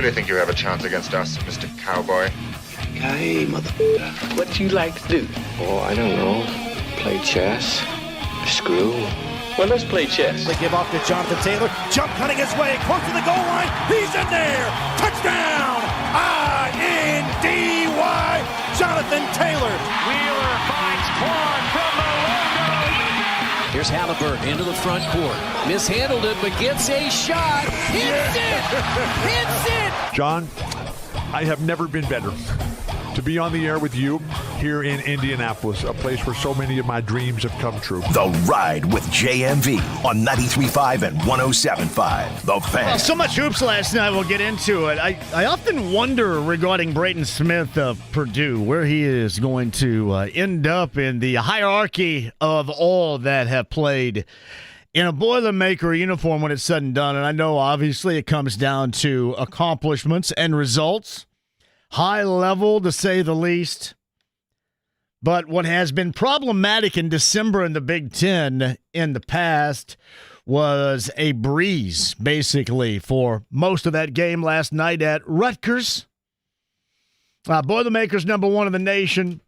really think you have a chance against us, Mr. Cowboy? Hey, motherfucker, what do you like to do? Oh, I don't know. Play chess. Screw. Well, let's play chess. They give off to Jonathan Taylor. Jump cutting his way close to the goal line. He's in there. Touchdown. I-N-D-Y. Jonathan Taylor. Wheeler finds Quan from the logo. Here's Halliburton into the front court. Mishandled it, but gets a shot. Hits it. Hits it. John, I have never been better to be on the air with you here in Indianapolis, a place where so many of my dreams have come true. The Ride with JMV on 93.5 and 107.5. The Fan. Well, so much hoops last night, we'll get into it. I often wonder regarding Brayton Smith of Purdue, where he is going to end up in the hierarchy of all that have played in a Boilermaker uniform when it's said and done. And I know, obviously, it comes down to accomplishments and results. High level, to say the least. But what has been problematic in December in the Big Ten in the past was a breeze, basically, for most of that game last night at Rutgers. Boilermakers number one in the nation.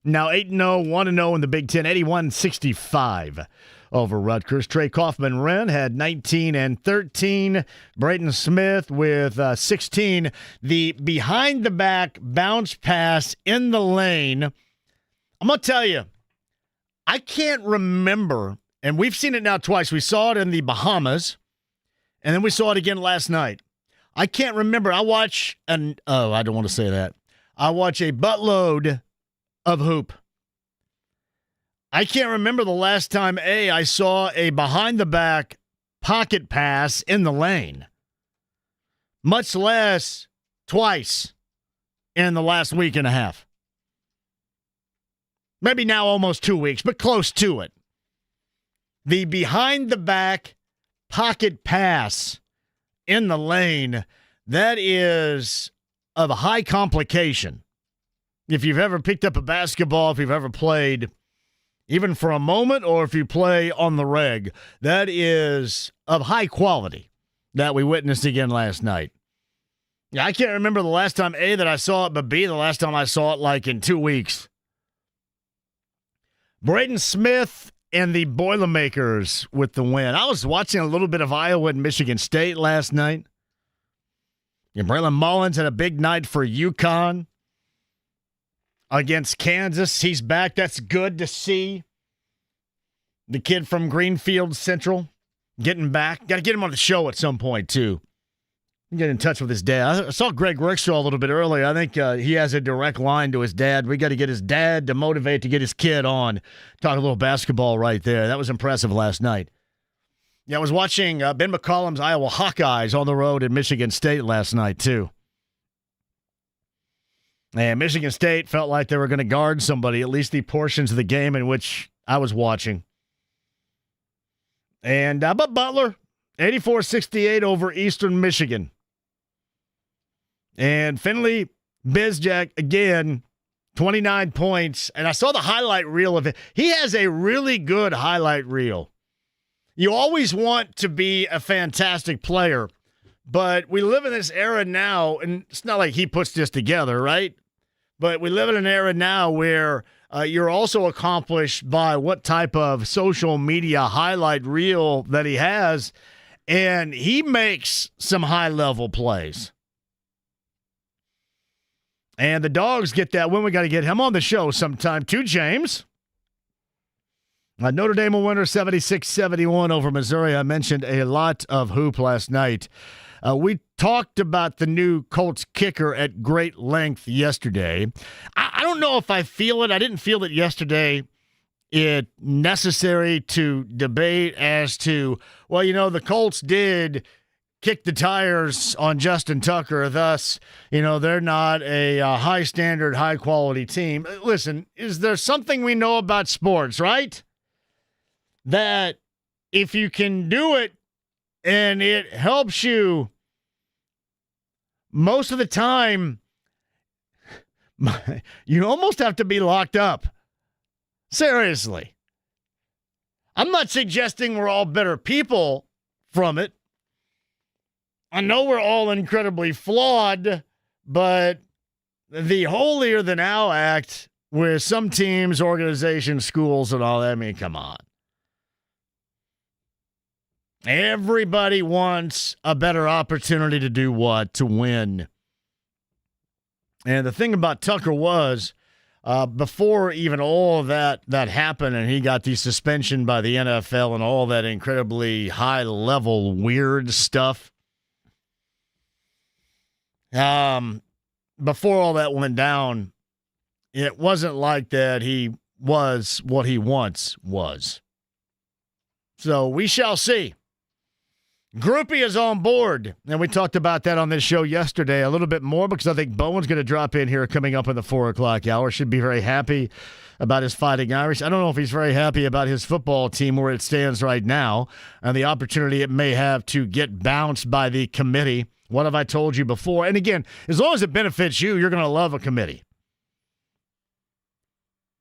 Now 8-0, 1-0 in the Big Ten, 81-65 over Rutgers. Trey Kaufman-Renn had 19 and 13. Brayton Smith with 16. The behind-the-back bounce pass in the lane. I'm going to tell you, I can't remember, and we've seen it now twice. We saw it in the Bahamas, and then we saw it again last night. I can't remember. I watch I don't want to say that. I watch a buttload of hoop. I can't remember the last time, I saw a behind-the-back pocket pass in the lane, much less twice in the last week and a half. Maybe now almost 2 weeks, but close to it. The behind-the-back pocket pass in the lane, that is of a high complication. If you've ever picked up a basketball, if you've ever played, even for a moment, or if you play on the reg, that is of high quality that we witnessed again last night. Yeah, I can't remember the last time, that I saw it, but B, the last time I saw it like in 2 weeks. Brayton Smith and the Boilermakers with the win. I was watching a little bit of Iowa and Michigan State last night. And Braylon Mullins had a big night for UConn against Kansas. He's back. That's good to see. The kid from Greenfield Central getting back. Got to get him on the show at some point, too. Get in touch with his dad. I saw Greg Rickshaw a little bit earlier. I think he has a direct line to his dad. We got to get his dad to motivate to get his kid on. Talk a little basketball right there. That was impressive last night. Yeah, I was watching Ben McCollum's Iowa Hawkeyes on the road at Michigan State last night, too. And Michigan State felt like they were going to guard somebody, at least the portions of the game in which I was watching. And but Butler, 84-68 over Eastern Michigan. And Finley Bizjack, again, 29 points. And I saw the highlight reel of it. He has a really good highlight reel. You always want to be a fantastic player, but we live in this era now, and it's not like he puts this together, right? But we live in an era now where you're also accomplished by what type of social media highlight reel that he has, and he makes some high-level plays. And the Dogs get that win. We got to get him on the show sometime too, James. Notre Dame will win 76-71 over Missouri. I mentioned a lot of hoop last night. We talked about the new Colts kicker at great length yesterday. I don't know if I feel it. I didn't feel it yesterday. It necessary to debate as to, well, the Colts did kick the tires on Justin Tucker. Thus, they're not a high standard, high quality team. Listen, is there something we know about sports, right? That if you can do it and it helps you most of the time, you almost have to be locked up. Seriously. I'm not suggesting we're all better people from it. I know we're all incredibly flawed, but the holier-than-thou act with some teams, organizations, schools, and all that, I mean, come on. Everybody wants a better opportunity to do what? To win. And the thing about Tucker was, before even all of that happened and he got the suspension by the NFL and all that incredibly high-level weird stuff, before all that went down, it wasn't like that he was what he once was. So we shall see. Groupie is on board, and we talked about that on this show yesterday a little bit more because I think Bowen's going to drop in here coming up in the 4 o'clock hour. Should be very happy about his Fighting Irish. I don't know if he's very happy about his football team where it stands right now and the opportunity it may have to get bounced by the committee. What have I told you before? And again, as long as it benefits you, you're going to love a committee.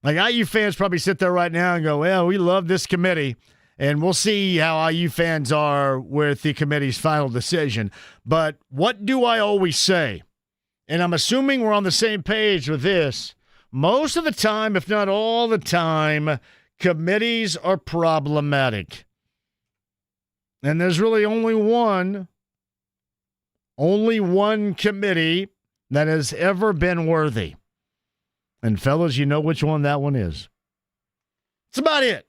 Like IU fans probably sit there right now and go, well, we love this committee. And we'll see how IU fans are with the committee's final decision. But what do I always say? And I'm assuming we're on the same page with this. Most of the time, if not all the time, committees are problematic. And there's really only one committee that has ever been worthy. And fellas, you know which one that one is. That's about it.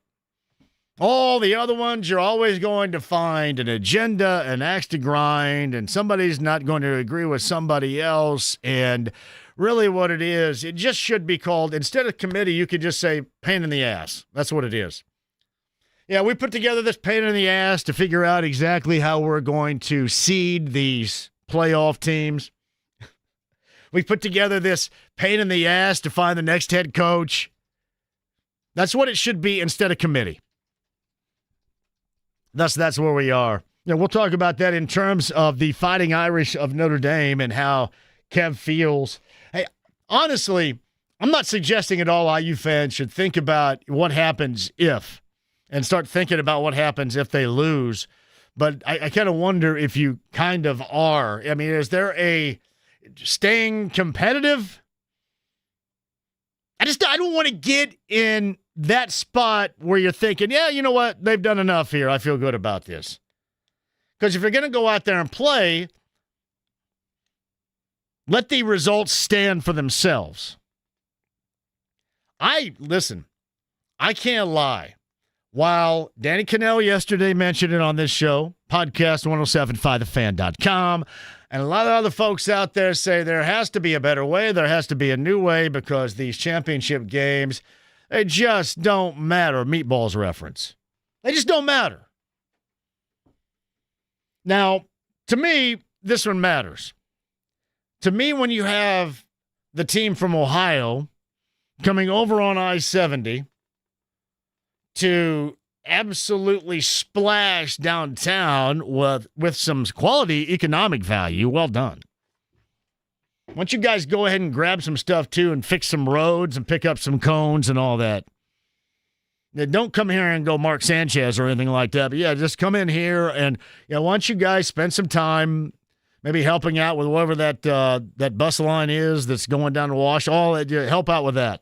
All the other ones, you're always going to find an agenda, an axe to grind, and somebody's not going to agree with somebody else. And really what it is, it just should be called, instead of committee, you could just say pain in the ass. That's what it is. Yeah, we put together this pain in the ass to figure out exactly how we're going to seed these playoff teams. We put together this pain in the ass to find the next head coach. That's what it should be instead of committee. That's where we are. You know, we'll talk about that in terms of the Fighting Irish of Notre Dame and how Kev feels. Hey, honestly, I'm not suggesting at all IU fans should think about what happens if and start thinking about what happens if they lose. But I kind of wonder if you kind of are. I mean, is there a staying competitive? I don't want to get in that spot where you're thinking, yeah, you know what? They've done enough here. I feel good about this. Because if you're going to go out there and play, let the results stand for themselves. I can't lie. While Danny Cannell yesterday mentioned it on this show, podcast 1075thefan.com, and a lot of other folks out there say there has to be a better way, there has to be a new way because these championship games, they just don't matter. Meatballs reference. They just don't matter. Now, to me, this one matters. To me, when you have the team from Ohio coming over on I-70 to absolutely splash downtown with some quality economic value, well done. Why don't you guys go ahead and grab some stuff, too, and fix some roads and pick up some cones and all that. Now, don't come here and go Mark Sanchez or anything like that. But, yeah, just come in here and, why don't you guys spend some time maybe helping out with whatever that bus line is that's going down to Wash. All that, help out with that.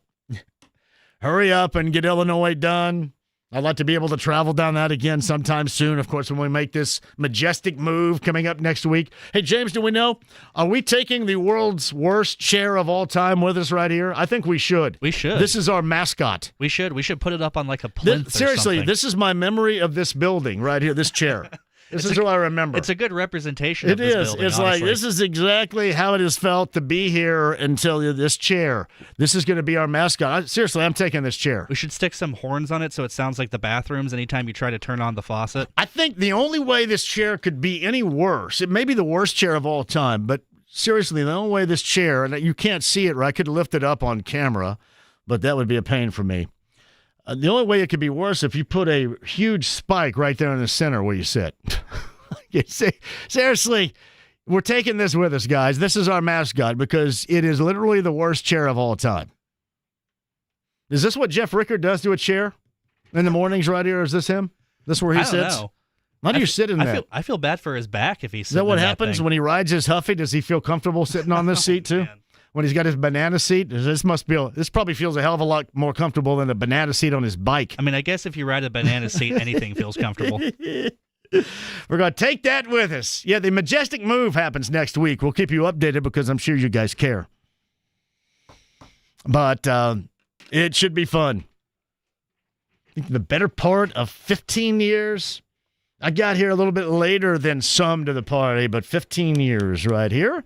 Hurry up and get Illinois done. I'd like to be able to travel down that again sometime soon, of course, when we make this majestic move coming up next week. Hey, James, do we know? Are we taking the world's worst chair of all time with us right here? I think we should. We should. This is our mascot. We should. We should put it up on like a plinth seriously, or something. this is my memory of this building right here, this chair. This is what I remember. It's a good representation of this building, It's honestly. like, this is exactly how it has felt to be here until this chair. This is going to be our mascot. Seriously, I'm taking this chair. We should stick some horns on it so it sounds like the bathrooms anytime you try to turn on the faucet. I think the only way this chair could be any worse, it may be the worst chair of all time, but seriously, the only way this chair, and you can't see it, right? I could lift it up on camera, but that would be a pain for me. The only way it could be worse if you put a huge spike right there in the center where you sit. Seriously, we're taking this with us, guys. This is our mascot because it is literally the worst chair of all time. Is this what Jeff Rickard does to a chair in the mornings right here? Is this him? This where he sits? Know. How do you sit in that? I feel bad for his back if he's Is that sitting what in that happens thing. when he rides his Huffy? Does he feel comfortable sitting on this seat too? Man. When he's got his banana seat? This probably feels a hell of a lot more comfortable than the banana seat on his bike. I mean, I guess if you ride a banana seat, anything feels comfortable. We're going to take that with us. Yeah, the Majestic Move happens next week. We'll keep you updated because I'm sure you guys care. But it should be fun. I think the better part of 15 years. I got here a little bit later than some to the party, but 15 years right here.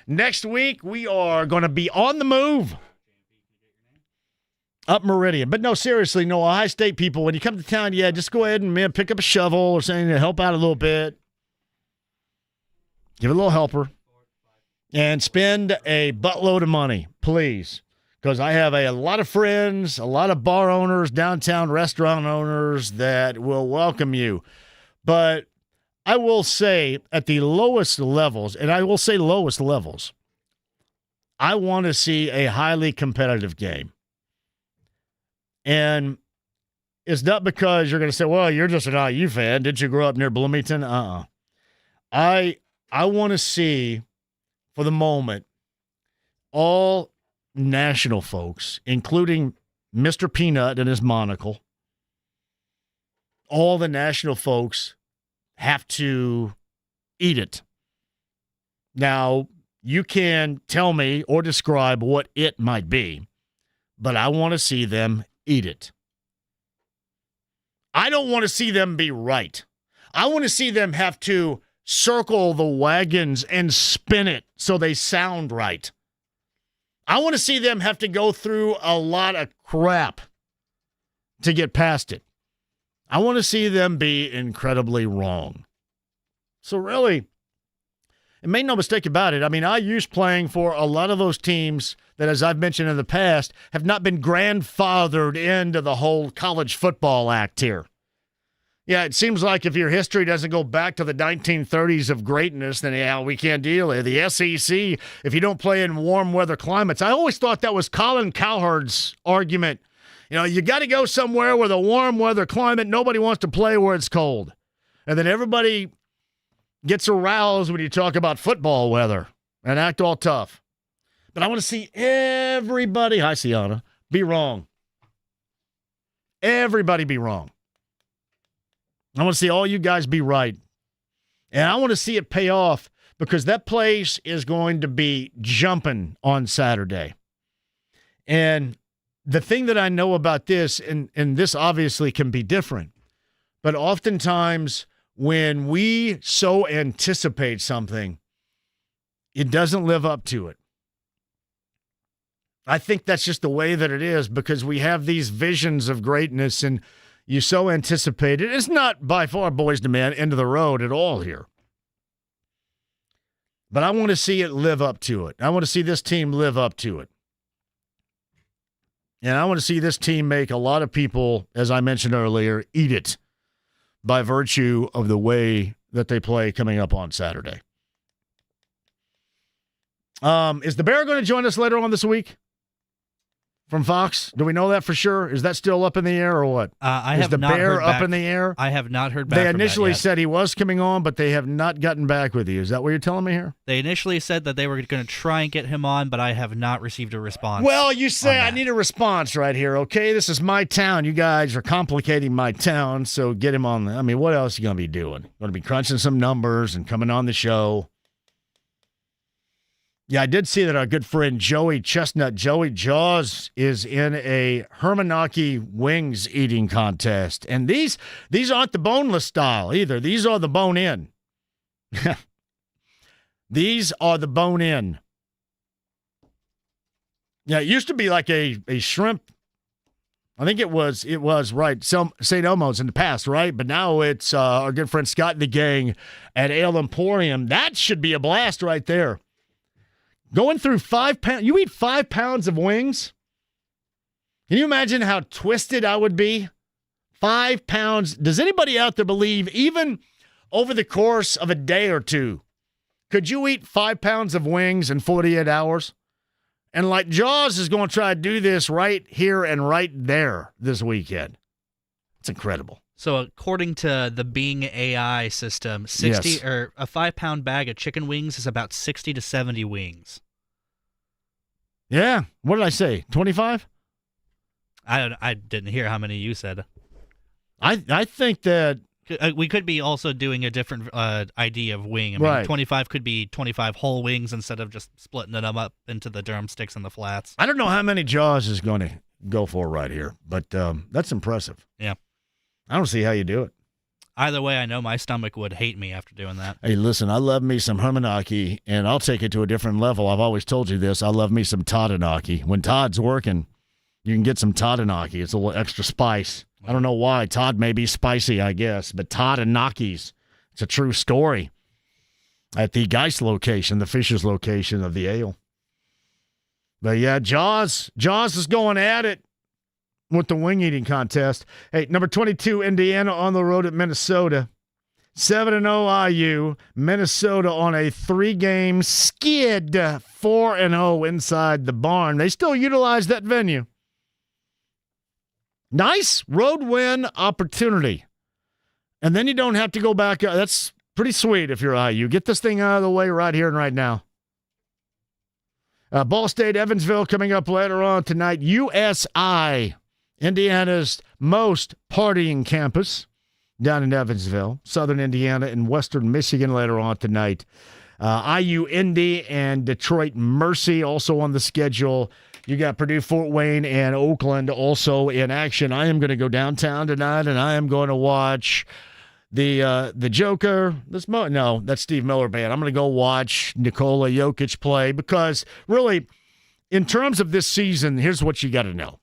Next week, we are going to be on the move. Up Meridian. But no, seriously, no, Ohio State people, when you come to town, yeah, just go ahead and pick up a shovel or something to help out a little bit. Give it a little helper. And spend a buttload of money, please. Because I have a lot of friends, a lot of bar owners, downtown restaurant owners that will welcome you. But I will say at the lowest levels, and I will say lowest levels, I want to see a highly competitive game. And it's not because you're going to say, well, you're just an IU fan. Did you grow up near Bloomington? I want to see, for the moment, all national folks, including Mr. Peanut and his monocle, all the national folks have to eat it. Now, you can tell me or describe what it might be, but I want to see them eat it. I don't want to see them be right. I want to see them have to circle the wagons and spin it so they sound right. I want to see them have to go through a lot of crap to get past it. I want to see them be incredibly wrong. So really, and make no mistake about it, I mean, IU's playing for a lot of those teams that, as I've mentioned in the past, have not been grandfathered into the whole college football act here. Yeah, it seems like if your history doesn't go back to the 1930s of greatness, then yeah, we can't deal with it. The SEC, if you don't play in warm weather climates. I always thought that was Colin Cowherd's argument. You know, you got to go somewhere with a warm weather climate. Nobody wants to play where it's cold. And then everybody gets aroused when you talk about football weather and act all tough. But I want to see everybody, hi, Sienna, be wrong. Everybody be wrong. I want to see all you guys be right. And I want to see it pay off because that place is going to be jumping on Saturday. And the thing that I know about this, and this obviously can be different, but oftentimes when we so anticipate something, it doesn't live up to it. I think that's just the way that it is because we have these visions of greatness and you so anticipate it. It's not by far, boys to men, end of the road at all here. But I want to see it live up to it. I want to see this team live up to it. And I want to see this team make a lot of people, as I mentioned earlier, eat it by virtue of the way that they play coming up on Saturday. Is the Bear going to join us later on this week from Fox? Do we know that for sure? Is that still up in the air or what? Is the Bear up in the air? I have not heard back. They from initially that yet. said he was coming on, but they have not gotten back with you. Is that what you're telling me here? They initially said that they were going to try and get him on, but I have not received a response. Well, you say I need a response right here, okay? This is my town. You guys are complicating my town, so get him on. I mean, what else are you going to be doing? Going to be crunching some numbers and coming on the show. Yeah, I did see that our good friend Joey Chestnut, Joey Jaws, is in a Hermanaki wings eating contest. And these aren't the boneless style either. These are the bone-in. These are the bone-in. Yeah, it used to be like a shrimp. I think it was right, St. Elmo's in the past, right? But now it's our good friend Scott and the gang at Ale Emporium. That should be a blast right there. Going through 5 pounds, you eat 5 pounds of wings? Can you imagine how twisted I would be? 5 pounds. Does anybody out there believe, even over the course of a day or two, could you eat 5 pounds of wings in 48 hours? And like Jaws is going to try to do this right here and right there this weekend. It's incredible. So according to the Bing AI system, 60 Yes. or a 5-pound bag of chicken wings is about 60 to 70 wings. Yeah. What did I say? 25? I didn't hear how many you said. I think that We could be also doing a different idea of wing. I mean, Right. 25 could be 25 whole wings instead of just splitting them up into the drumsticks and the flats. I don't know how many Jaws is going to go for right here, but that's impressive. Yeah. I don't see how you do it. Either way, I know my stomach would hate me after doing that. Hey, listen, I love me some Hermanaki, and I'll take it to a different level. I've always told you this. I love me some Tadanaki. When Todd's working, you can get some Tadanaki. It's a little extra spice. I don't know why. Todd may be spicy, I guess, but Tadanaki's, it's a true story. At the Geist location, the Fisher's location of the ale. But yeah, Jaws is going at it with the wing eating contest. Hey, number 22, Indiana on the road at Minnesota. 7-0 IU. Minnesota on a 3-game skid. 4-0 inside the barn. They still utilize that venue. Nice road win opportunity. And then you don't have to go back. That's pretty sweet if you're IU. Get this thing out of the way right here and right now. Ball State, Evansville coming up later on tonight. USI, Indiana's most partying campus down in Evansville. Southern Indiana and Western Michigan later on tonight. IU Indy and Detroit Mercy also on the schedule. You got Purdue, Fort Wayne, and Oakland also in action. I am going to go downtown tonight, and I am going to watch the Joker. No, that's Steve Miller Band. I'm going to go watch Nikola Jokic play because, really, in terms of this season, here's what you got to know.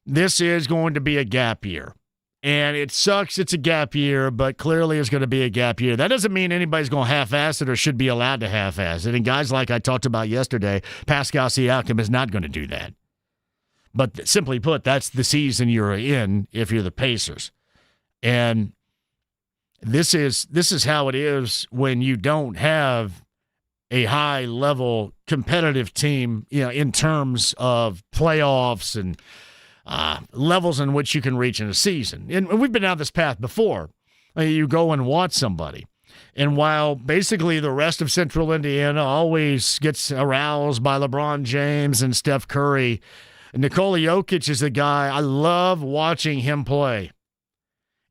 This is going to be a gap year. And it sucks it's a gap year, but clearly it's going to be a gap year. That doesn't mean anybody's going to half-ass it or should be allowed to half-ass it. And guys like I talked about yesterday, Pascal Siakam is not going to do that. But simply put, that's the season you're in if you're the Pacers. And this is how it is when you don't have a high-level competitive team, in terms of playoffs and levels in which you can reach in a season. And we've been down this path before. You go and watch somebody. And while basically the rest of Central Indiana always gets aroused by LeBron James and Steph Curry, Nikola Jokic is the guy. I love watching him play.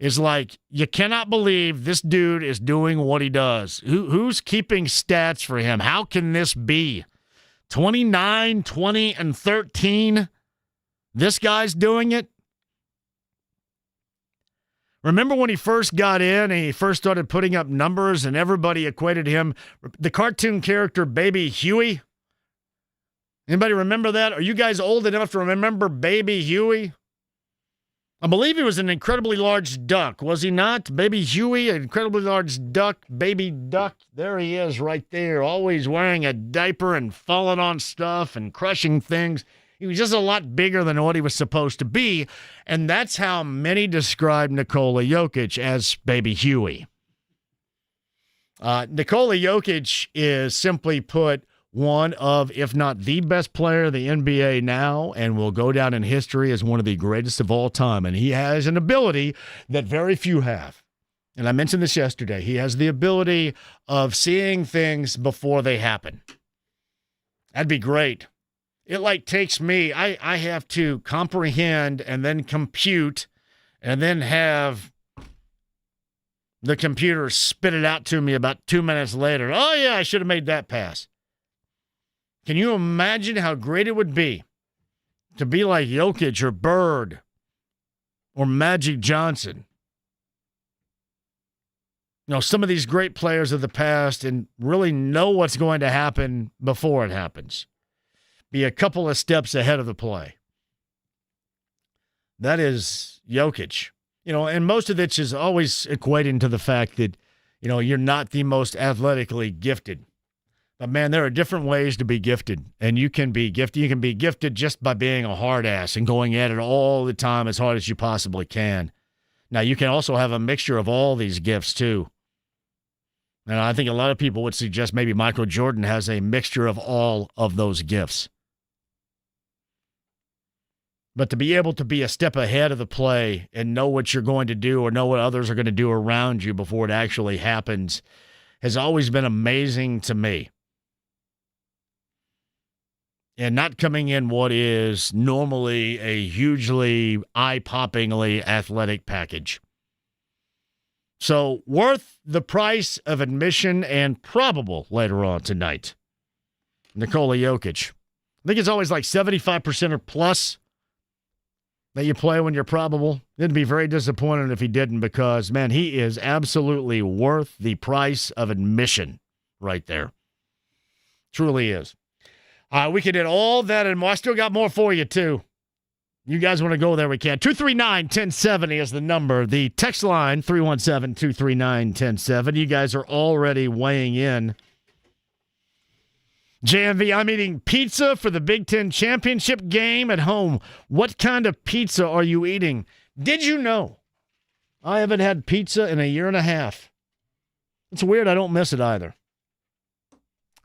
It's like, you cannot believe this dude is doing what he does. Who's keeping stats for him? How can this be? 29, 20, and 13? This guy's doing it. Remember when he first got in and he first started putting up numbers and everybody equated him, the cartoon character Baby Huey? Anybody remember that? Are you guys old enough to remember Baby Huey? I believe he was an incredibly large duck, was he not? Baby Huey, an incredibly large duck, baby duck. There he is right there, always wearing a diaper and falling on stuff and crushing things. He was just a lot bigger than what he was supposed to be, and that's how many describe Nikola Jokic, as Baby Huey. Nikola Jokic is, simply put, one of, if not the best player in the NBA now, and will go down in history as one of the greatest of all time. And he has an ability that very few have. And I mentioned this yesterday. He has the ability of seeing things before they happen. That'd be great. It takes me, I have to comprehend and then compute and then have the computer spit it out to me about 2 minutes later. Oh, yeah, I should have made that pass. Can you imagine how great it would be to be like Jokic or Bird or Magic Johnson? Some of these great players of the past and really know what's going to happen before it happens. Be a couple of steps ahead of the play. That is Jokic. And most of it is always equating to the fact that, you're not the most athletically gifted. But, man, there are different ways to be gifted, and you can be gifted. You can be gifted just by being a hard ass and going at it all the time as hard as you possibly can. Now, you can also have a mixture of all these gifts, too. And I think a lot of people would suggest maybe Michael Jordan has a mixture of all of those gifts. But to be able to be a step ahead of the play and know what you're going to do or know what others are going to do around you before it actually happens has always been amazing to me. And not coming in what is normally a hugely eye-poppingly athletic package. So worth the price of admission and probable later on tonight. Nikola Jokic. I think it's always like 75% or plus that you play when you're probable. It'd be very disappointing if he didn't because, man, he is absolutely worth the price of admission right there. Truly is. We can hit all that and more. I still got more for you, too. You guys want to go there, we can. 239-1070 is the number. The text line, 317-239-1070. You guys are already weighing in. JMV, I'm eating pizza for the Big Ten championship game at home. What kind of pizza are you eating? Did you know I haven't had pizza in a year and a half? It's weird. I don't miss it either.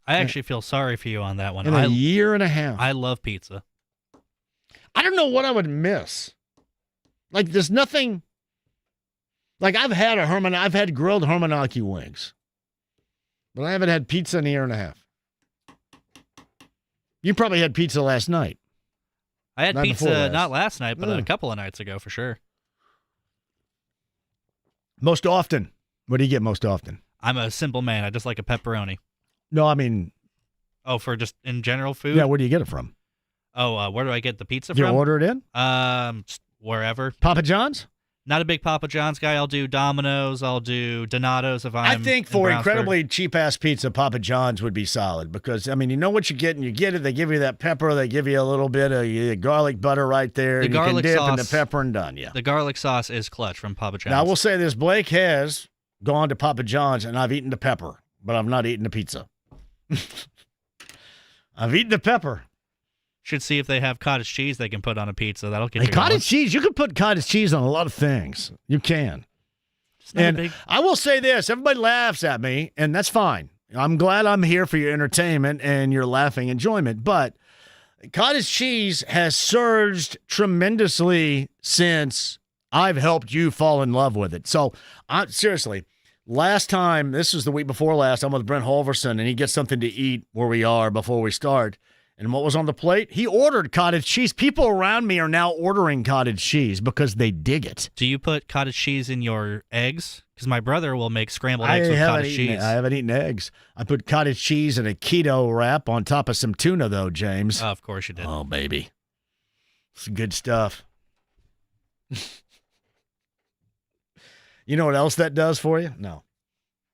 I actually feel sorry for you on that one. In a year and a half. I love pizza. I don't know what I would miss. Like, there's nothing. Like, I've had grilled Hermanaki wings, but I haven't had pizza in a year and a half. You probably had pizza last night. I had pizza not last night, but a couple of nights ago for sure. Most often. What do you get most often? I'm a simple man. I just like a pepperoni. No, I mean. Oh, for just in general food? Yeah, where do you get it from? Oh, where do I get the pizza from? You order it in? Wherever. Papa John's? Not a big Papa John's guy. I'll do Domino's. I'll do Donato's if I'm I think for incredibly cheap-ass pizza, Papa John's would be solid because, I mean, you know what you're getting. You get it. They give you that pepper. They give you a little bit of garlic butter right there. The and garlic you can dip sauce, in the pepper and done, yeah. The garlic sauce is clutch from Papa John's. Now, I will say this. Blake has gone to Papa John's, and I've eaten the pepper, but I've not eaten the pizza. I've eaten the pepper. Should see if they have cottage cheese they can put on a pizza. That'll get you cottage cheese. You can put cottage cheese on a lot of things. You can. And I will say this. Everybody laughs at me, and that's fine. I'm glad I'm here for your entertainment and your laughing enjoyment. But cottage cheese has surged tremendously since I've helped you fall in love with it. So, seriously, last time, this was the week before last, I'm with Brent Holverson, and he gets something to eat where we are before we start. And what was on the plate? He ordered cottage cheese. People around me are now ordering cottage cheese because they dig it. Do you put cottage cheese in your eggs? Because my brother will make scrambled eggs with cottage cheese. I haven't eaten eggs. I put cottage cheese in a keto wrap on top of some tuna, though, James. Oh, of course you did. Oh, baby. It's good stuff. You know what else that does for you? No.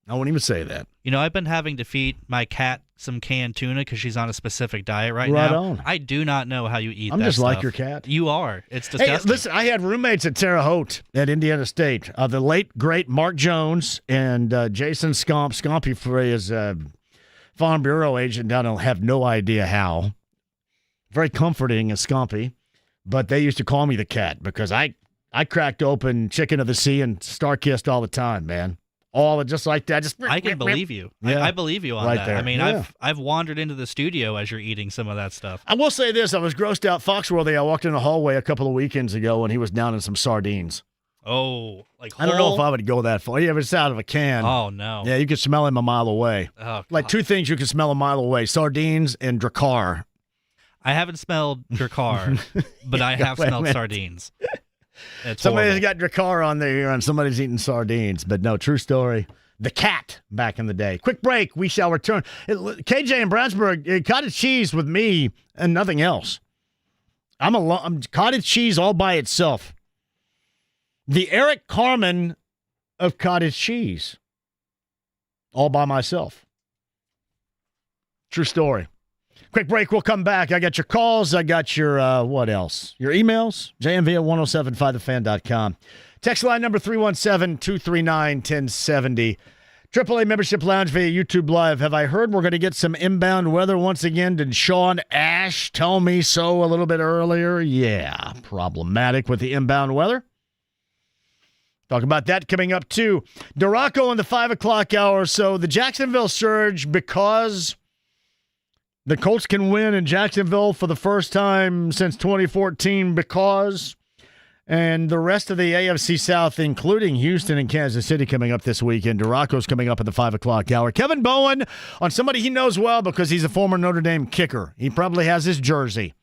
I won't even say that. You know, I've been having to feed my cat some canned tuna because she's on a specific diet right now. Right on. I do not know how you eat that I'm just stuff. like your cat. You are. It's disgusting. Hey, listen, I had roommates at Terre Haute at Indiana State. The late, great Mark Jones and Jason Scompy for his Farm Bureau agent down and have no idea how. Very comforting as Scompy. But they used to call me the cat because I cracked open Chicken of the Sea and Star-Kissed all the time, man. All just like that. I can believe you. Yeah. I believe you on Right that. there. I mean, Yeah. I've wandered into the studio as you're eating some of that stuff. I will say this. I was grossed out Foxworthy. I walked in the hallway a couple of weekends ago, and he was down in some sardines. Oh, like whole? I don't know if I would go that far. Yeah, if it's out of a can. Oh, no. Yeah, you could smell him a mile away. Oh, like two things you can smell a mile away, sardines and Drakkar. I haven't smelled Drakkar, but I have smelled sardines. Somebody's got Drakkar on there and somebody's eating sardines. But no, true story. The cat back in the day. Quick break. We shall return. KJ in Brownsburg, cottage cheese with me and nothing else. I'm cottage cheese all by itself. The Eric Carmen of cottage cheese. All by myself. True story. Quick break. We'll come back. I got your calls. I got your, what else? Your emails. JMV at 1075thefan.com. Text line number 317-239-1070. AAA Membership Lounge via YouTube Live. Have I heard we're going to get some inbound weather once again? Did Sean Ash tell me so a little bit earlier? Yeah, problematic with the inbound weather. Talk about that coming up, too. Duraco in the 5 o'clock hour. So the Jacksonville Surge, because The Colts can win in Jacksonville for the first time since 2014 because, and the rest of the AFC South, including Houston and Kansas City, coming up this weekend. Duraco's coming up at the 5 o'clock hour. Kevin Bowen on somebody he knows well because he's a former Notre Dame kicker. He probably has his jersey.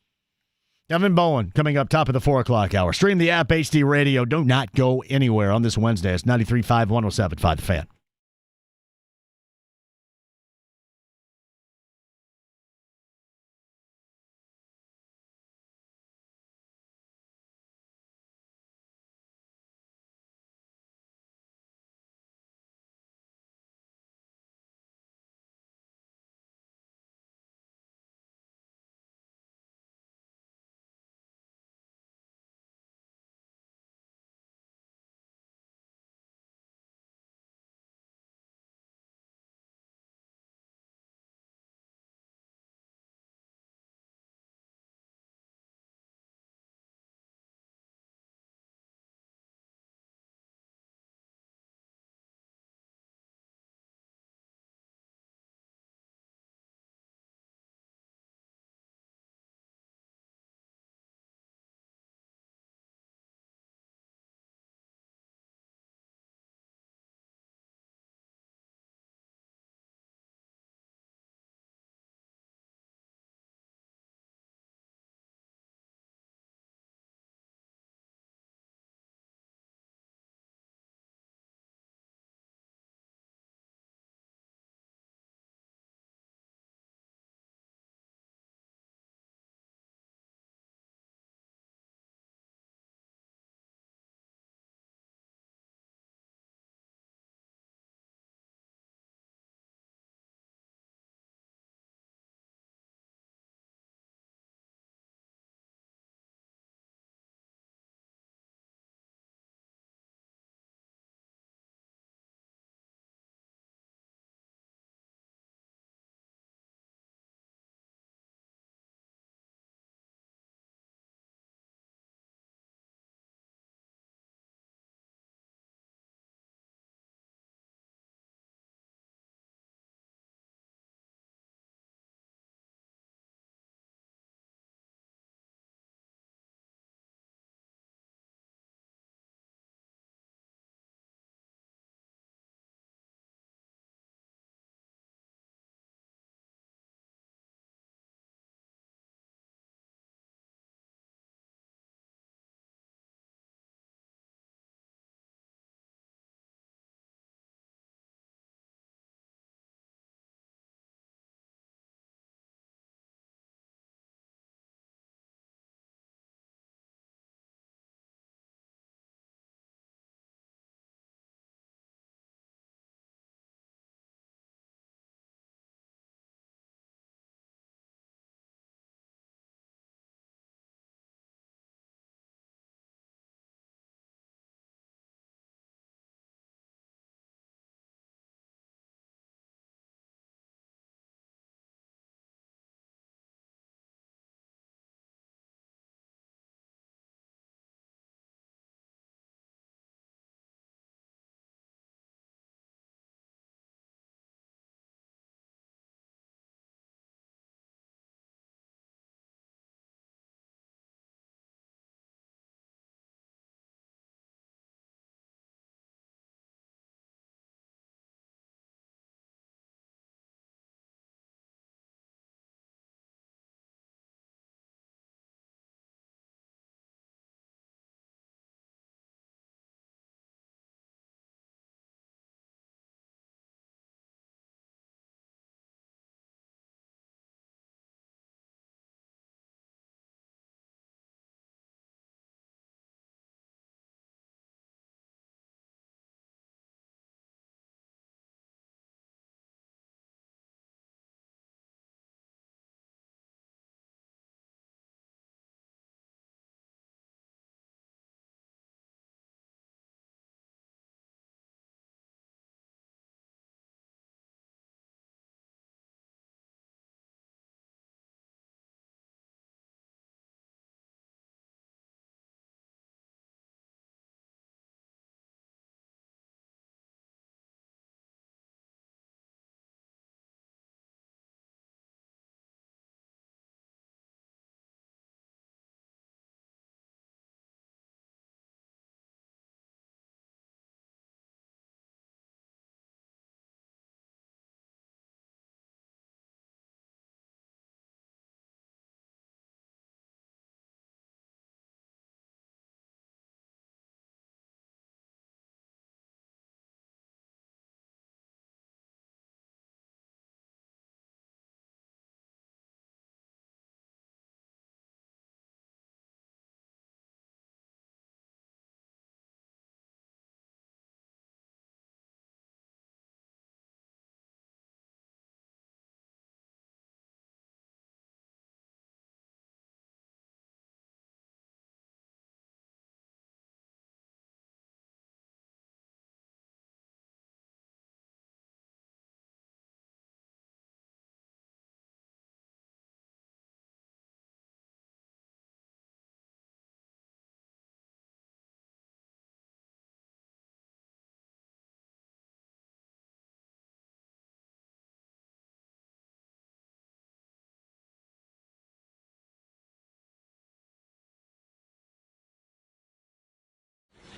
Kevin Bowen coming up top of the 4 o'clock hour. Stream the app, HD Radio. Do not go anywhere on this Wednesday. It's 93.5, 107.5 The Fan.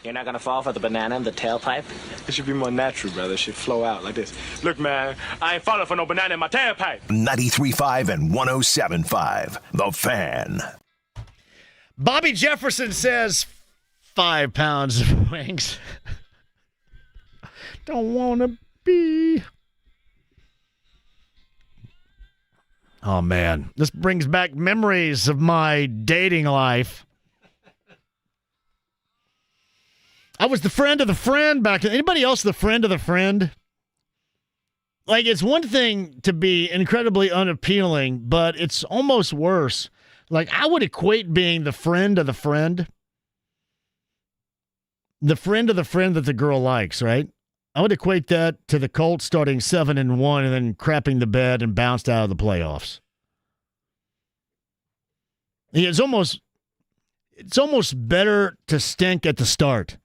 You're not gonna fall for the banana in the tailpipe? It should be more natural, brother. It should flow out like this. Look, man, I ain't falling for no banana in my tailpipe. 93.5 and 107.5. The Fan. Bobby Jefferson says 5 pounds of wings. Don't want to be. Oh, man. This brings back memories of my dating life. I was the friend of the friend back then. Anybody else the friend of the friend? Like, it's one thing to be incredibly unappealing, but it's almost worse. Like, I would equate being the friend of the friend. The friend of the friend that the girl likes, right? I would equate that to the Colts starting 7-1 and then crapping the bed and bounced out of the playoffs. It's almost better to stink at the start.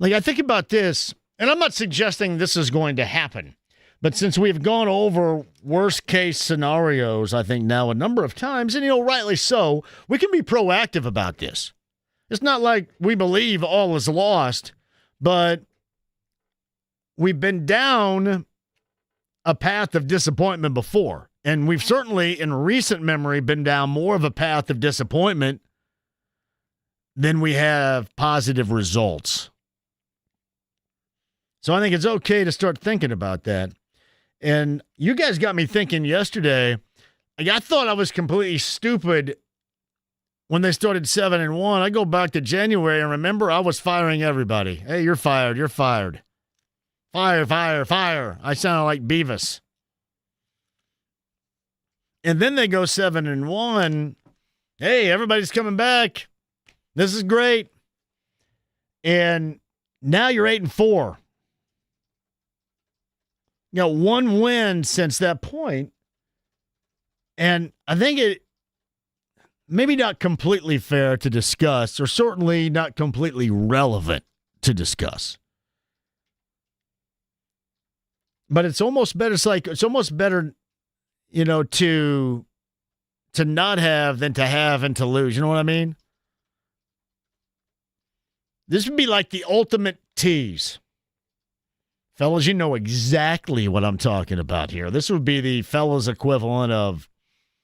Like, I think about this, and I'm not suggesting this is going to happen, but since we've gone over worst-case scenarios, I think now a number of times, and, rightly so, we can be proactive about this. It's not like we believe all is lost, but we've been down a path of disappointment before, and we've certainly, in recent memory, been down more of a path of disappointment than we have positive results. So I think it's okay to start thinking about that. And you guys got me thinking yesterday. I thought I was completely stupid when they started 7-1. I go back to January and remember I was firing everybody. Hey, you're fired. You're fired. Fire, fire, fire. I sounded like Beavis. And then they go 7-1. Hey, everybody's coming back. This is great. And now you're 8-4. One win since that point. And I think it maybe not completely fair to discuss, or certainly not completely relevant to discuss. But it's almost better. It's almost better, to not have than to have and to lose. You know what I mean? This would be like the ultimate tease. Fellas, you know exactly what I'm talking about here. This would be the fellas equivalent of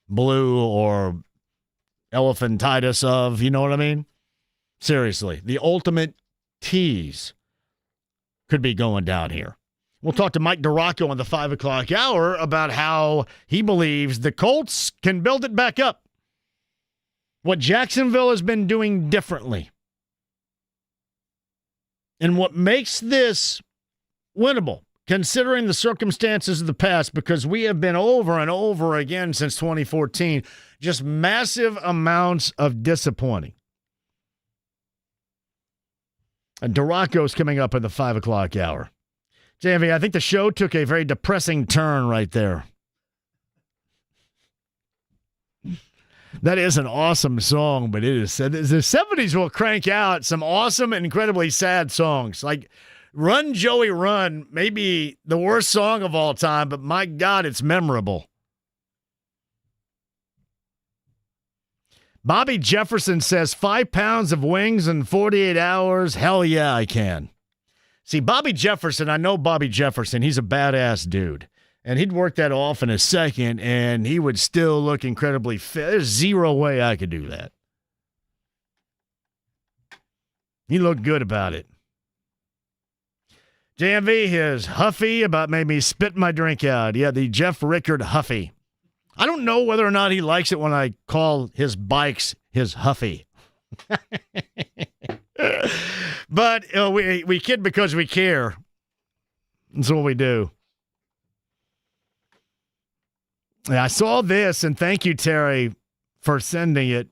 blue or elephantitis of, you know what I mean? Seriously, the ultimate tease could be going down here. We'll talk to Mike DeRocco on the 5 o'clock hour about how he believes the Colts can build it back up. What Jacksonville has been doing differently. And what makes this winnable, considering the circumstances of the past, because we have been over and over again since 2014, just massive amounts of disappointing. And DeRocco's coming up in the 5 o'clock hour. JMV, I think the show took a very depressing turn right there. That is an awesome song, but it is the 70s will crank out some awesome and incredibly sad songs. Like Run, Joey, Run, maybe the worst song of all time, but my God, it's memorable. Bobby Jefferson says 5 pounds of wings in 48 hours. Hell yeah, I can. See, Bobby Jefferson, I know Bobby Jefferson. He's a badass dude. And he'd work that off in a second, and he would still look incredibly fit. There's zero way I could do that. He looked good about it. JMV, his Huffy about made me spit my drink out. Yeah, the Jeff Rickard Huffy. I don't know whether or not he likes it when I call his bikes his Huffy. But we kid because we care. That's what we do. I saw this, and thank you, Terry, for sending it.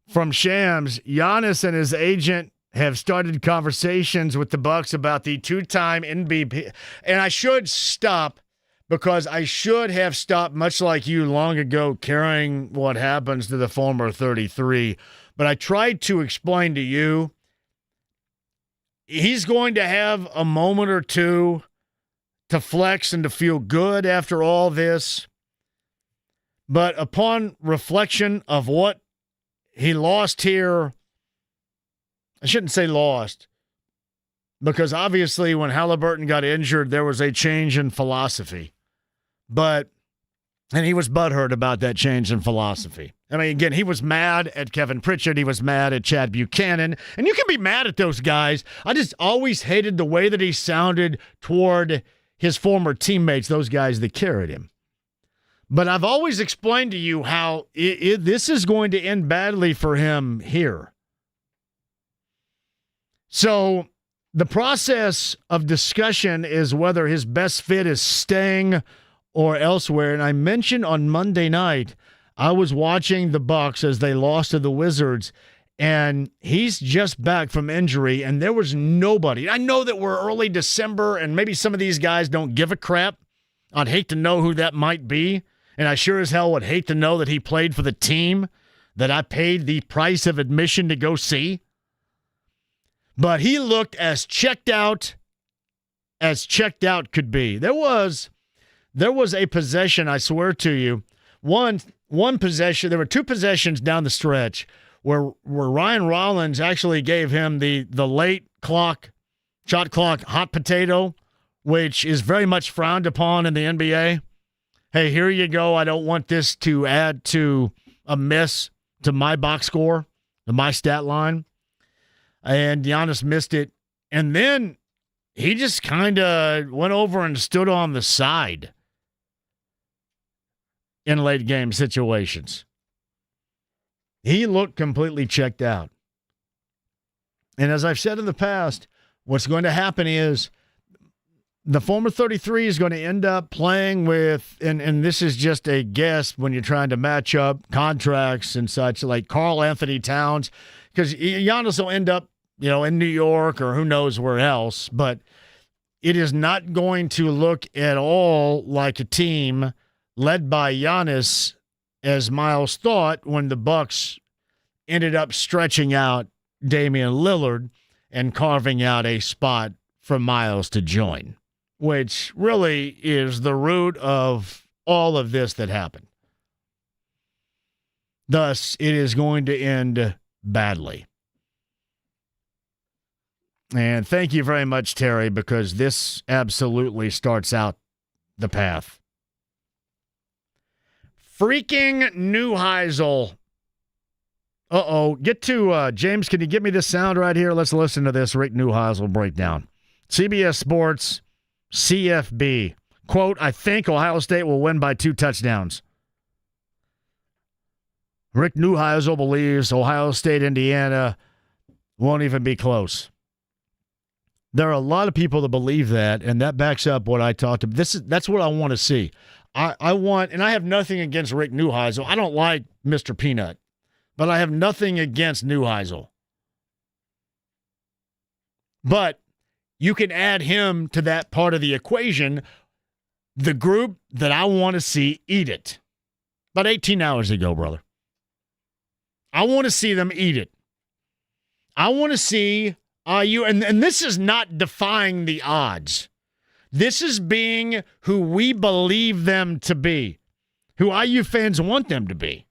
From Shams, Giannis and his agent have started conversations with the Bucks about the two-time MVP. And I should stop, because I should have stopped, much like you long ago, caring what happens to the former 33. But I tried to explain to you, he's going to have a moment or two to flex and to feel good after all this. But upon reflection of what he lost here I shouldn't say lost, because obviously when Halliburton got injured, there was a change in philosophy. And he was butthurt about that change in philosophy. I mean, again, he was mad at Kevin Pritchard. He was mad at Chad Buchanan. And you can be mad at those guys. I just always hated the way that he sounded toward his former teammates, those guys that carried him. But I've always explained to you how this is going to end badly for him here. So the process of discussion is whether his best fit is staying or elsewhere. And I mentioned on Monday night, I was watching the Bucs as they lost to the Wizards, and he's just back from injury, and there was nobody. I know that we're early December, and maybe some of these guys don't give a crap. I'd hate to know who that might be, and I sure as hell would hate to know that he played for the team that I paid the price of admission to go see. But he looked as checked out could be. There was a possession, I swear to you, one possession, there were two possessions down the stretch where Ryan Rollins actually gave him the late shot clock hot potato, which is very much frowned upon in the NBA. Hey, here you go. I don't want this to add to a miss to my box score, to my stat line. And Giannis missed it. And then he just kind of went over and stood on the side in late game situations. He looked completely checked out. And as I've said in the past, what's going to happen is the former 33 is going to end up playing with, and this is just a guess when you're trying to match up contracts and such, like Karl Anthony Towns, because Giannis will end up, in New York or who knows where else, but it is not going to look at all like a team led by Giannis, as Miles thought, when the Bucs ended up stretching out Damian Lillard and carving out a spot for Miles to join, which really is the root of all of this that happened. Thus, it is going to end badly. And thank you very much, Terry, because this absolutely starts out the path. Freaking Neuheisel. Get to, James, can you get me this sound right here? Let's listen to this Rick Neuheisel breakdown. CBS Sports, CFB. Quote, I think Ohio State will win by 2 touchdowns. Rick Neuheisel believes Ohio State, Indiana won't even be close. There are a lot of people that believe that, and that backs up what I talked about. That's what I want to see. I want, and I have nothing against Rick Neuheisel. I don't like Mr. Peanut, but I have nothing against Neuheisel. But you can add him to that part of the equation, the group that I want to see eat it. About 18 hours ago, brother. I want to see them eat it. I want to see IU, and this is not defying the odds. This is being who we believe them to be, who IU fans want them to be.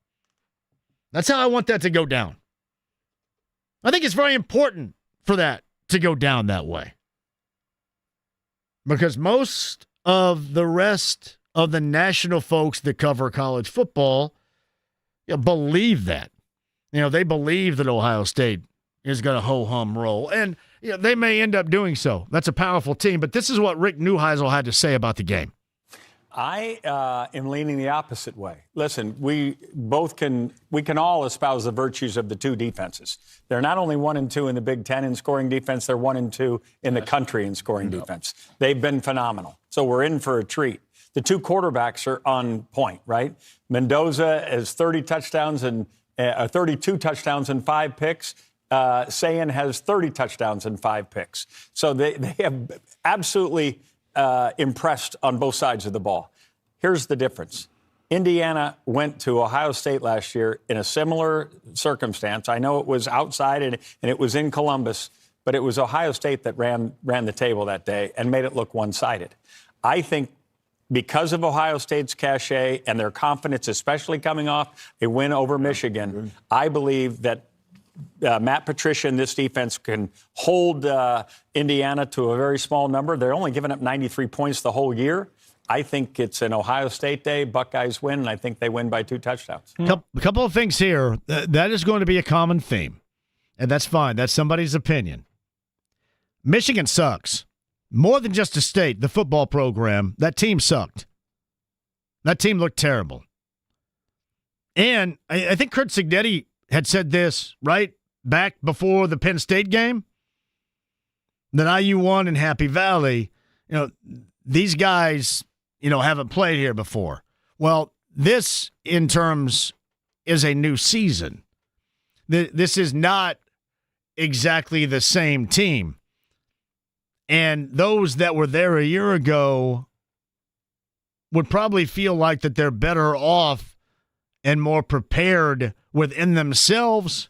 That's how I want that to go down. I think it's very important for that to go down that way. Because most of the rest of the national folks that cover college football believe that. They believe that Ohio State is going to ho-hum roll. And they may end up doing so. That's a powerful team. But this is what Rick Neuheisel had to say about the game. I am leaning the opposite way. Listen, we can all espouse the virtues of the two defenses. They're not only 1 and 2 in the Big Ten in scoring defense, they're 1 and 2 in the country in scoring defense. They've been phenomenal. So we're in for a treat. The two quarterbacks are on point, right? Mendoza has 32 touchdowns and 5 picks. Sayan has 30 touchdowns and 5 picks. So they have absolutely impressed on both sides of the ball. Here's the difference. Indiana went to Ohio State last year in a similar circumstance. I know it was outside and it was in Columbus, but it was Ohio State that ran the table that day and made it look one-sided. I think because of Ohio State's cachet and their confidence, especially coming off a win over Michigan, I believe that Matt Patricia and this defense can hold Indiana to a very small number. They're only giving up 93 points the whole year. I think it's an Ohio State day. Buckeyes win, and I think they win by 2 touchdowns. A couple of things here. That is going to be a common theme, and that's fine. That's somebody's opinion. Michigan sucks. More than just a state, the football program, that team sucked. That team looked terrible. And I think Kurt Cignetti had said this, right, back before the Penn State game, that IU won in Happy Valley. These guys, haven't played here before. Well, this, in terms, is a new season. This is not exactly the same team. And those that were there a year ago would probably feel like that they're better off and more prepared within themselves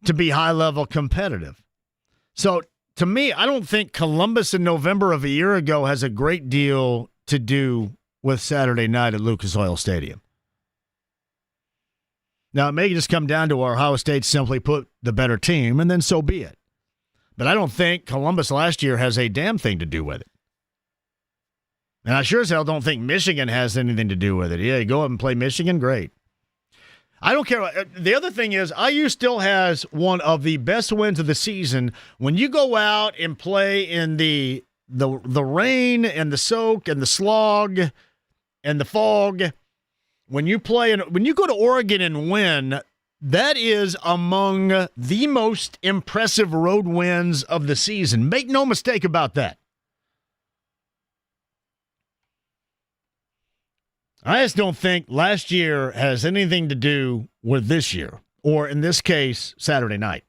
to be high-level competitive. So, to me, I don't think Columbus in November of a year ago has a great deal to do with Saturday night at Lucas Oil Stadium. Now, it may just come down to Ohio State simply put the better team, and then so be it. But I don't think Columbus last year has a damn thing to do with it. And I sure as hell don't think Michigan has anything to do with it. Yeah, you go up and play Michigan, great. I don't care. The other thing is, IU still has one of the best wins of the season. When you go out and play in the rain and the soak and the slog and the fog, when you go to Oregon and win, that is among the most impressive road wins of the season. Make no mistake about that. I just don't think last year has anything to do with this year, or in this case, Saturday night.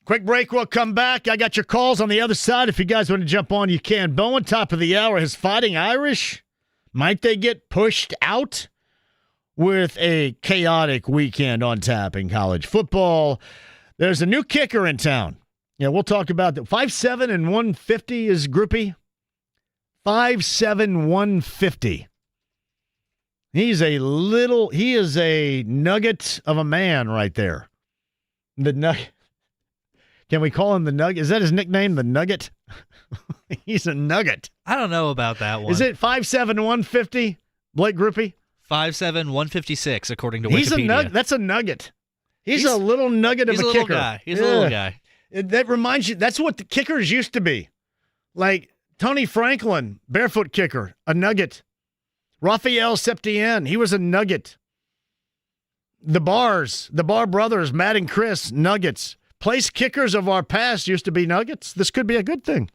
Quick break, we'll come back. I got your calls on the other side. If you guys want to jump on, you can. Bowen, top of the hour, his Fighting Irish. Might they get pushed out with a chaotic weekend on tap in college football? There's a new kicker in town. Yeah, we'll talk about that. 5'7" and 150 is Groupie. 5'7", 150. He is a nugget of a man right there. The Nugget. Can we call him the Nugget? Is that his nickname, the Nugget? He's a nugget. I don't know about that one. Is it 5'7", 150, Blake Groupie? 5'7", 156, according to Wikipedia. That's a nugget. He's a little nugget of a kicker. He's a little guy. That reminds you, that's what the kickers used to be. Like Tony Franklin, barefoot kicker, a nugget. Raphael Septien, he was a nugget. The Barr brothers, Matt and Chris, nuggets. Place kickers of our past used to be nuggets. This could be a good thing.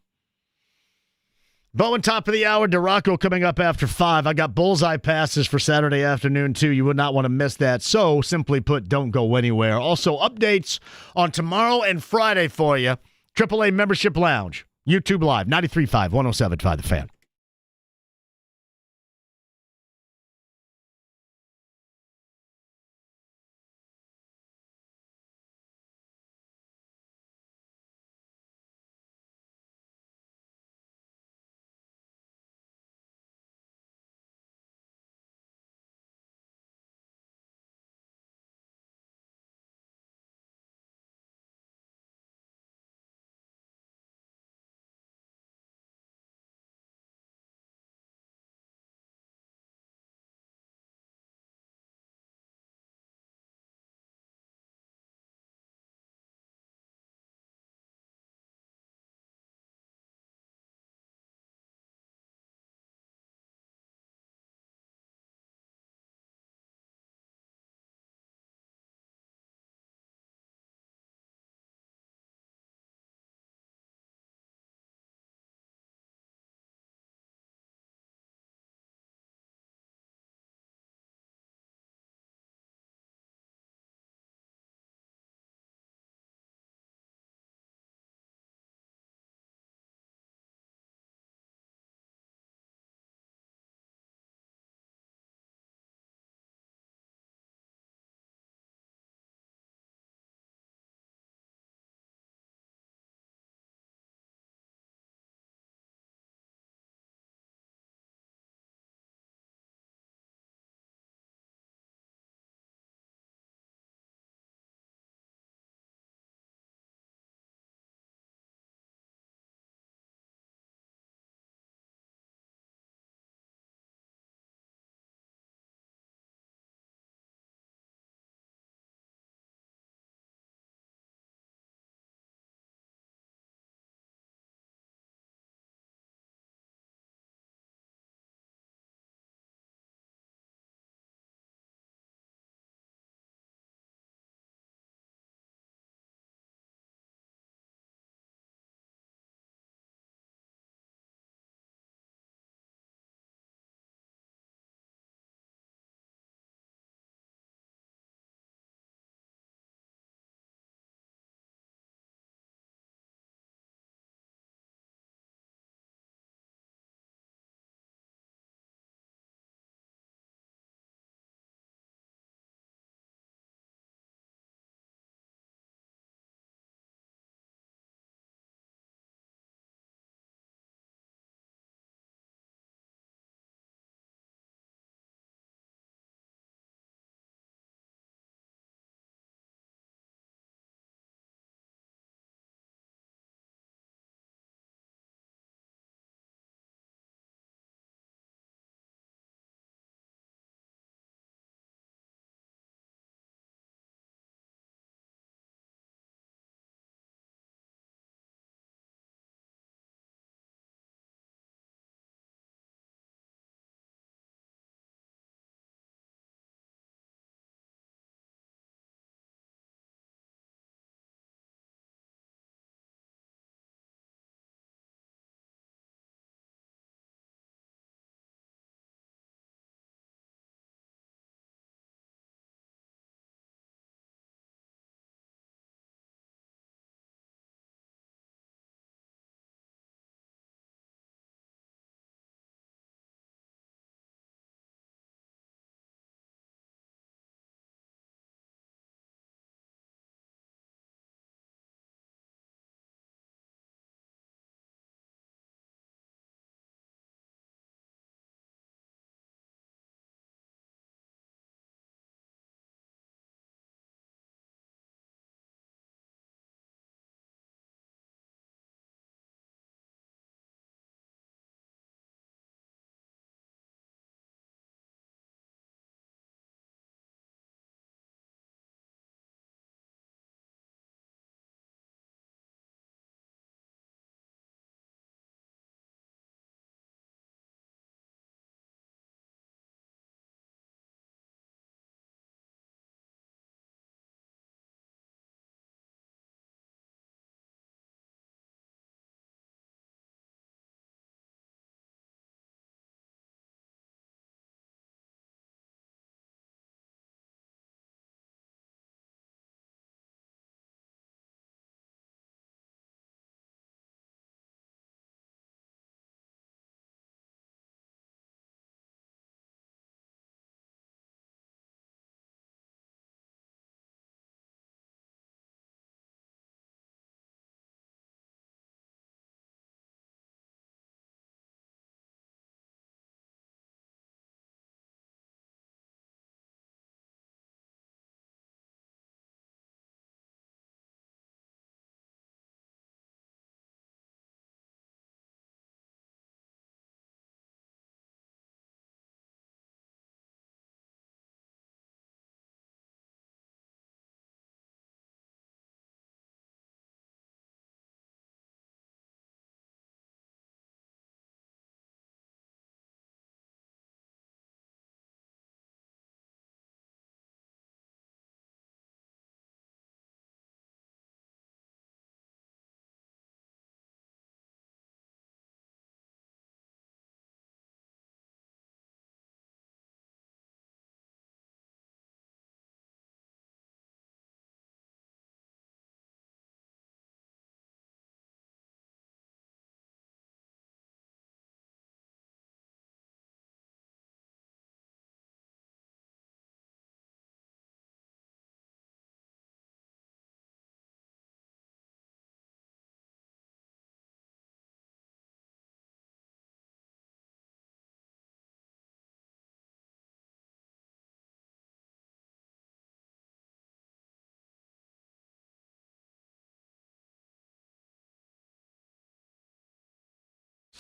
Bowen, top of the hour. DeRocco coming up after 5. I got bullseye passes for Saturday afternoon, too. You would not want to miss that. So, simply put, don't go anywhere. Also, updates on tomorrow and Friday for you. AAA Membership Lounge, YouTube Live, 93.5, 107.5 The Fan.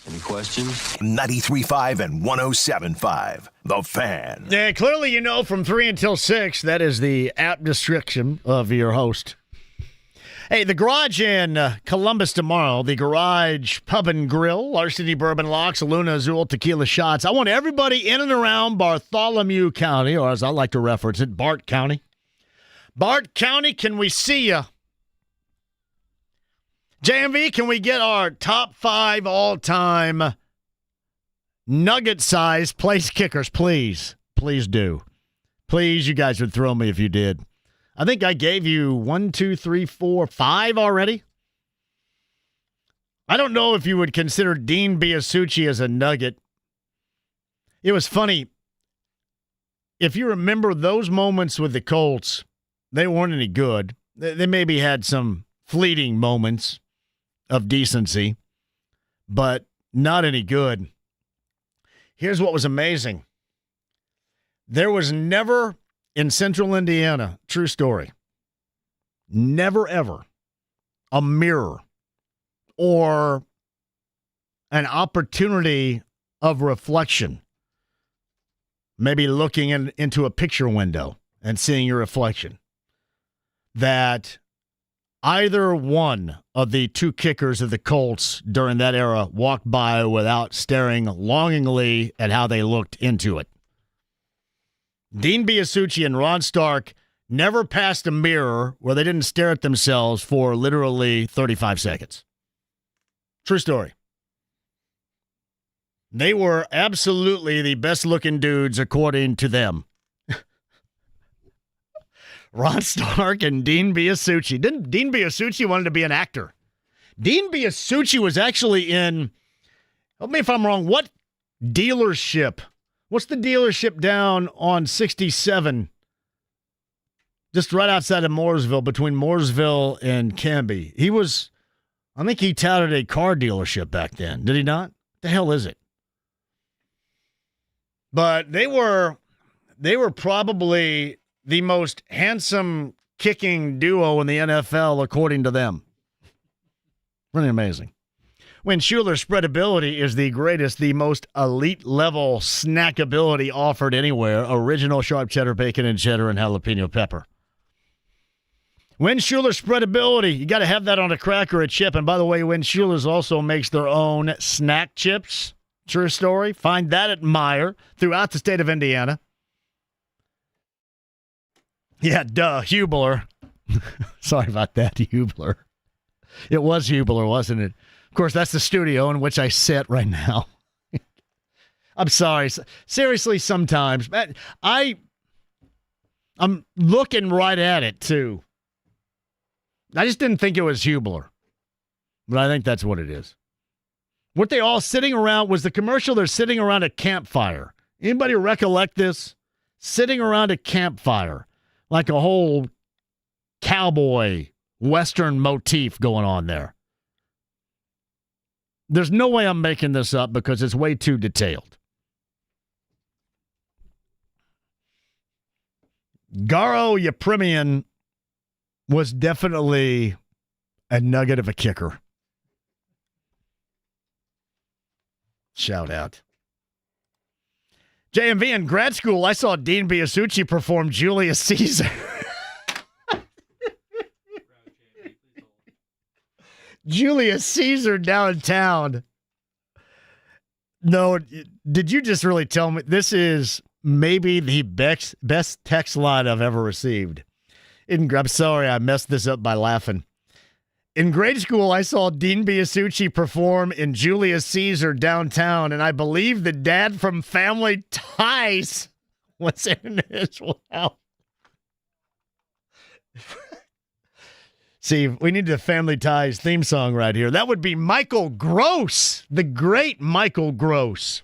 Any questions? 93.5 and 107.5. The Fan. Yeah, clearly you know from 3 until 6, that is the apt description of your host. Hey, the Garage in Columbus tomorrow, the Garage Pub and Grill, Larceny Bourbon Locks, Luna Azul Tequila Shots. I want everybody in and around Bartholomew County, or as I like to reference it, Bart County. Bart County, can we see you? JMV, can we get our top 5 all-time nugget-sized place kickers, please? Please do. Please, you guys would throw me if you did. I think I gave you 1, 2, 3, 4, 5 already. I don't know if you would consider Dean Biasucci as a nugget. It was funny. If you remember those moments with the Colts, they weren't any good. They maybe had some fleeting moments of decency, but not any good. Here's what was amazing. There was never in Central Indiana, true story, never ever a mirror or an opportunity of reflection, maybe looking into a picture window and seeing your reflection, that either one of the 2 kickers of the Colts during that era walked by without staring longingly at how they looked into it. Dean Biasucci and Ron Stark never passed a mirror where they didn't stare at themselves for literally 35 seconds. True story. They were absolutely the best-looking dudes according to them. Ron Stark and Dean Biasucci. Dean Biasucci wanted to be an actor. Dean Biasucci was actually in, help me if I'm wrong, what dealership? What's the dealership down on 67? Just right outside of Mooresville, between Mooresville and Canby. I think he touted a car dealership back then. Did he not? The hell is it? But they were probably the most handsome kicking duo in the NFL, according to them. Really amazing. When Schuler's spreadability is the greatest, the most elite level snackability offered anywhere. Original sharp cheddar, bacon, and cheddar, and jalapeno pepper. When Schuler's spreadability, you got to have that on a cracker or a chip. And by the way, when Schuler's also makes their own snack chips. True story. Find that at Meijer throughout the state of Indiana. Yeah, duh, Hubler. Sorry about that, Hubler. It was Hubler, wasn't it? Of course, that's the studio in which I sit right now. I'm sorry. Seriously, sometimes. I'm looking right at it, too. I just didn't think it was Hubler. But I think that's what it is. What they all sitting around was the commercial. They're sitting around a campfire. Anybody recollect this? Sitting around a campfire. Like a whole cowboy Western motif going on there. There's no way I'm making this up because it's way too detailed. Garo Yepremian was definitely a nugget of a kicker. Shout out. JMV, in grad school, I saw Dean Biasucci perform Julius Caesar. Julius Caesar downtown. No, did you just really tell me this is maybe the best text line I've ever received? I'm sorry I messed this up by laughing. In grade school, I saw Dean Biasucci perform in Julius Caesar downtown, and I believe the dad from Family Ties was in it as well. See, we need the Family Ties theme song right here. That would be Michael Gross, the great Michael Gross,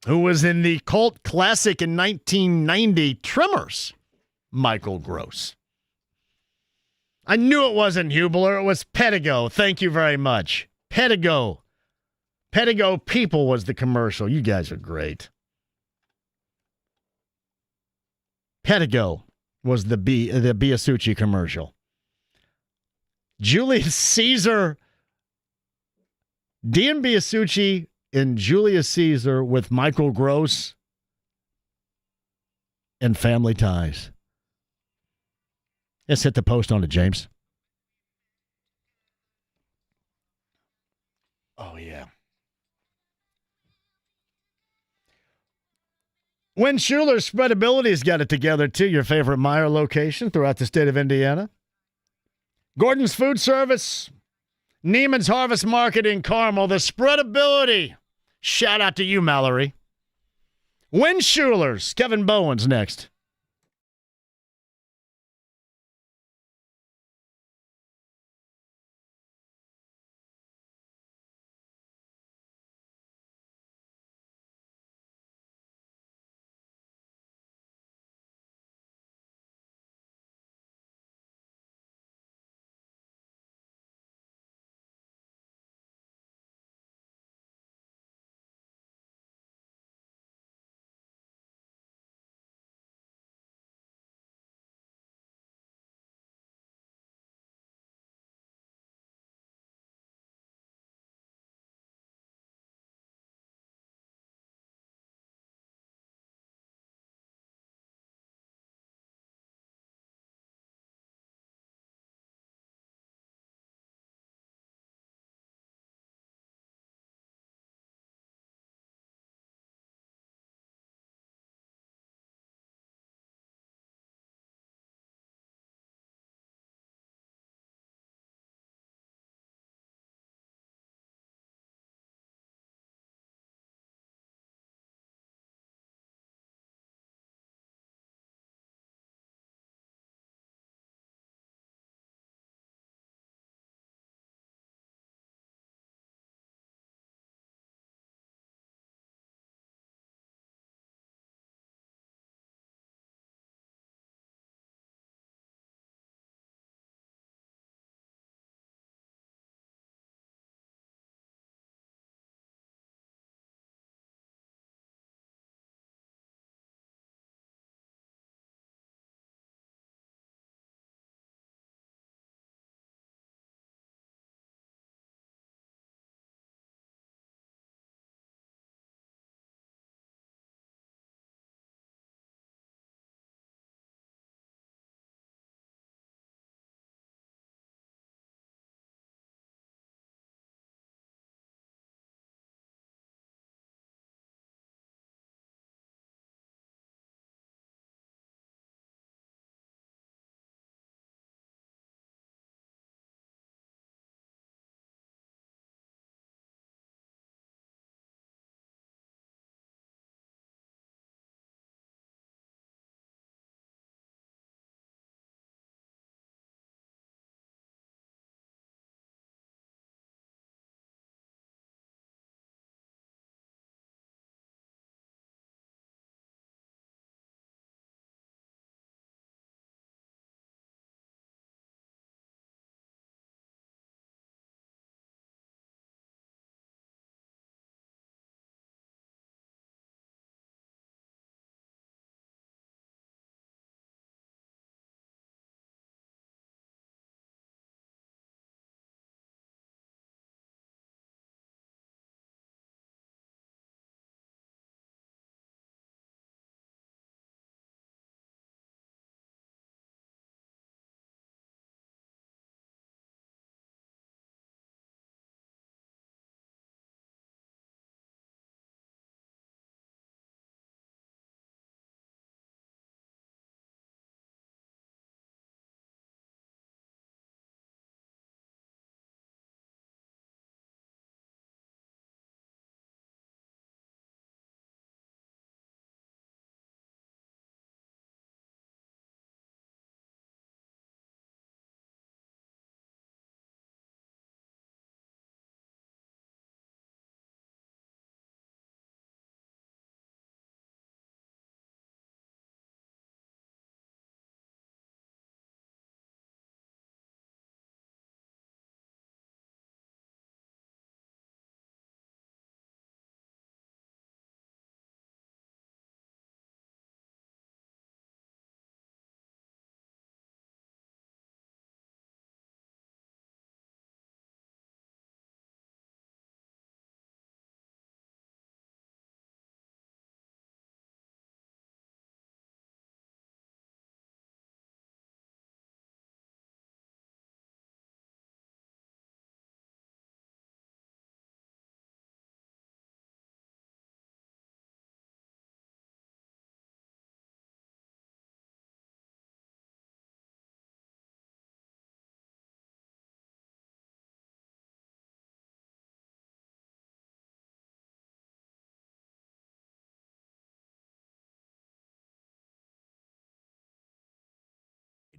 who was in the cult classic in 1990, Tremors. Michael Gross. I knew it wasn't Hubler. It was Pedigo. Thank you very much. Pedigo. Pedigo People was the commercial. You guys are great. Pedigo was the Biasucci commercial. Julius Caesar DMB Asucci and Julius Caesar with Michael Gross and Family Ties. Let's hit the post on it, James. Oh, yeah. When Schuler's Spreadability's got it together, too, your favorite Meijer location throughout the state of Indiana. Gordon's Food Service, Neiman's Harvest Market in Carmel, the Spreadability. Shout out to you, Mallory. Win Schuler's, Kevin Bowen's next.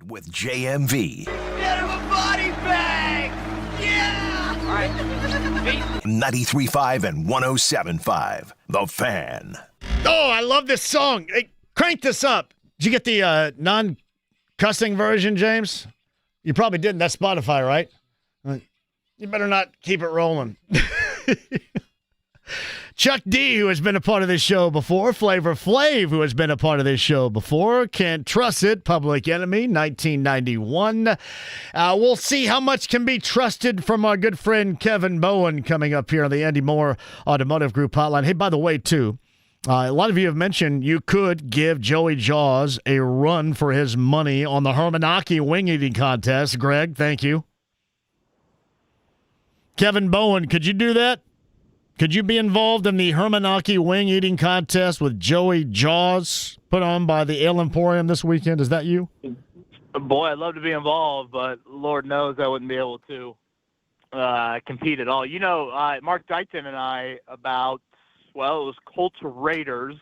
with JMV. Get him a body bag! Yeah! All right. 93.5 and 107.5. The Fan. Oh, I love this song. Hey, crank this up. Did you get the non-cussing version, James? You probably didn't. That's Spotify, right? You better not keep it rolling. Chuck D, who has been a part of this show before. Flavor Flav, who has been a part of this show before. Can't Trust It. Public Enemy, 1991. We'll see how much can be trusted from our good friend Kevin Bowen coming up here on the Andy Moore Automotive Group hotline. Hey, by the way, too, a lot of you have mentioned you could give Joey Jaws a run for his money on the Hermanaki wing eating contest. Greg, thank you. Kevin Bowen, could you do that? Could you be involved in the Hermanaki wing eating contest with Joey Jaws put on by the Ale Emporium this weekend? Is that you? Boy, I'd love to be involved, but Lord knows I wouldn't be able to compete at all. You know, Mark Dighton and I it was Colts-Raiders.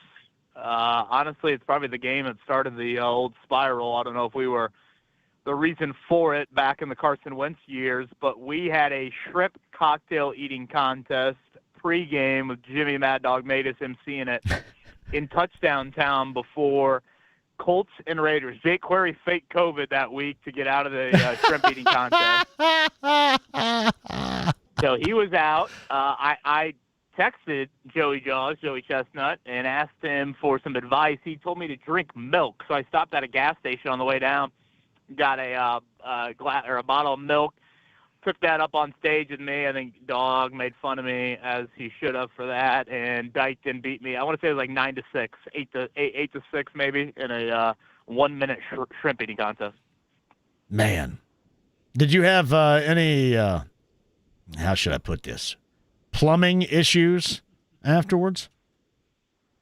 Honestly, it's probably the game that started the old spiral. I don't know if we were the reason for it back in the Carson Wentz years, but we had a shrimp cocktail eating contest pregame with Jimmy Mad Dog Matus emceeing it in Touchdown Town before Colts and Raiders. Jake Query faked COVID that week to get out of the shrimp eating contest. So he was out. I texted Joey Chestnut, and asked him for some advice. He told me to drink milk, so I stopped at a gas station on the way down, got a bottle of milk, took that up on stage with me. I think Dog made fun of me, as he should have, for that, and Dykton beat me. I want to say it was like 9-6, 8-6 maybe, in a 1-minute shrimp eating contest. Man, did you have any? How should I put this? Plumbing issues afterwards?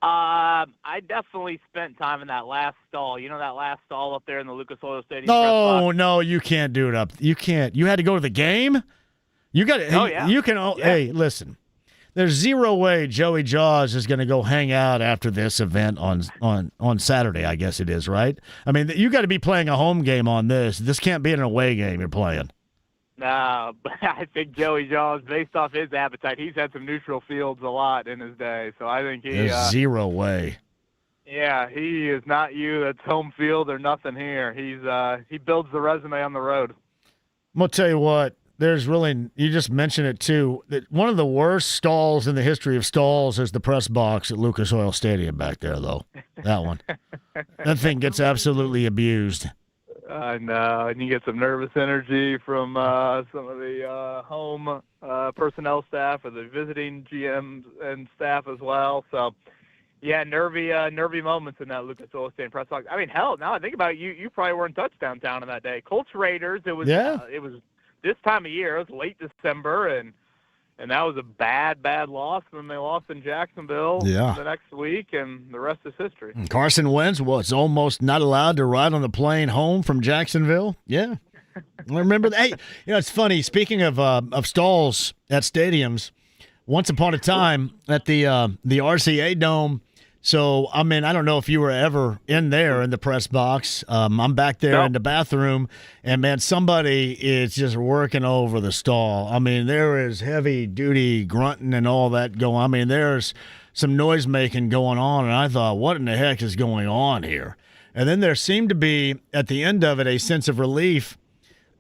I definitely spent time in that last stall. You know that last stall up there in the Lucas Oil Stadium? No, you can't do it up. You can't. You had to go to the game? You got it. Oh, yeah. You can. Yeah. Hey, listen. There's zero way Joey Jaws is going to go hang out after this event on Saturday, I guess it is, right? I mean, you got to be playing a home game on this. This can't be an away game you're playing. No, but I think Joey Jaws, based off his appetite, he's had some neutral fields a lot in his day. So I think there's zero way. Yeah, he is not you. That's home field or nothing here. He builds the resume on the road. I'm going to tell you what, there's really, you just mentioned it too, that one of the worst stalls in the history of stalls is the press box at Lucas Oil Stadium back there, though. That one. That thing gets absolutely abused. I know, and you get some nervous energy from some of the home personnel staff or the visiting GMs and staff as well. So, yeah, nervy moments in that Lucas Oil Stadium press box. I mean, hell, now I think about it, you probably were in Touchdown Town on that day. Colts-Raiders, it was this time of year. It was late December, and that was a bad loss. And then they lost in Jacksonville the next week, and the rest is history. And Carson Wentz was almost not allowed to ride on the plane home from Jacksonville. Yeah. I remember that. Hey, it's funny. Speaking of stalls at stadiums, once upon a time at the RCA Dome, so, I mean, I don't know if you were ever in there in the press box. I'm back there in the bathroom, and, man, somebody is just working over the stall. I mean, there is heavy-duty grunting and all that going on. I mean, there's some noise-making going on, and I thought, what in the heck is going on here? And then there seemed to be, at the end of it, a sense of relief,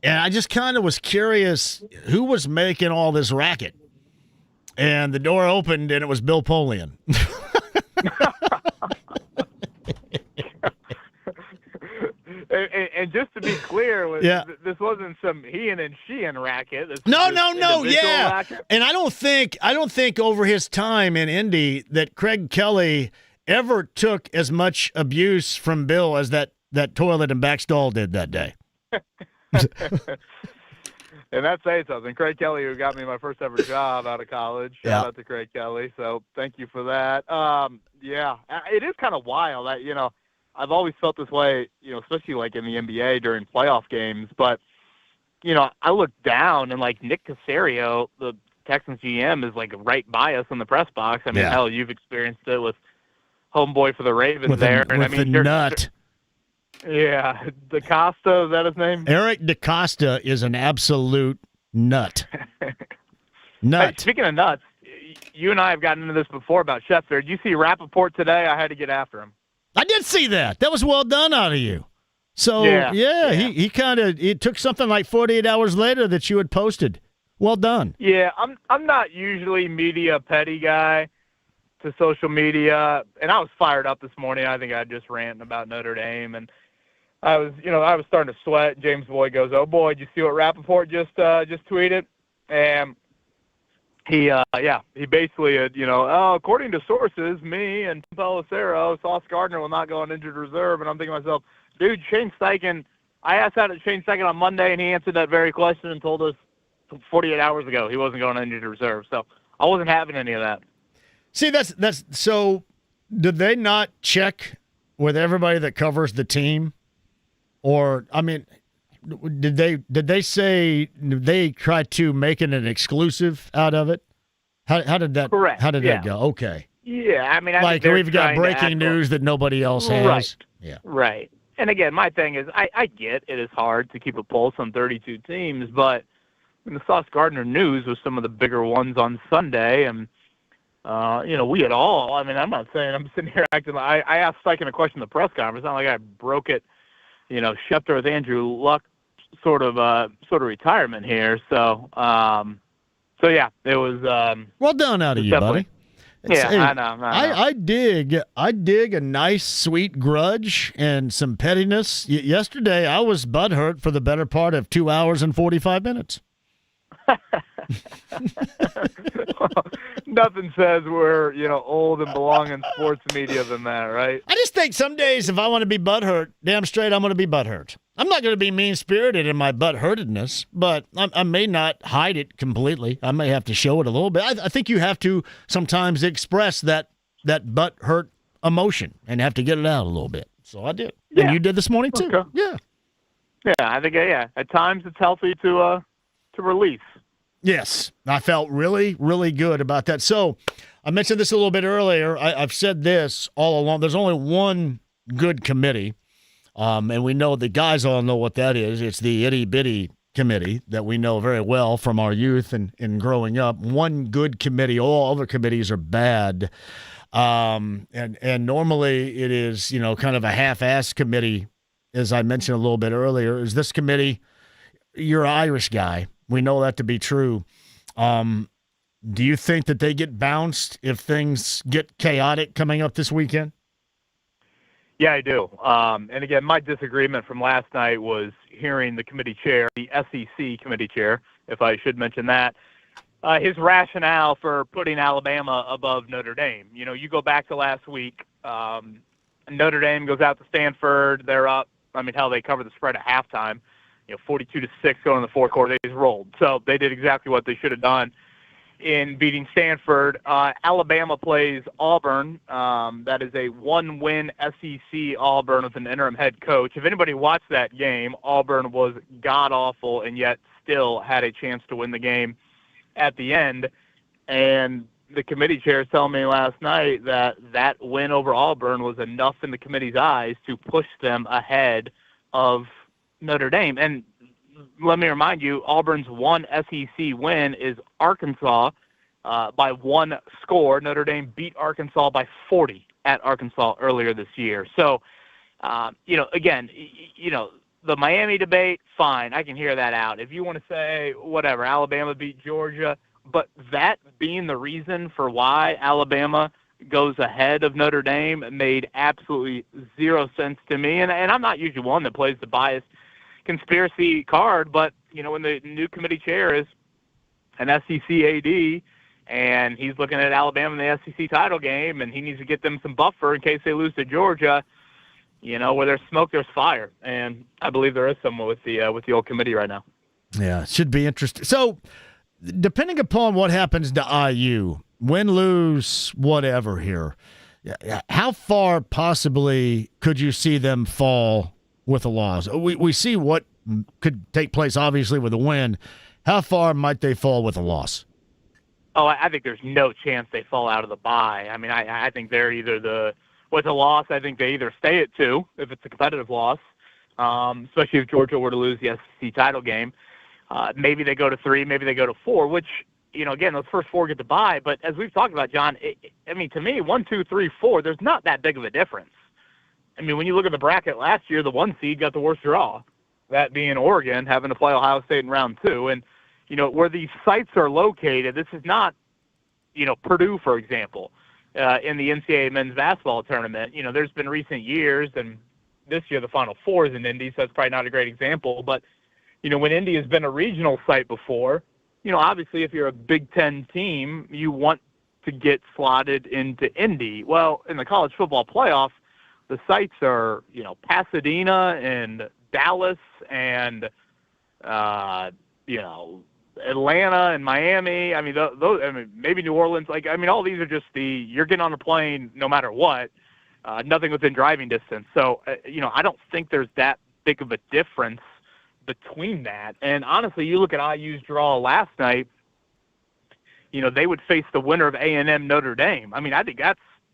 and I just kind of was curious who was making all this racket. And the door opened, and it was Bill Polian. And just to be clear, this wasn't some he and she-in racket. No, yeah. Racket. And I don't think over his time in Indy that Craig Kelly ever took as much abuse from Bill as that toilet and back stall did that day. And that's saying something. Craig Kelly, who got me my first ever job out of college. Shout out to Craig Kelly. So thank you for that. Yeah, it is kind of wild. I've always felt this way, especially like in the NBA during playoff games. But, I look down and like Nick Caserio, the Texans GM, is like right by us in the press box. I mean, hell, you've experienced it with homeboy for the Ravens with there. The nut. Yeah, DaCosta, is that his name? Eric DaCosta is an absolute nut. Nut. Hey, speaking of nuts, you and I have gotten into this before about Schefter. Did you see Rappaport today? I had to get after him. I did see that. That was well done out of you. So, yeah. he kind of – it took something like 48 hours later that you had posted. Well done. Yeah, I'm not usually media petty guy to social media, and I was fired up this morning. I think I just ranting about Notre Dame, and I was starting to sweat. James Boyd goes, "Oh boy, did you see what Rappaport just tweeted?" And he basically, according to sources, me and Tim Pelissero, Sauce Gardner will not go on injured reserve. And I'm thinking to myself, dude, Shane Steichen. I asked that at Shane Steichen on Monday, and he answered that very question and told us 48 hours ago he wasn't going on injured reserve. So I wasn't having any of that. See, that's so. Did they not check with everybody that covers the team, or I mean, did they say they tried to make it an exclusive out of it? How did that? Correct. How did that go? Okay. Yeah, I mean, like we've got breaking news that nobody else has. Right. Yeah. Right. And again, my thing is, I get it is hard to keep a pulse on 32 teams, but the Sauce Gardner news was some of the bigger ones on Sunday, and we had all. I mean, I'm not saying I'm sitting here acting like I asked Steichen a question in the press conference. It's not like I broke it. Schefter with Andrew Luck sort of retirement here. So yeah, it was. Well done out of you, buddy. I know. I dig a nice sweet grudge and some pettiness. Yesterday, I was butthurt for the better part of 2 hours and 45 minutes. Nothing says we're old and belong in sports media than that, right? I just think some days if I want to be butthurt, damn straight I'm going to be butthurt. I'm not going to be mean-spirited in my butthurtedness, but I may not hide it completely. I may have to show it a little bit. I think you have to sometimes express that butthurt emotion and have to get it out a little bit. So I did. Yeah. And you did this morning too. Okay. Yeah. Yeah, I think at times it's healthy to release. Yes, I felt really, really good about that. So I mentioned this a little bit earlier. I've said this all along. There's only one good committee, and we know the guys all know what that is. It's the itty-bitty committee that we know very well from our youth and growing up. One good committee. All other committees are bad. And normally it is, kind of a half-assed committee, as I mentioned a little bit earlier. Is this committee, you're an Irish guy. We know that to be true. Do you think that they get bounced if things get chaotic coming up this weekend? Yeah, I do. And again, my disagreement from last night was hearing the committee chair, the SEC committee chair, if I should mention that, his rationale for putting Alabama above Notre Dame. You go back to last week, Notre Dame goes out to Stanford. They're up. I mean, hell, they cover the spread at halftime. 42-6 going in the fourth quarter. They just rolled. So they did exactly what they should have done in beating Stanford. Alabama plays Auburn. That is a one-win SEC Auburn with an interim head coach. If anybody watched that game, Auburn was god-awful and yet still had a chance to win the game at the end. And the committee chair telling me last night that win over Auburn was enough in the committee's eyes to push them ahead of Notre Dame. And let me remind you, Auburn's one SEC win is Arkansas by one score. Notre Dame beat Arkansas by 40 at Arkansas earlier this year. So, again, the Miami debate, fine, I can hear that out. If you want to say, whatever, Alabama beat Georgia, but that being the reason for why Alabama goes ahead of Notre Dame made absolutely zero sense to me. And I'm not usually one that plays the biased conspiracy card, but when the new committee chair is an SEC AD and he's looking at Alabama in the SEC title game and he needs to get them some buffer in case they lose to Georgia, where there's smoke, there's fire. And I believe there is some with the old committee right now. Yeah, it should be interesting. So depending upon what happens to IU, win, lose, whatever here, how far possibly could you see them fall with a loss? We see what could take place, obviously, with a win. How far might they fall with a loss? Oh, I think there's no chance they fall out of the bye. I mean, I think they're either with a loss, I think they either stay at 2 if it's a competitive loss, especially if Georgia were to lose the SEC title game. Maybe they go to 3, maybe they go to 4, which, again, those first 4 get to bye. But as we've talked about, John, to me, 1, 2, 3, 4, there's not that big of a difference. When you look at the bracket last year, the 1 seed got the worst draw, that being Oregon, having to play Ohio State in round 2. And, where these sites are located, this is not, Purdue, for example, in the NCAA men's basketball tournament. There's been recent years, and this year the Final Four is in Indy, so that's probably not a great example. But, when Indy has been a regional site before, obviously if you're a Big Ten team, you want to get slotted into Indy. Well, in the college football playoff, the sites are, Pasadena and Dallas and, Atlanta and Miami. Those, maybe New Orleans. All these are just you're getting on a plane no matter what, nothing within driving distance. So, I don't think there's that big of a difference between that. And honestly, you look at IU's draw last night, they would face the winner of A&M Notre Dame. I think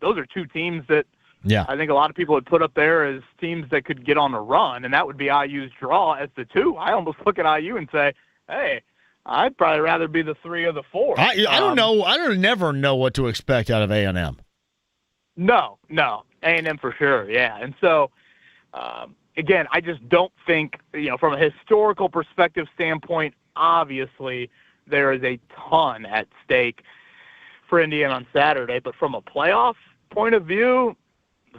those are 2 teams that I think a lot of people would put up there as teams that could get on a run, and that would be IU's draw as the 2. I almost look at IU and say, hey, I'd probably rather be the 3 or the 4. I don't know. I don't never know what to expect out of A&M. No, A&M for sure, yeah. And so, again, I just don't think, from a historical perspective standpoint, obviously there is a ton at stake for Indiana on Saturday. But from a playoff point of view,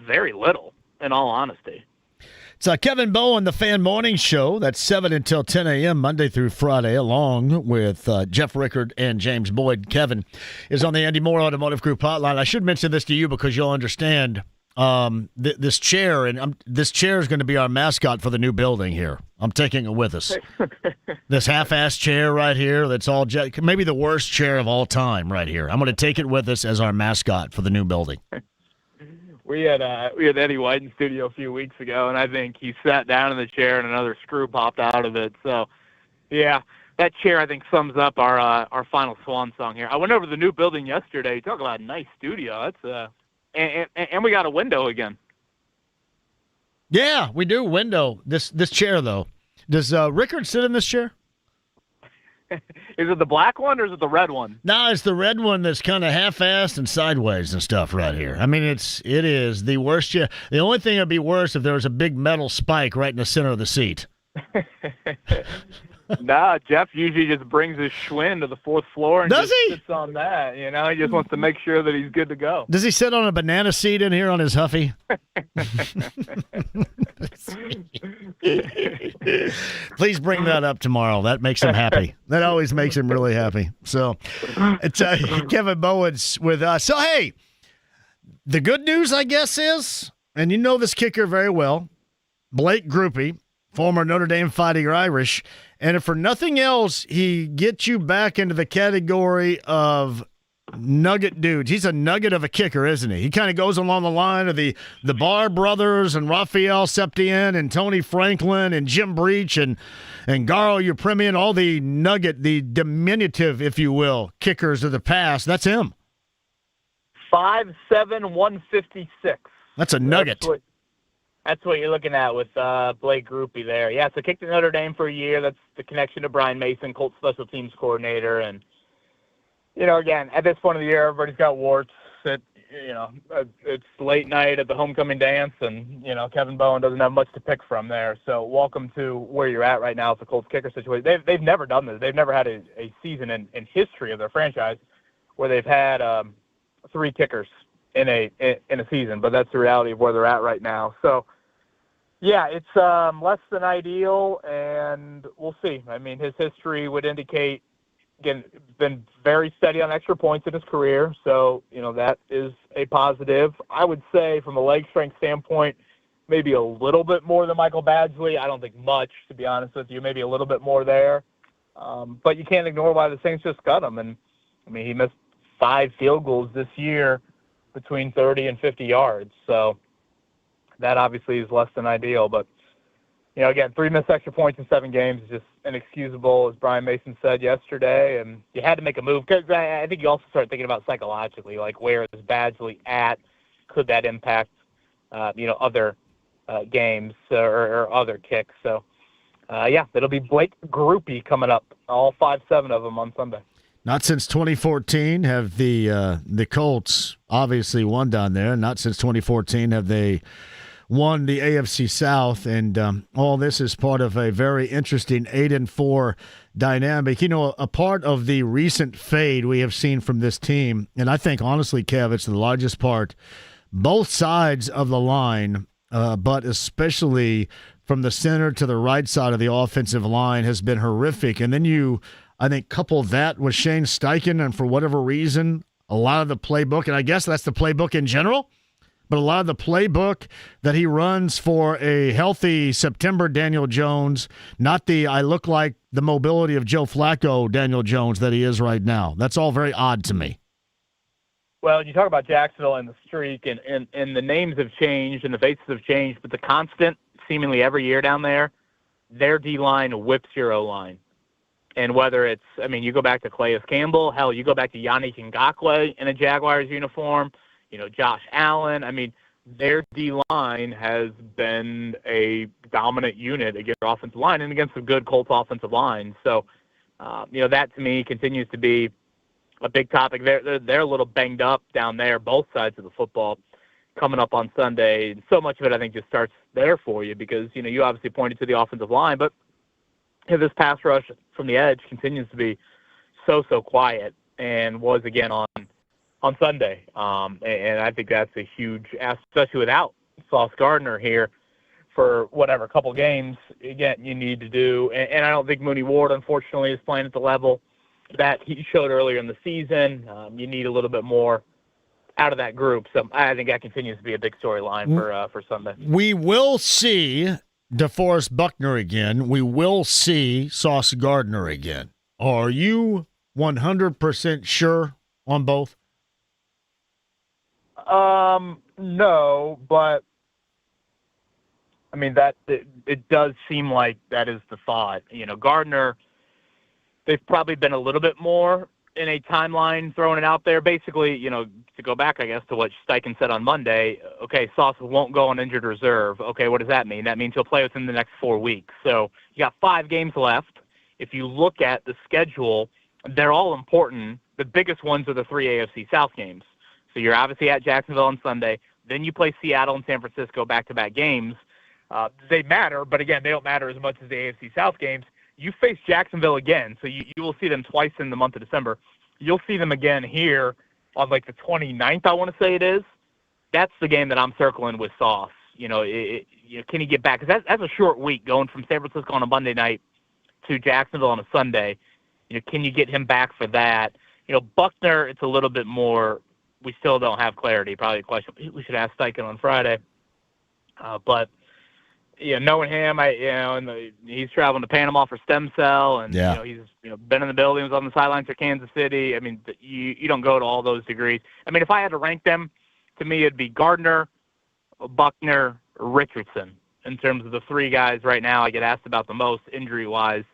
very little, in all honesty. It's Kevin Bowen, the Fan Morning Show. That's 7 until 10 a.m. Monday through Friday, along with Jeff Rickard and James Boyd. Kevin is on the Andy Moore Automotive Group hotline. I should mention this to you because you'll understand this chair, and this chair is going to be our mascot for the new building here. I'm taking it with us. This half-ass chair right here, that's all maybe the worst chair of all time right here. I'm going to take it with us as our mascot for the new building. We had Eddie White in studio a few weeks ago, and I think he sat down in the chair and another screw popped out of it. So, yeah, that chair I think sums up our final swan song here. I went over to the new building yesterday. Talk about a nice studio. That's and we got a window again. Yeah, we do window. This chair though. Does Rickard sit in this chair? Is it the black one or is it the red one? No, it's the red one that's kind of half-assed and sideways and stuff right here. It is the worst chair. The only thing that would be worse if there was a big metal spike right in the center of the seat. Nah, Jeff usually just brings his Schwinn to the 4th floor and sits on that. He just wants to make sure that he's good to go. Does he sit on a banana seat in here on his Huffy? Please bring that up tomorrow. That makes him happy. That always makes him really happy. So it's Kevin Bowens with us. So, hey, the good news, I guess, is, and you know this kicker very well, Blake Grupe, former Notre Dame Fighting Irish, and if for nothing else, he gets you back into the category of nugget dudes. He's a nugget of a kicker, isn't he? He kind of goes along the line of the Barr brothers and Raphael Septien and Tony Franklin and Jim Breach and Garo Upremian, all the nugget, the diminutive, if you will, kickers of the past. That's him. 5'7", 156. That's a nugget. That's what you're looking at with Blake Grupe there. Yeah, so kicked at Notre Dame for a year. That's the connection to Brian Mason, Colts special teams coordinator. And, again, at this point of the year, everybody's got warts. It's late night at the homecoming dance, and, Kevin Bowen doesn't have much to pick from there. So welcome to where you're at right now with the Colts kicker situation. They've never done this. They've never had a season in history of their franchise where they've had 3 kickers in a season, but that's the reality of where they're at right now. So, yeah, it's less than ideal, and we'll see. His history would indicate, again, been very steady on extra points in his career, so, that is a positive. I would say from a leg strength standpoint, maybe a little bit more than Michael Badgley. I don't think much, to be honest with you, maybe a little bit more there. But you can't ignore why the Saints just cut him. And, he missed 5 field goals this year between 30 and 50 yards. So that obviously is less than ideal. But, again, 3 missed extra points in 7 games is just inexcusable, as Brian Mason said yesterday. And you had to make a move because I think you also start thinking about psychologically, like where is Badgley at? Could that impact, other games or other kicks. So, it'll be Blake Groupie coming up, all 5-7 of them on Sunday. Not since 2014 have the Colts obviously won down there. Not since 2014 have they won the AFC South, and all this is part of a very interesting 8-4 dynamic. You know, a part of the recent fade we have seen from this team, and I think honestly, Kev, it's the largest part, both sides of the line, but especially from the center to the right side of the offensive line has been horrific. And then you, I think, couple that with Shane Steichen, and for whatever reason, a lot of the playbook, and I guess that's the playbook in general, but a lot of the playbook that he runs for a healthy September Daniel Jones, not the I look like the mobility of Joe Flacco Daniel Jones that he is right now. That's all very odd to me. Well, you talk about Jacksonville and the streak, and the names have changed and the faces have changed, but the constant seemingly every year down there, their D-line whips your O-line. And whether it's, I mean, you go back to Calais Campbell, hell, you go back to Yannick Ngakoue in a Jaguars uniform, Josh Allen. I mean, their D-line has been a dominant unit against their offensive line and against a good Colts offensive line. So, that to me continues to be a big topic. They're a little banged up down there, both sides of the football, coming up on Sunday. And so much of it, I think, just starts there for you because, you obviously pointed to the offensive line, but this pass rush from the edge continues to be so quiet and was again on Sunday. And I think that's a huge, especially without Sauce Gardner here for whatever, couple games, again, you need to do. And I don't think Mooney Ward, unfortunately, is playing at the level that he showed earlier in the season. You need a little bit more out of that group. So I think that continues to be a big storyline for Sunday. We will see DeForest Buckner again. We will see Sauce Gardner again. Are you 100% sure on both? No, but I mean it does seem like that is the thought. Gardner, they've probably been a little bit more in a timeline throwing it out there. Basically, to go back, I guess, to what Steichen said on Monday, okay, Sauce won't go on injured reserve. Okay, what does that mean? That means he'll play within the next 4 weeks. So you got 5 games left. If you look at the schedule, they're all important. The biggest ones are the 3 AFC South games. So you're obviously at Jacksonville on Sunday. Then you play Seattle and San Francisco back-to-back games. They matter, but again, they don't matter as much as the AFC South games. You face Jacksonville again, so you will see them twice in the month of December. You'll see them again here on like the 29th, I want to say it is. That's the game that I'm circling with Sauce. Can he get back? Because that's a short week going from San Francisco on a Monday night to Jacksonville on a Sunday. Can you get him back for that? Buckner, it's a little bit more. We still don't have clarity. Probably a question we should ask Steichen on Friday. But knowing him, he's traveling to Panama for stem cell, and he's been in the building, was on the sidelines for Kansas City. I mean, you don't go to all those degrees. I mean, if I had to rank them, to me it'd be Gardner, Buckner, Richardson in terms of the 3 guys right now I get asked about the most injury-wise,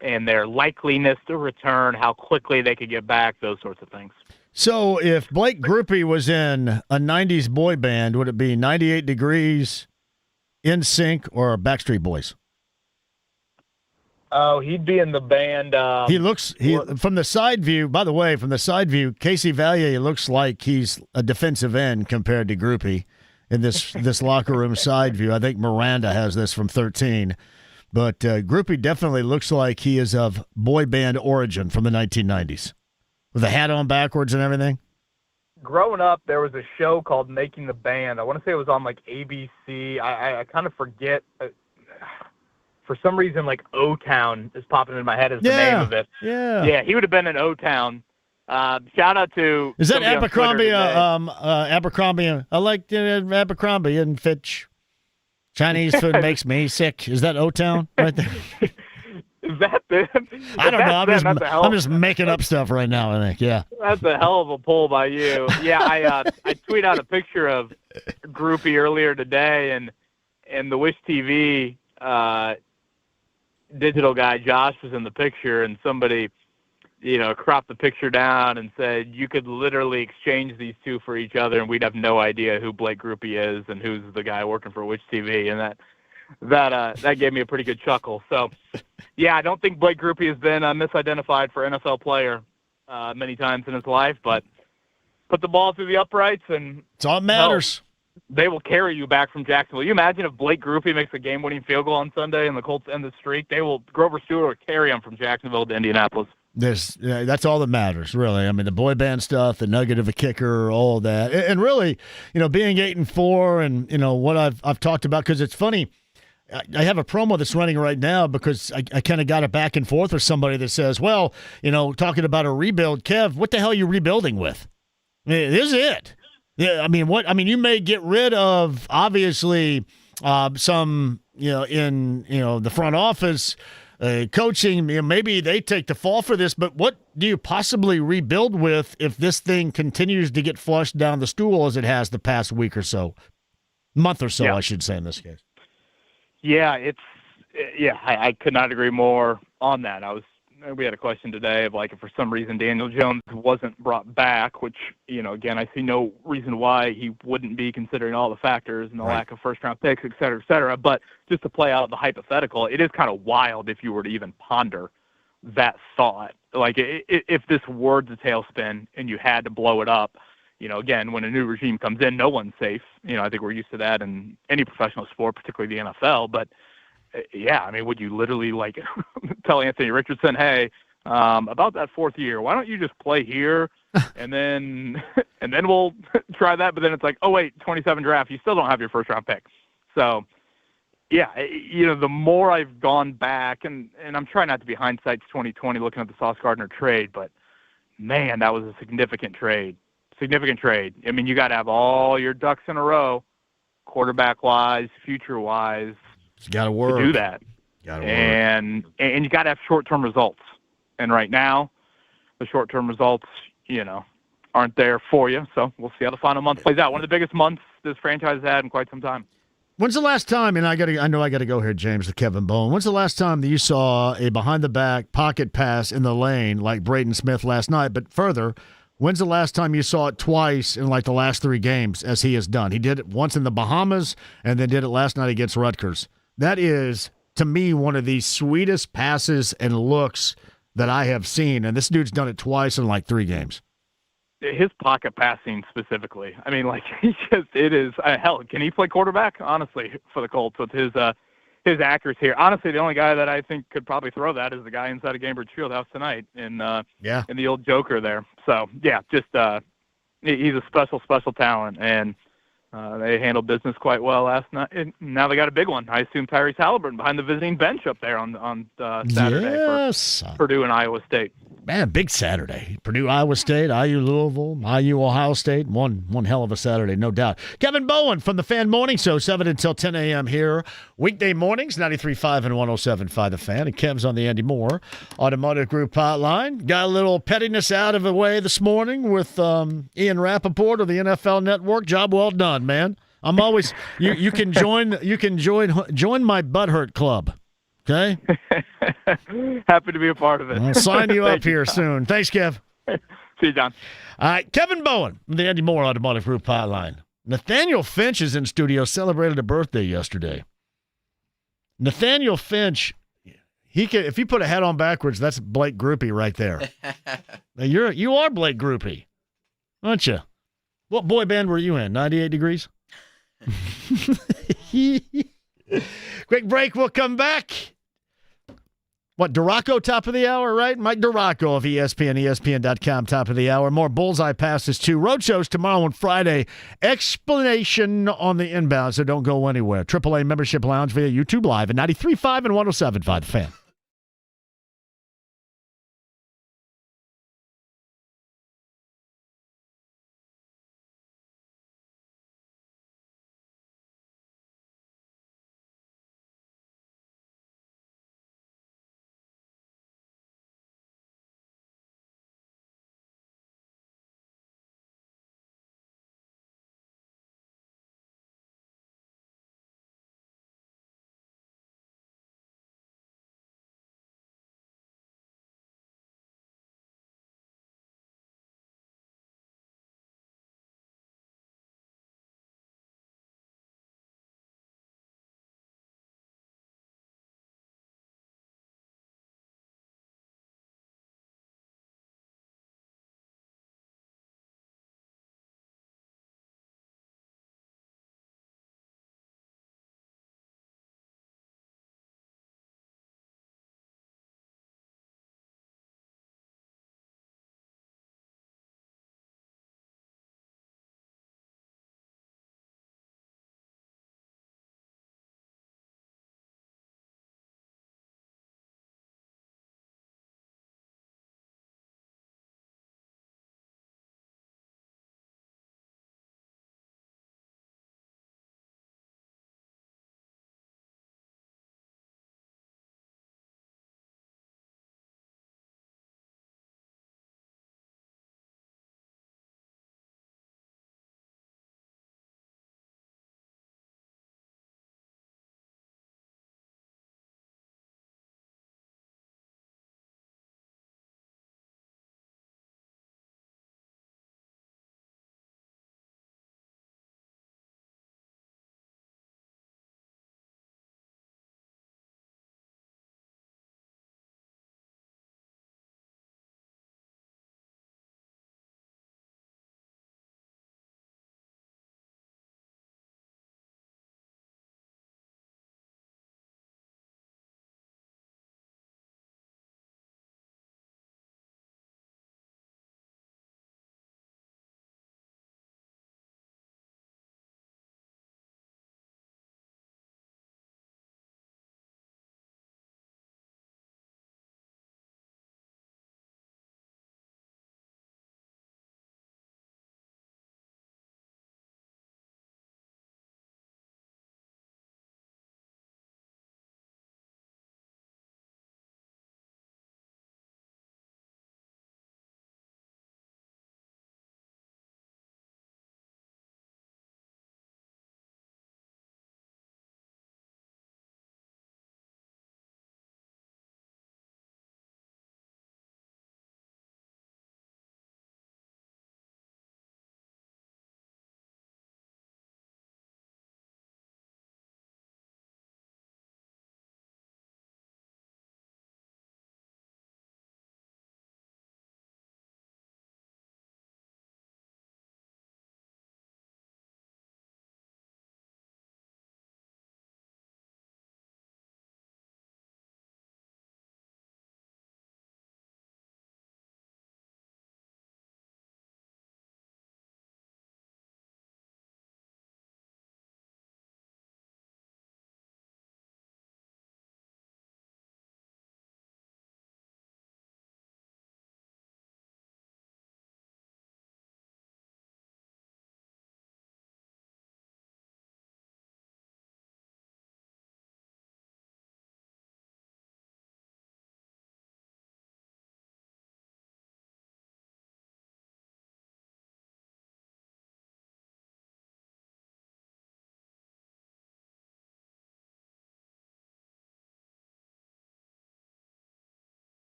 and their likeliness to return, how quickly they could get back, those sorts of things. So if Blake Groupie was in a 90s boy band, would it be 98 Degrees, NSYNC, or Backstreet Boys? Oh, he'd be in the band. From the side view, by the way, Casey Valier looks like he's a defensive end compared to Groupie in this locker room side view. I think Miranda has this from 13. But Groupie definitely looks like he is of boy band origin from the 1990s. With the hat on backwards and everything? Growing up, there was a show called Making the Band. I want to say it was on, like, ABC. I kind of forget. For some reason, like, O-Town is popping in my head as the name of it. Yeah, he would have been in O-Town. Shout out to... Is that Abercrombie? Abercrombie. I like Abercrombie and Fitch. Chinese food makes me sick. Is that O-Town right there? Is that them? I don't know. I'm just making up stuff right now, I think. Yeah. That's a hell of a pull by you. Yeah, I tweeted out a picture of Groupie earlier today, and the Wish TV digital guy, Josh, was in the picture, and somebody cropped the picture down and said you could literally exchange these two for each other, and we'd have no idea who Blake Grupe is and who's the guy working for which TV, and that gave me a pretty good chuckle. So, yeah, I don't think Blake Grupe has been misidentified for NFL player many times in his life, but put the ball through the uprights, and it's all that matters. They will carry you back from Jacksonville. You imagine if Blake Grupe makes a game-winning field goal on Sunday and the Colts end the streak, Grover Stewart will carry them from Jacksonville to Indianapolis. That's all that matters, really. I mean, the boy band stuff, the nugget of a kicker, all that, and really, being 8-4, and what I've talked about, because it's funny. I have a promo that's running right now because I kind of got it back and forth with somebody that says, well, talking about a rebuild, Kev, what the hell are you rebuilding with? I mean, this is it. Yeah, I mean, what? I mean, you may get rid of obviously some, in the front office, coaching. Maybe they take the fall for this, but what do you possibly rebuild with if this thing continues to get flushed down the stool as it has the past week or so, month or so, yeah. I should say in this case. Yeah, I could not agree more on that. We had a question today of if for some reason Daniel Jones wasn't brought back, which, again, I see no reason why he wouldn't be, considering all the factors and the lack of first-round picks, et cetera, et cetera. But just to play out the hypothetical, it is kind of wild if you were to even ponder that thought. If this were the tailspin and you had to blow it up, again, when a new regime comes in, no one's safe. I think we're used to that in any professional sport, particularly the NFL. But yeah, I mean, would you literally tell Anthony Richardson, hey, about that fourth year, why don't you just play here and then we'll try that? But then it's oh wait, 27 draft, you still don't have your first round pick. So yeah, the more I've gone back, and I'm trying not to be hindsight's 2020 looking at the Sauce Gardner trade, but man, that was a significant trade. I mean, you got to have all your ducks in a row, quarterback wise, future wise. It's got to work. To do that. And you got to have short-term results. And right now, the short-term results, aren't there for you. So we'll see how the final month plays out. One of the biggest months this franchise has had in quite some time. When's the last time, and I know I got to go here, James, with Kevin Bowen. When's the last time that you saw a behind-the-back pocket pass in the lane like Braden Smith last night? But further, when's the last time you saw it twice in the last 3 games as he has done? He did it once in the Bahamas and then did it last night against Rutgers. That is, to me, one of the sweetest passes and looks that I have seen. And this dude's done it twice in 3 games. His pocket passing specifically. I mean, it is, hell, can he play quarterback? Honestly, for the Colts with his accuracy here. Honestly, the only guy that I think could probably throw that is the guy inside of Gainbridge Fieldhouse tonight in the old Joker there. So, yeah, just he's a special talent, and they handled business quite well last night. And now they got a big one. I assume Tyrese Halliburton behind the visiting bench up there on Saturday for Purdue and Iowa State. Man, big Saturday. Purdue, Iowa State, IU Louisville, IU Ohio State. One hell of a Saturday, no doubt. Kevin Bowen from the Fan Morning Show, 7 until 10 a.m. here. Weekday mornings, 93.5 and 107.5 The Fan. And Kev's on the Andy Moore Automotive Group hotline. Got a little pettiness out of the way this morning with Ian Rappaport of the NFL Network. Job well done, man. I'm always you can join my butthurt club. Okay. Happy to be a part of it. I'll sign you up here soon. Thanks, Kev. See you, John. All right, Kevin Bowen, the Andy Moore Automotive Group hotline. Nathaniel Finch is in studio, celebrated a birthday yesterday. Nathaniel Finch, if you put a hat on backwards, that's Blake Grupe right there. Now you are Blake Grupe, aren't you? What boy band were you in? 98 Degrees? Quick break. We'll come back. What, Duraco, top of the hour, right? Mike Duraco of ESPN, ESPN.com, top of the hour. More Bullseye passes, too. Road shows tomorrow and Friday. Explanation on the inbound, so don't go anywhere. AAA Membership Lounge via YouTube Live at 93.5 and 107.5 The Fan.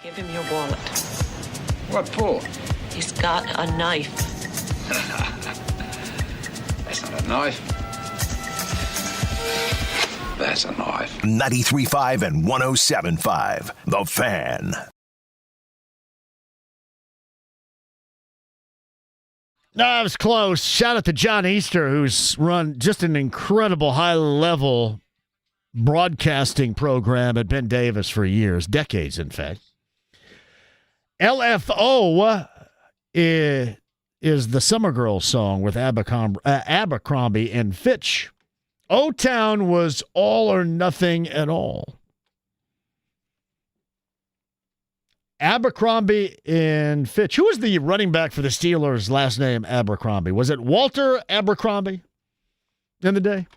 Give him your wallet. What for? He's got a knife. That's not a knife. That's a knife. 93.5 and 107.5. The Fan. No, I was close. Shout out to John Easter, who's run just an incredible high-level broadcasting program at Ben Davis for years, decades, in fact. LFO is the Summer Girls song with Abercrombie and Fitch. O-Town was All or Nothing at All. Abercrombie and Fitch. Who was the running back for the Steelers, last name Abercrombie? Was it Walter Abercrombie in the day?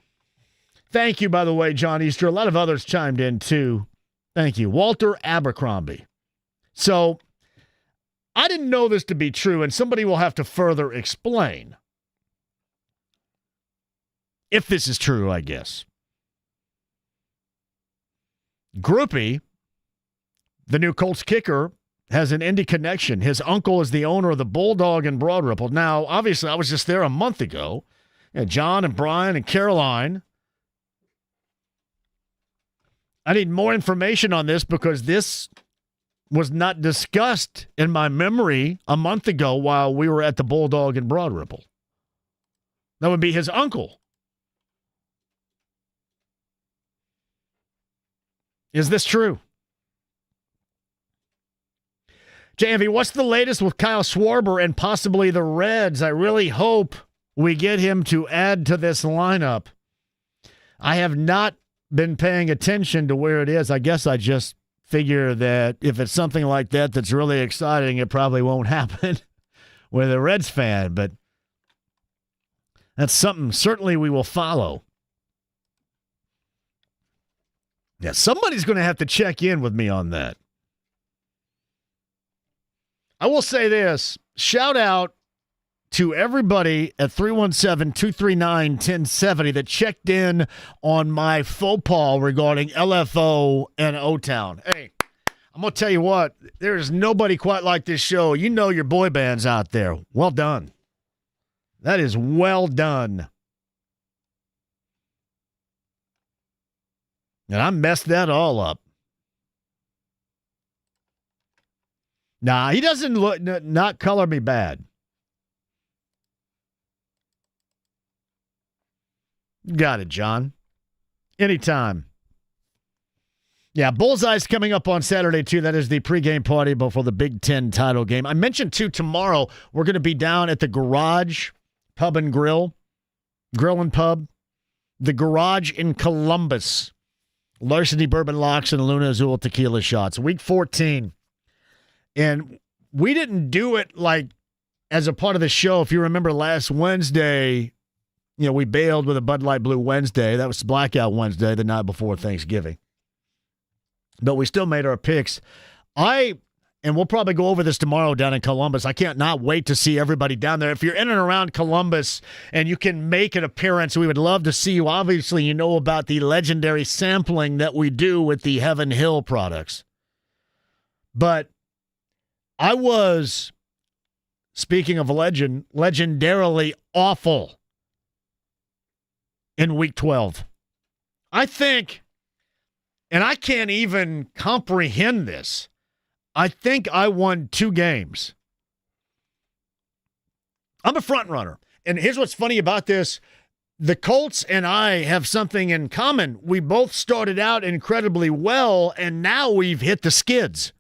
Thank you, by the way, John Easter. A lot of others chimed in, too. Thank you. Walter Abercrombie. So, I didn't know this to be true, and somebody will have to further explain. If this is true, I guess. Groupie, the new Colts kicker, has an Indy connection. His uncle is the owner of the Bulldog in Broad Ripple. Now, obviously, I was just there a month ago. And John and Brian and Caroline. I need more information on this because this was not discussed in my memory a month ago while we were at the Bulldog in Broad Ripple. That would be his uncle. Is this true? JMV, what's the latest with Kyle Schwarber and possibly the Reds? I really hope we get him to add to this lineup. I have not been paying attention to where it is. I guess I just figure that if it's something like that that's really exciting, it probably won't happen with a Reds fan, but that's something certainly we will follow. Yeah, somebody's going to have to check in with me on that. I will say this. Shout out to everybody at 317-239-1070 that checked in on my faux pas regarding LFO and O-Town. Hey, I'm going to tell you what. There's nobody quite like this show. You know your boy bands out there. Well done. That is well done. And I messed that all up. Nah, he doesn't not color me bad. Got it, John. Anytime. Yeah, Bullseye's coming up on Saturday, too. That is the pregame party before the Big Ten title game. I mentioned, too, tomorrow we're going to be down at the Garage Pub and Grill and Pub. The Garage in Columbus. Larceny Bourbon Locks and Luna Azul Tequila Shots. Week 14. And we didn't do it like as a part of the show. If you remember last Wednesday, we bailed with a Bud Light Blue Wednesday. That was Blackout Wednesday, the night before Thanksgiving. But we still made our picks. And we'll probably go over this tomorrow down in Columbus. I can't not wait to see everybody down there. If you're in and around Columbus and you can make an appearance, we would love to see you. Obviously, you know about the legendary sampling that we do with the Heaven Hill products. But I was, speaking of legendarily awful in Week 12. I think, and I can't even comprehend this, I think I won 2 games. I'm a front runner. And here's what's funny about this. The Colts and I have something in common. We both started out incredibly well, and now we've hit the skids.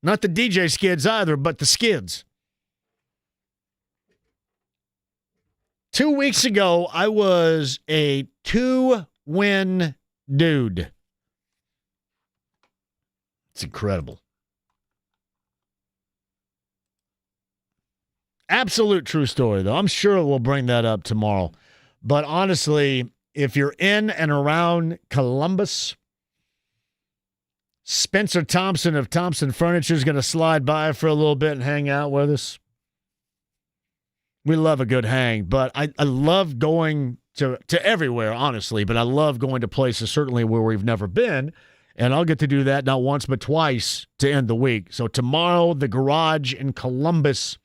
Not the DJ skids either, but the skids. 2 weeks ago, I was a 2-win dude. It's incredible. Absolute true story, though. I'm sure we'll bring that up tomorrow. But honestly, if you're in and around Columbus, Spencer Thompson of Thompson Furniture is going to slide by for a little bit and hang out with us. We love a good hang, but I love going to everywhere, honestly, but I love going to places certainly where we've never been. And I'll get to do that not once but twice to end the week. So tomorrow, the Garage in Columbus,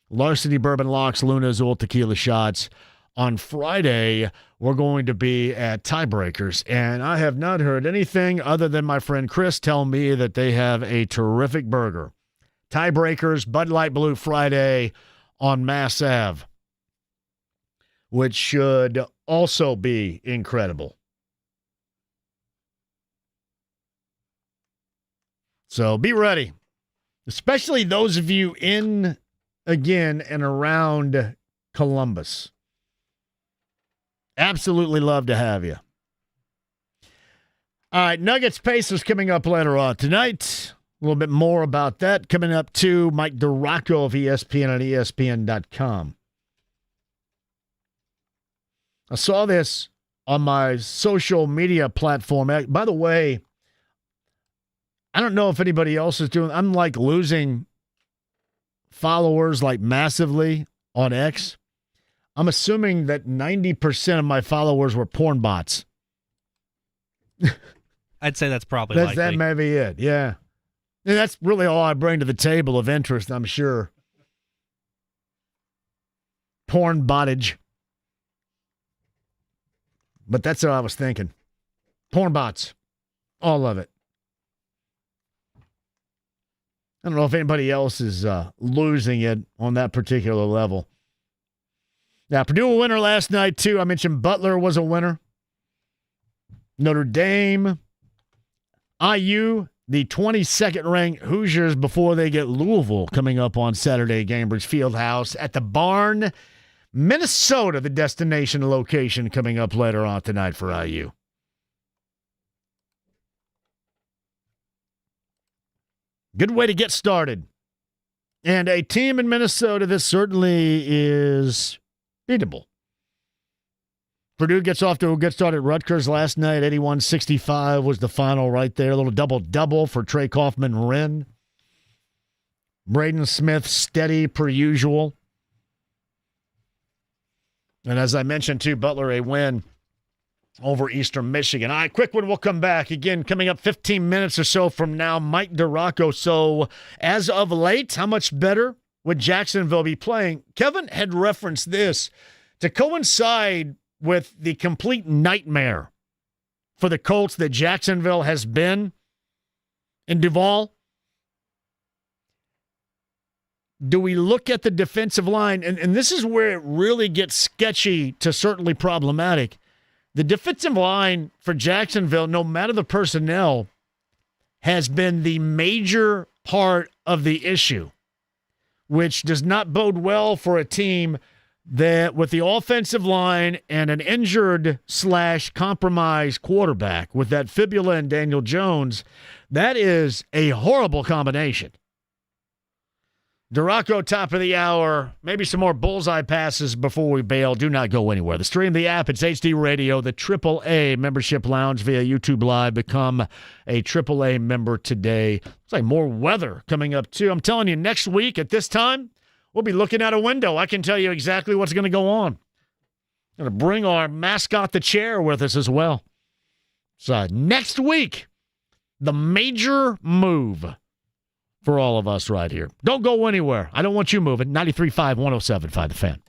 Larceny Bourbon Locks, Luna Azul Tequila Shots. On Friday, we're going to be at Tiebreakers, and I have not heard anything other than my friend Chris tell me that they have a terrific burger. Tiebreakers, Bud Light Blue Friday on Mass Ave, which should also be incredible. So be ready, especially those of you in, again, and around Columbus. Absolutely love to have you. All right, Nuggets Pacers coming up later on tonight. A little bit more about that coming up too. Mike DeRocco of ESPN on ESPN.com. I saw this on my social media platform. By the way, I don't know if anybody else is doing. I'm like losing followers like massively on X. I'm assuming that 90% of my followers were porn bots. I'd say that's probably likely. That may be it, yeah. And that's really all I bring to the table of interest, I'm sure. Porn bottage. But that's what I was thinking. Porn bots. All of it. I don't know if anybody else is losing it on that particular level. Now, Purdue a winner last night, too. I mentioned Butler was a winner. Notre Dame, IU, the 22nd ranked Hoosiers before they get Louisville coming up on Saturday, Gainbridge Fieldhouse at the Barn. Minnesota, the destination location coming up later on tonight for IU. Good way to get started. And a team in Minnesota that certainly is beatable. Purdue gets off to a good start at Rutgers last night. 81-65 was the final right there. A little double-double for Trey Kaufman-Wren. Braden Smith steady per usual. And as I mentioned, too, Butler a win over Eastern Michigan. All right, quick one. We'll come back. Again, coming up 15 minutes or so from now, Mike DeRocco. So as of late, how much better would Jacksonville be playing? Kevin had referenced this to coincide with the complete nightmare for the Colts that Jacksonville has been in Duval. Do we look at the defensive line? And this is where it really gets sketchy to certainly problematic. The defensive line for Jacksonville, no matter the personnel, has been the major part of the issue, which does not bode well for a team that with the offensive line and an injured/compromised quarterback with that fibula and Daniel Jones, that is a horrible combination. DeRocco, top of the hour. Maybe some more bullseye passes before we bail. Do not go anywhere. The stream, the app, it's HD Radio, the AAA membership lounge via YouTube Live. Become a AAA member today. It's like more weather coming up, too. I'm telling you, next week at this time, we'll be looking out a window. I can tell you exactly what's going to go on. Going to bring our mascot, the chair, with us as well. So next week, the major move for all of us right here. Don't go anywhere. I don't want you moving. 93.5, 107.5 The Fan.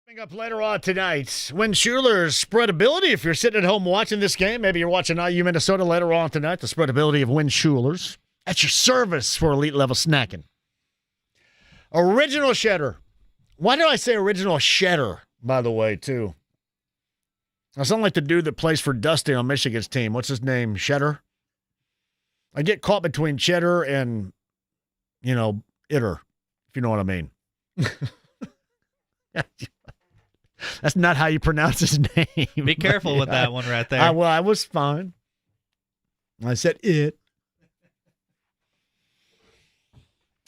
Coming up later on tonight, Win Schuler's spreadability. If you're sitting at home watching this game, maybe you're watching IU Minnesota later on tonight, the spreadability of Win Schuler's at your service for elite level snacking. Original cheddar. Why do I say original cheddar, by the way, too? I sound like the dude that plays for Dusty on Michigan's team. What's his name? Cheddar? I get caught between cheddar and, itter, if you know what I mean. That's not how you pronounce his name. Be careful with that one right there. I was fine. I said it.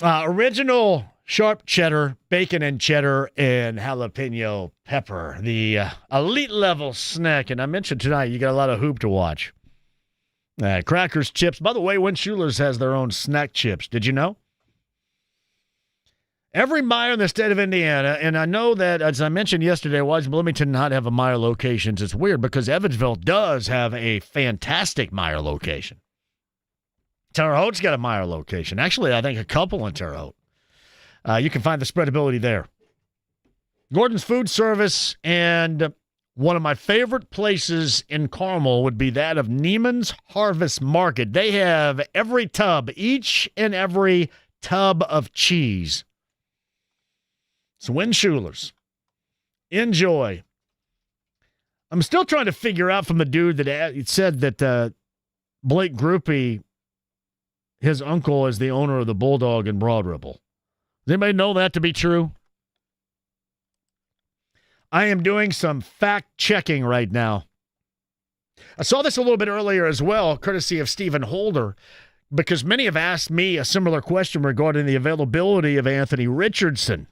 Original sharp cheddar, bacon and cheddar, and jalapeno pepper. The elite level snack. And I mentioned tonight, you got a lot of hoop to watch. Crackers, chips. By the way, Win Schuler's has their own snack chips. Did you know? Every Meijer in the state of Indiana, and I know that, as I mentioned yesterday, why does Bloomington not have a Meijer locations? It's weird because Evansville does have a fantastic Meijer location. Terre Haute's got a Meijer location. Actually, I think a couple in Terre Haute. You can find the spreadability there. Gordon's Food Service, and one of my favorite places in Carmel would be that of Neiman's Harvest Market. They have every tub, each and every tub of cheese. So Win Schuler's. Enjoy. I'm still trying to figure out from the dude that said that Blake Groupie, his uncle, is the owner of the Bulldog in Broad Ripple. Does anybody know that to be true? I am doing some fact-checking right now. I saw this a little bit earlier as well, courtesy of Stephen Holder, because many have asked me a similar question regarding the availability of Anthony Richardson.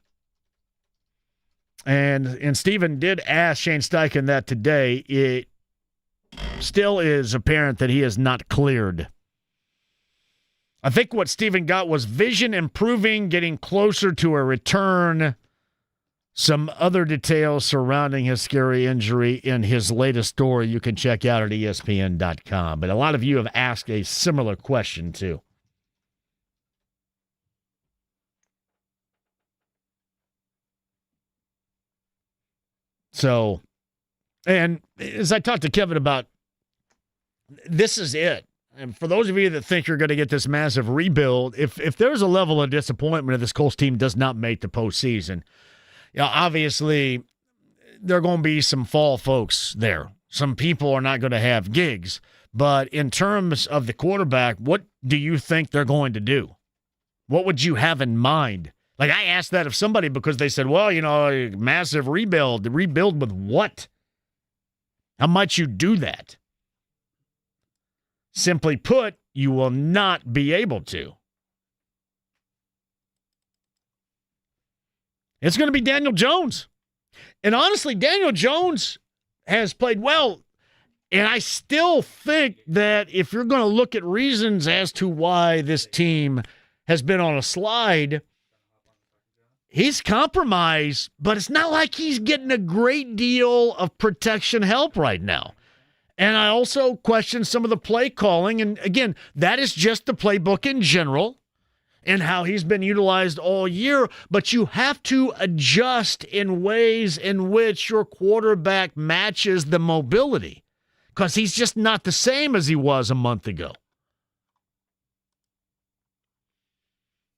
And Stephen did ask Shane Steichen that today. It still is apparent that he is not cleared. I think what Stephen got was vision improving, getting closer to a return. Some other details surrounding his scary injury in his latest story you can check out at ESPN.com. But a lot of you have asked a similar question, too. So, and as I talked to Kevin about, this is it. And for those of you that think you're going to get this massive rebuild, if there's a level of disappointment if this Colts team does not make the postseason, obviously there are going to be some fall folks there. Some people are not going to have gigs. But in terms of the quarterback, what do you think they're going to do? What would you have in mind? Like, I asked that of somebody because they said, well, a massive rebuild. The rebuild with what? How might you do that? Simply put, you will not be able to. It's going to be Daniel Jones. And honestly, Daniel Jones has played well. And I still think that if you're going to look at reasons as to why this team has been on a slide, he's compromised, but it's not like he's getting a great deal of protection help right now. And I also question some of the play calling. And again, that is just the playbook in general and how he's been utilized all year. But you have to adjust in ways in which your quarterback matches the mobility, because he's just not the same as he was a month ago.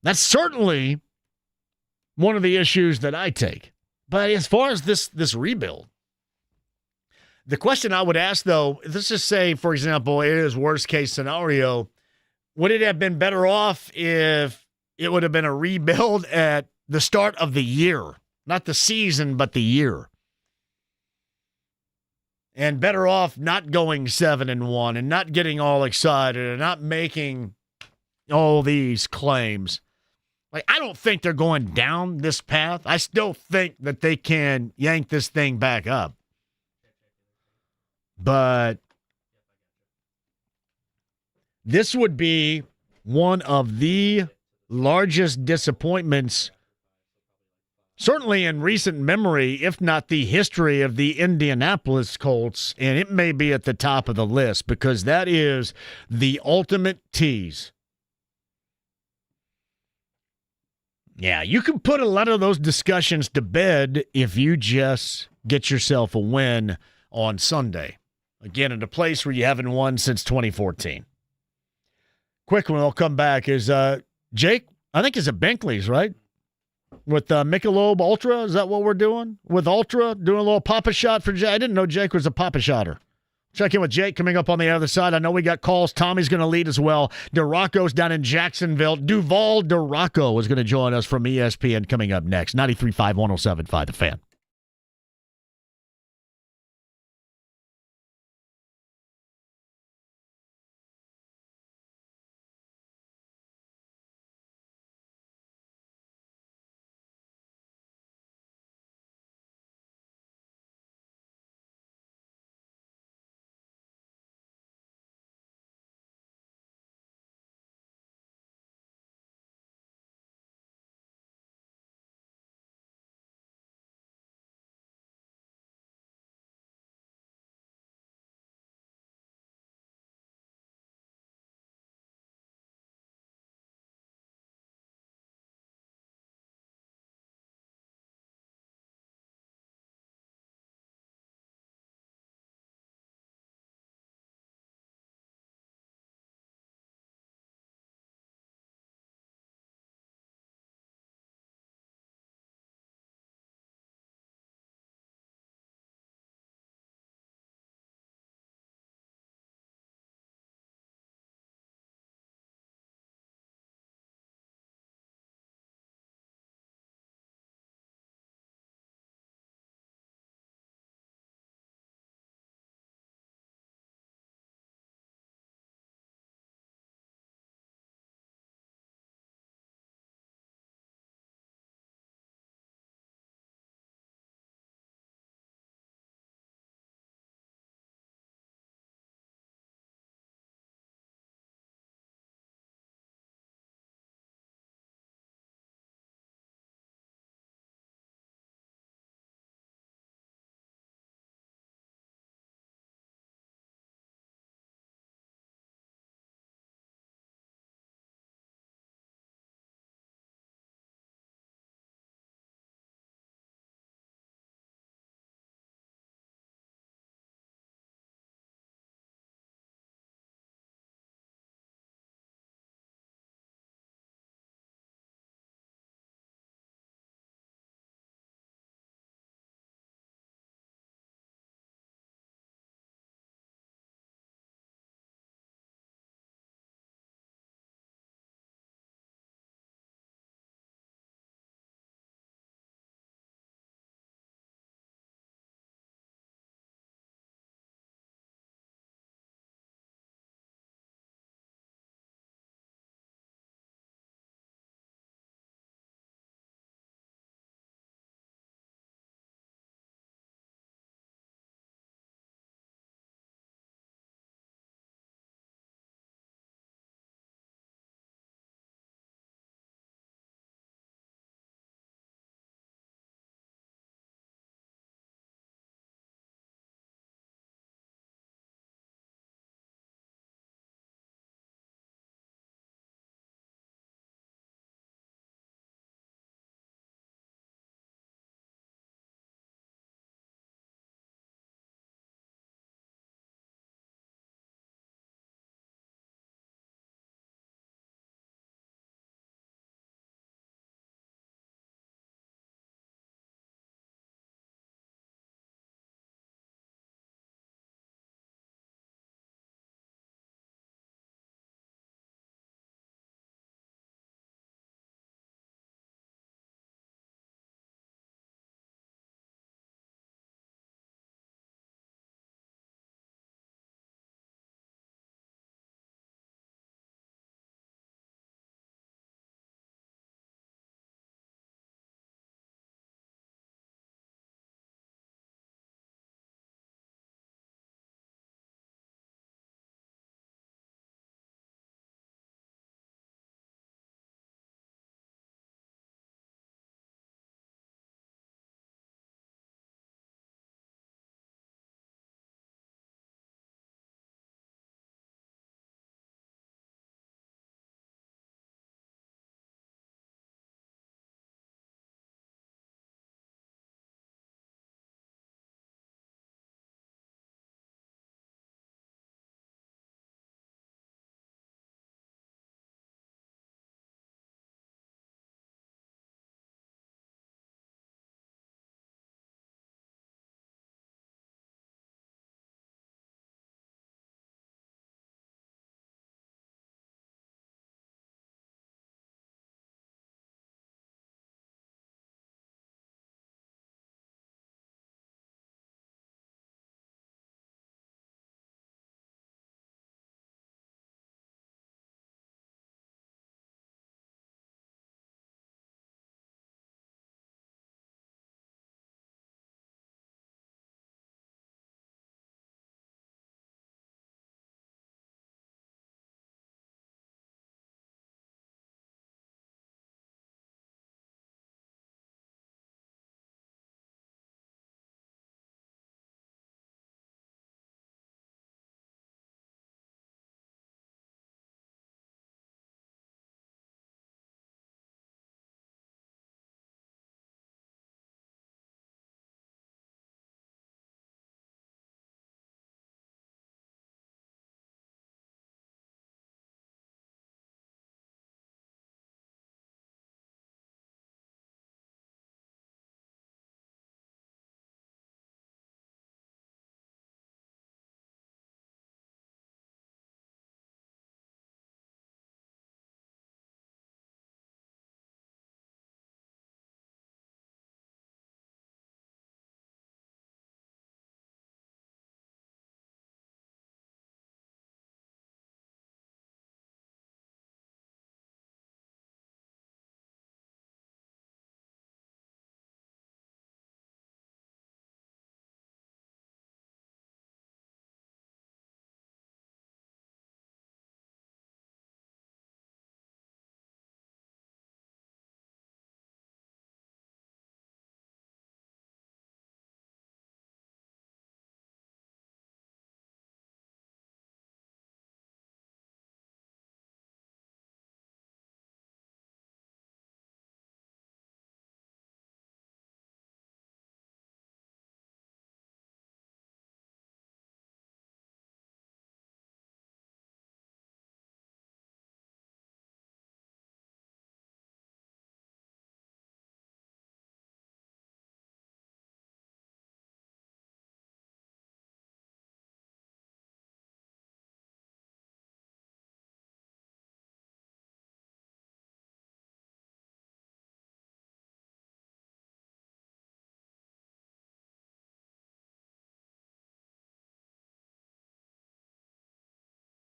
That's certainly one of the issues that I take. But as far as this rebuild, the question I would ask, though, let's just say, for example, it is worst-case scenario, would it have been better off if it would have been a rebuild at the start of the year? Not the season, but the year. And better off not going 7-1 and not getting all excited and not making all these claims. Like, I don't think they're going down this path. I still think that they can yank this thing back up. But this would be one of the largest disappointments, certainly in recent memory, if not the history of the Indianapolis Colts. And it may be at the top of the list because that is the ultimate tease. Yeah, you can put a lot of those discussions to bed if you just get yourself a win on Sunday. Again, in a place where you haven't won since 2014. Quick one, I'll come back. Is Jake, I think it's at Binkley's, right? With Michelob Ultra, is that what we're doing? With Ultra, doing a little Papa Shot for Jake? I didn't know Jake was a Papa Shotter. Check in with Jake coming up on the other side. I know we got calls. Tommy's going to lead as well. DeRocco's down in Jacksonville. Duval DeRocco is going to join us from ESPN coming up next. 93.5, 107.5, The Fan.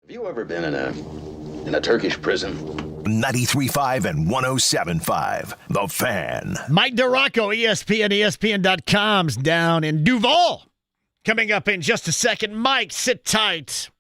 Have you ever been in a Turkish prison? 93.5 and 107.5. The Fan. Mike DeRocco, ESPN, ESPN.com's down in Duval. Coming up in just a second. Mike, sit tight.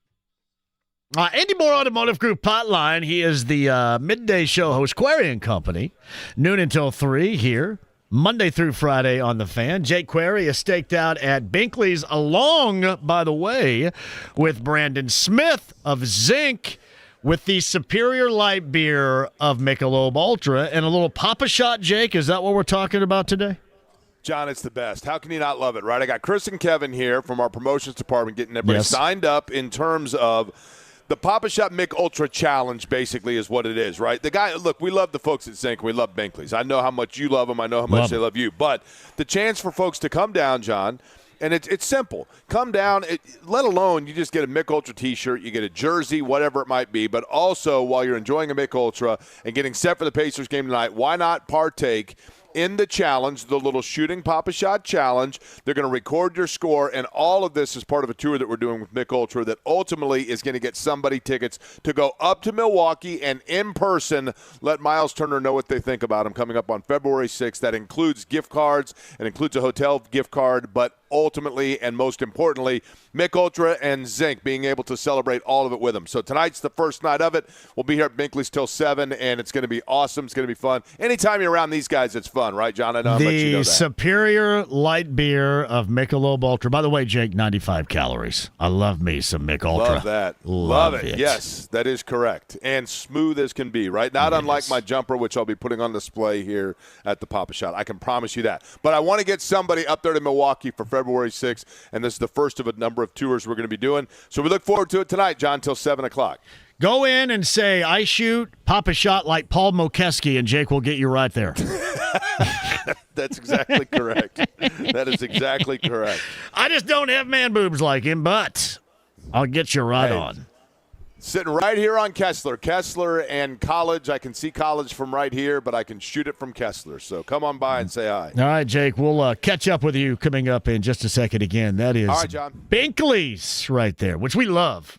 Andy Moore Automotive Group Hotline. He is the midday show host, Query and Company. Noon until 3 here, Monday through Friday on The Fan. Jake Query is staked out at Binkley's along, by the way, with Brandon Smith of Zinc with the superior light beer of Michelob Ultra and a little Papa Shot, Jake. Is that what we're talking about today? John, it's the best. How can you not love it, right? I got Chris and Kevin here from our promotions department getting everybody signed up in terms of the Papa Shot Mick Ultra Challenge, basically, is what it is, right? The guy, look, we love the folks at Zinc. We love Binkley's. I know how much you love them. I know how much they love you. But the chance for folks to come down, John, and it's simple. Come down, let alone you just get a Mick Ultra T-shirt, you get a jersey, whatever it might be. But also, while you're enjoying a Mick Ultra and getting set for the Pacers game tonight, why not partake in the challenge, the little shooting Papa Shot challenge? They're going to record your score, and all of this is part of a tour that we're doing with Mick Ultra that ultimately is going to get somebody tickets to go up to Milwaukee and in person let Miles Turner know what they think about him coming up on February 6th. That includes gift cards and includes a hotel gift card, but ultimately and most importantly, Mick Ultra and Zinc being able to celebrate all of it with them. So tonight's the first night of it. We'll be here at Binkley's till 7, and it's going to be awesome. It's going to be fun. Anytime you're around these guys, it's fun, right, John? I know how much you know that. The superior light beer of Michelob Ultra. By the way, Jake, 95 calories. I love me some Mick Ultra. Love that. Love it. Yes, that is correct. And smooth as can be, right? Not unlike my jumper, which I'll be putting on display here at the Papa Shot. I can promise you that. But I want to get somebody up there to Milwaukee for February 6th, and this is the first of a number of tours we're going to be doing. So we look forward to it tonight, John, till 7 o'clock. Go in and say, I shoot Papa Shot like Paul Mokeski, and Jake will get you right there. That's exactly correct. That is exactly correct. I just don't have man boobs like him, but I'll get you right on. Sitting right here on Kessler. Kessler and College. I can see College from right here, but I can shoot it from Kessler. So come on by and say hi. All right, Jake. We'll catch up with you coming up in just a second again. That is all right, John. Binkley's right there, which we love.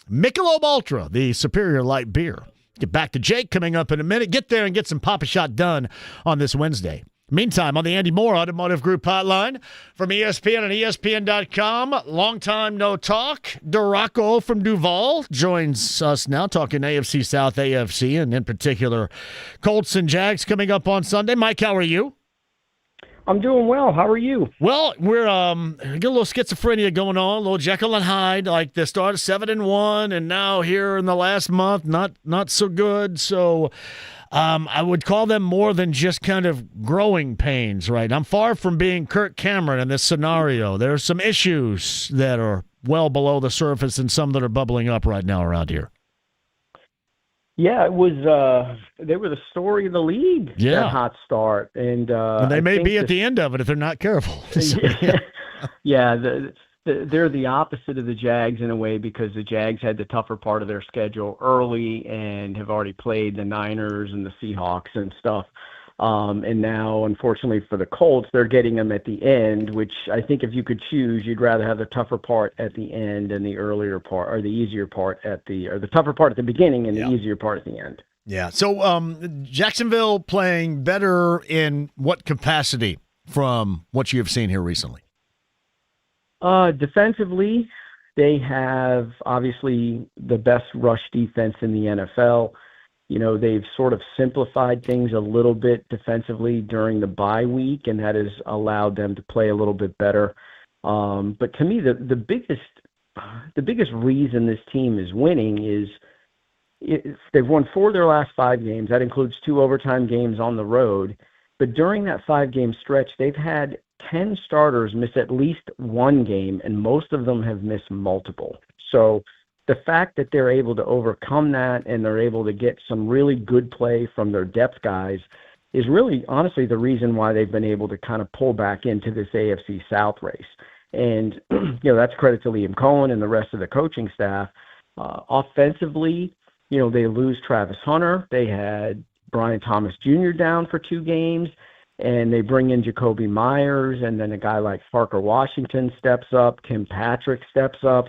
Michelob Ultra, the superior light beer. Get back to Jake coming up in a minute. Get there and get some Papa Shot done on this Wednesday. Meantime, on the Andy Moore Automotive Group hotline from ESPN and ESPN.com, long time no talk. DeRocco from Duval joins us now, talking AFC South, AFC, and in particular, Colts and Jags coming up on Sunday. Mike, how are you? I'm doing well. How are you? Well, we're get a little schizophrenia going on, a little Jekyll and Hyde, like the start of 7-1, and now here in the last month, not so good. So I would call them more than just kind of growing pains, right? I'm far from being Kirk Cameron in this scenario. There are some issues that are well below the surface and some that are bubbling up right now around here. Yeah, it was. They were the story of the league. Yeah, that hot start, and they may be at the end of it if they're not careful. Yeah, they're the opposite of the Jags in a way, because the Jags had the tougher part of their schedule early and have already played the Niners and the Seahawks and stuff. And now, unfortunately for the Colts, they're getting them at the end, which I think if you could choose, you'd rather have the tougher part at the end and the earlier part, or the easier part or the tougher part at the beginning and the easier part at the end. Yeah. So Jacksonville playing better in what capacity from what you have seen here recently? Defensively, they have obviously the best rush defense in the NFL. You know, they've sort of simplified things a little bit defensively during the bye week, and that has allowed them to play a little bit better. But to me, the biggest reason this team is winning is they've won 4 of their last 5 games. That includes 2 overtime games on the road. But during that 5-game stretch, they've had 10 starters miss at least 1 game, and most of them have missed multiple. So the fact that they're able to overcome that and they're able to get some really good play from their depth guys is really, honestly, the reason why they've been able to kind of pull back into this AFC South race. And, that's credit to Liam Cohen and the rest of the coaching staff. Offensively, they lose Travis Hunter. They had Brian Thomas Jr. down for 2 games, and they bring in Jacoby Myers, and then a guy like Parker Washington steps up. Tim Patrick steps up.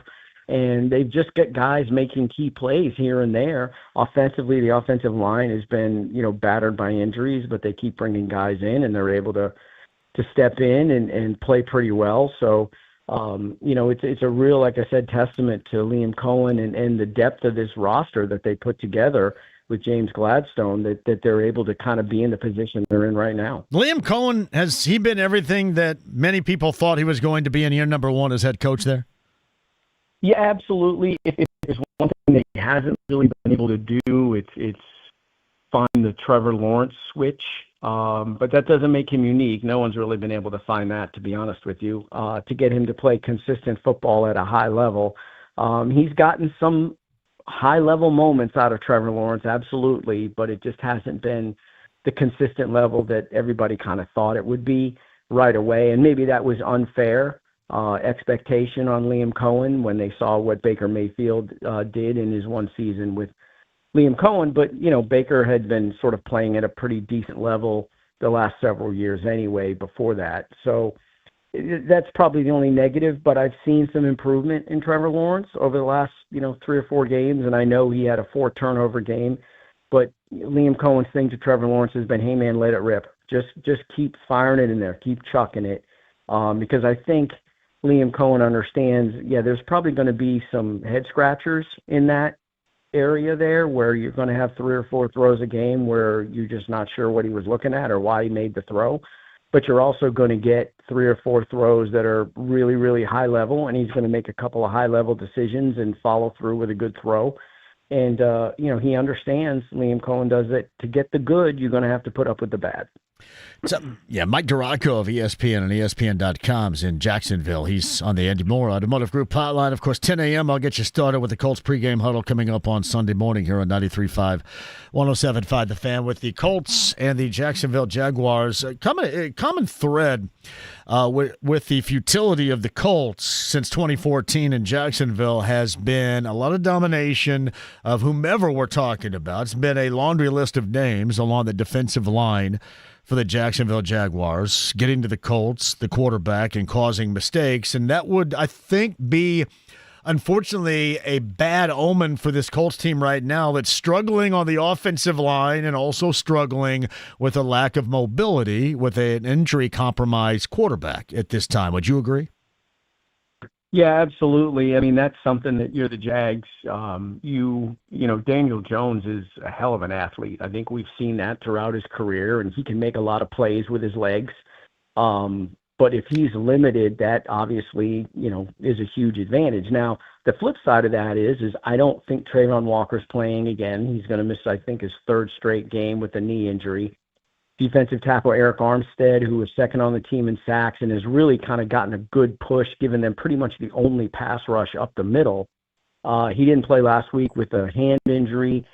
And they've just got guys making key plays here and there. Offensively, the offensive line has been, battered by injuries, but they keep bringing guys in, and they're able to step in and play pretty well. So, it's a real, like I said, testament to Liam Cohen and the depth of this roster that they put together with James Gladstone that they're able to kind of be in the position they're in right now. Liam Cohen, has he been everything that many people thought he was going to be in year number one as head coach there? Yeah, absolutely. If there's one thing that he hasn't really been able to do, it's find the Trevor Lawrence switch. But that doesn't make him unique. No one's really been able to find that, to be honest with you, to get him to play consistent football at a high level. He's gotten some high-level moments out of Trevor Lawrence, absolutely, but it just hasn't been the consistent level that everybody kind of thought it would be right away. And maybe that was unfair expectation on Liam Cohen when they saw what Baker Mayfield did in his one season with Liam Cohen. But, Baker had been sort of playing at a pretty decent level the last several years anyway before that. So that's probably the only negative, but I've seen some improvement in Trevor Lawrence over the last, 3 or 4 games, and I know he had a 4-turnover game. But Liam Cohen's thing to Trevor Lawrence has been, hey, man, let it rip. Just keep firing it in there. Keep chucking it. Because I think Liam Cohen understands, there's probably going to be some head-scratchers in that area there where you're going to have 3 or 4 throws a game where you're just not sure what he was looking at or why he made the throw. But you're also going to get 3 or 4 throws that are really, really high level, and he's going to make a couple of high level decisions and follow through with a good throw. And, he understands, Liam Cohen does that to get the good, you're going to have to put up with the bad. So, Mike Duraco of ESPN and ESPN.com is in Jacksonville. He's on the Andy Moore Automotive Group hotline. Of course, 10 a.m. I'll get you started with the Colts pregame huddle coming up on Sunday morning here on 93.5, 107.5 The Fan with the Colts and the Jacksonville Jaguars. Common thread with the futility of the Colts since 2014 in Jacksonville has been a lot of domination of whomever we're talking about. It's been a laundry list of names along the defensive line for the Jacksonville Jaguars, getting to the Colts, the quarterback, and causing mistakes. And that would, I think, be, unfortunately, a bad omen for this Colts team right now that's struggling on the offensive line and also struggling with a lack of mobility with an injury-compromised quarterback at this time. Would you agree? Yeah, absolutely. I mean, that's something that you're the Jags. Daniel Jones is a hell of an athlete. I think we've seen that throughout his career, and he can make a lot of plays with his legs. But if he's limited, that obviously, is a huge advantage. Now, the flip side of that is I don't think Trayvon Walker's playing again. He's going to miss, I think, his 3rd straight game with a knee injury. Defensive tackle Eric Armstead, who was second on the team in sacks and has really kind of gotten a good push, giving them pretty much the only pass rush up the middle. He didn't play last week with a hand injury,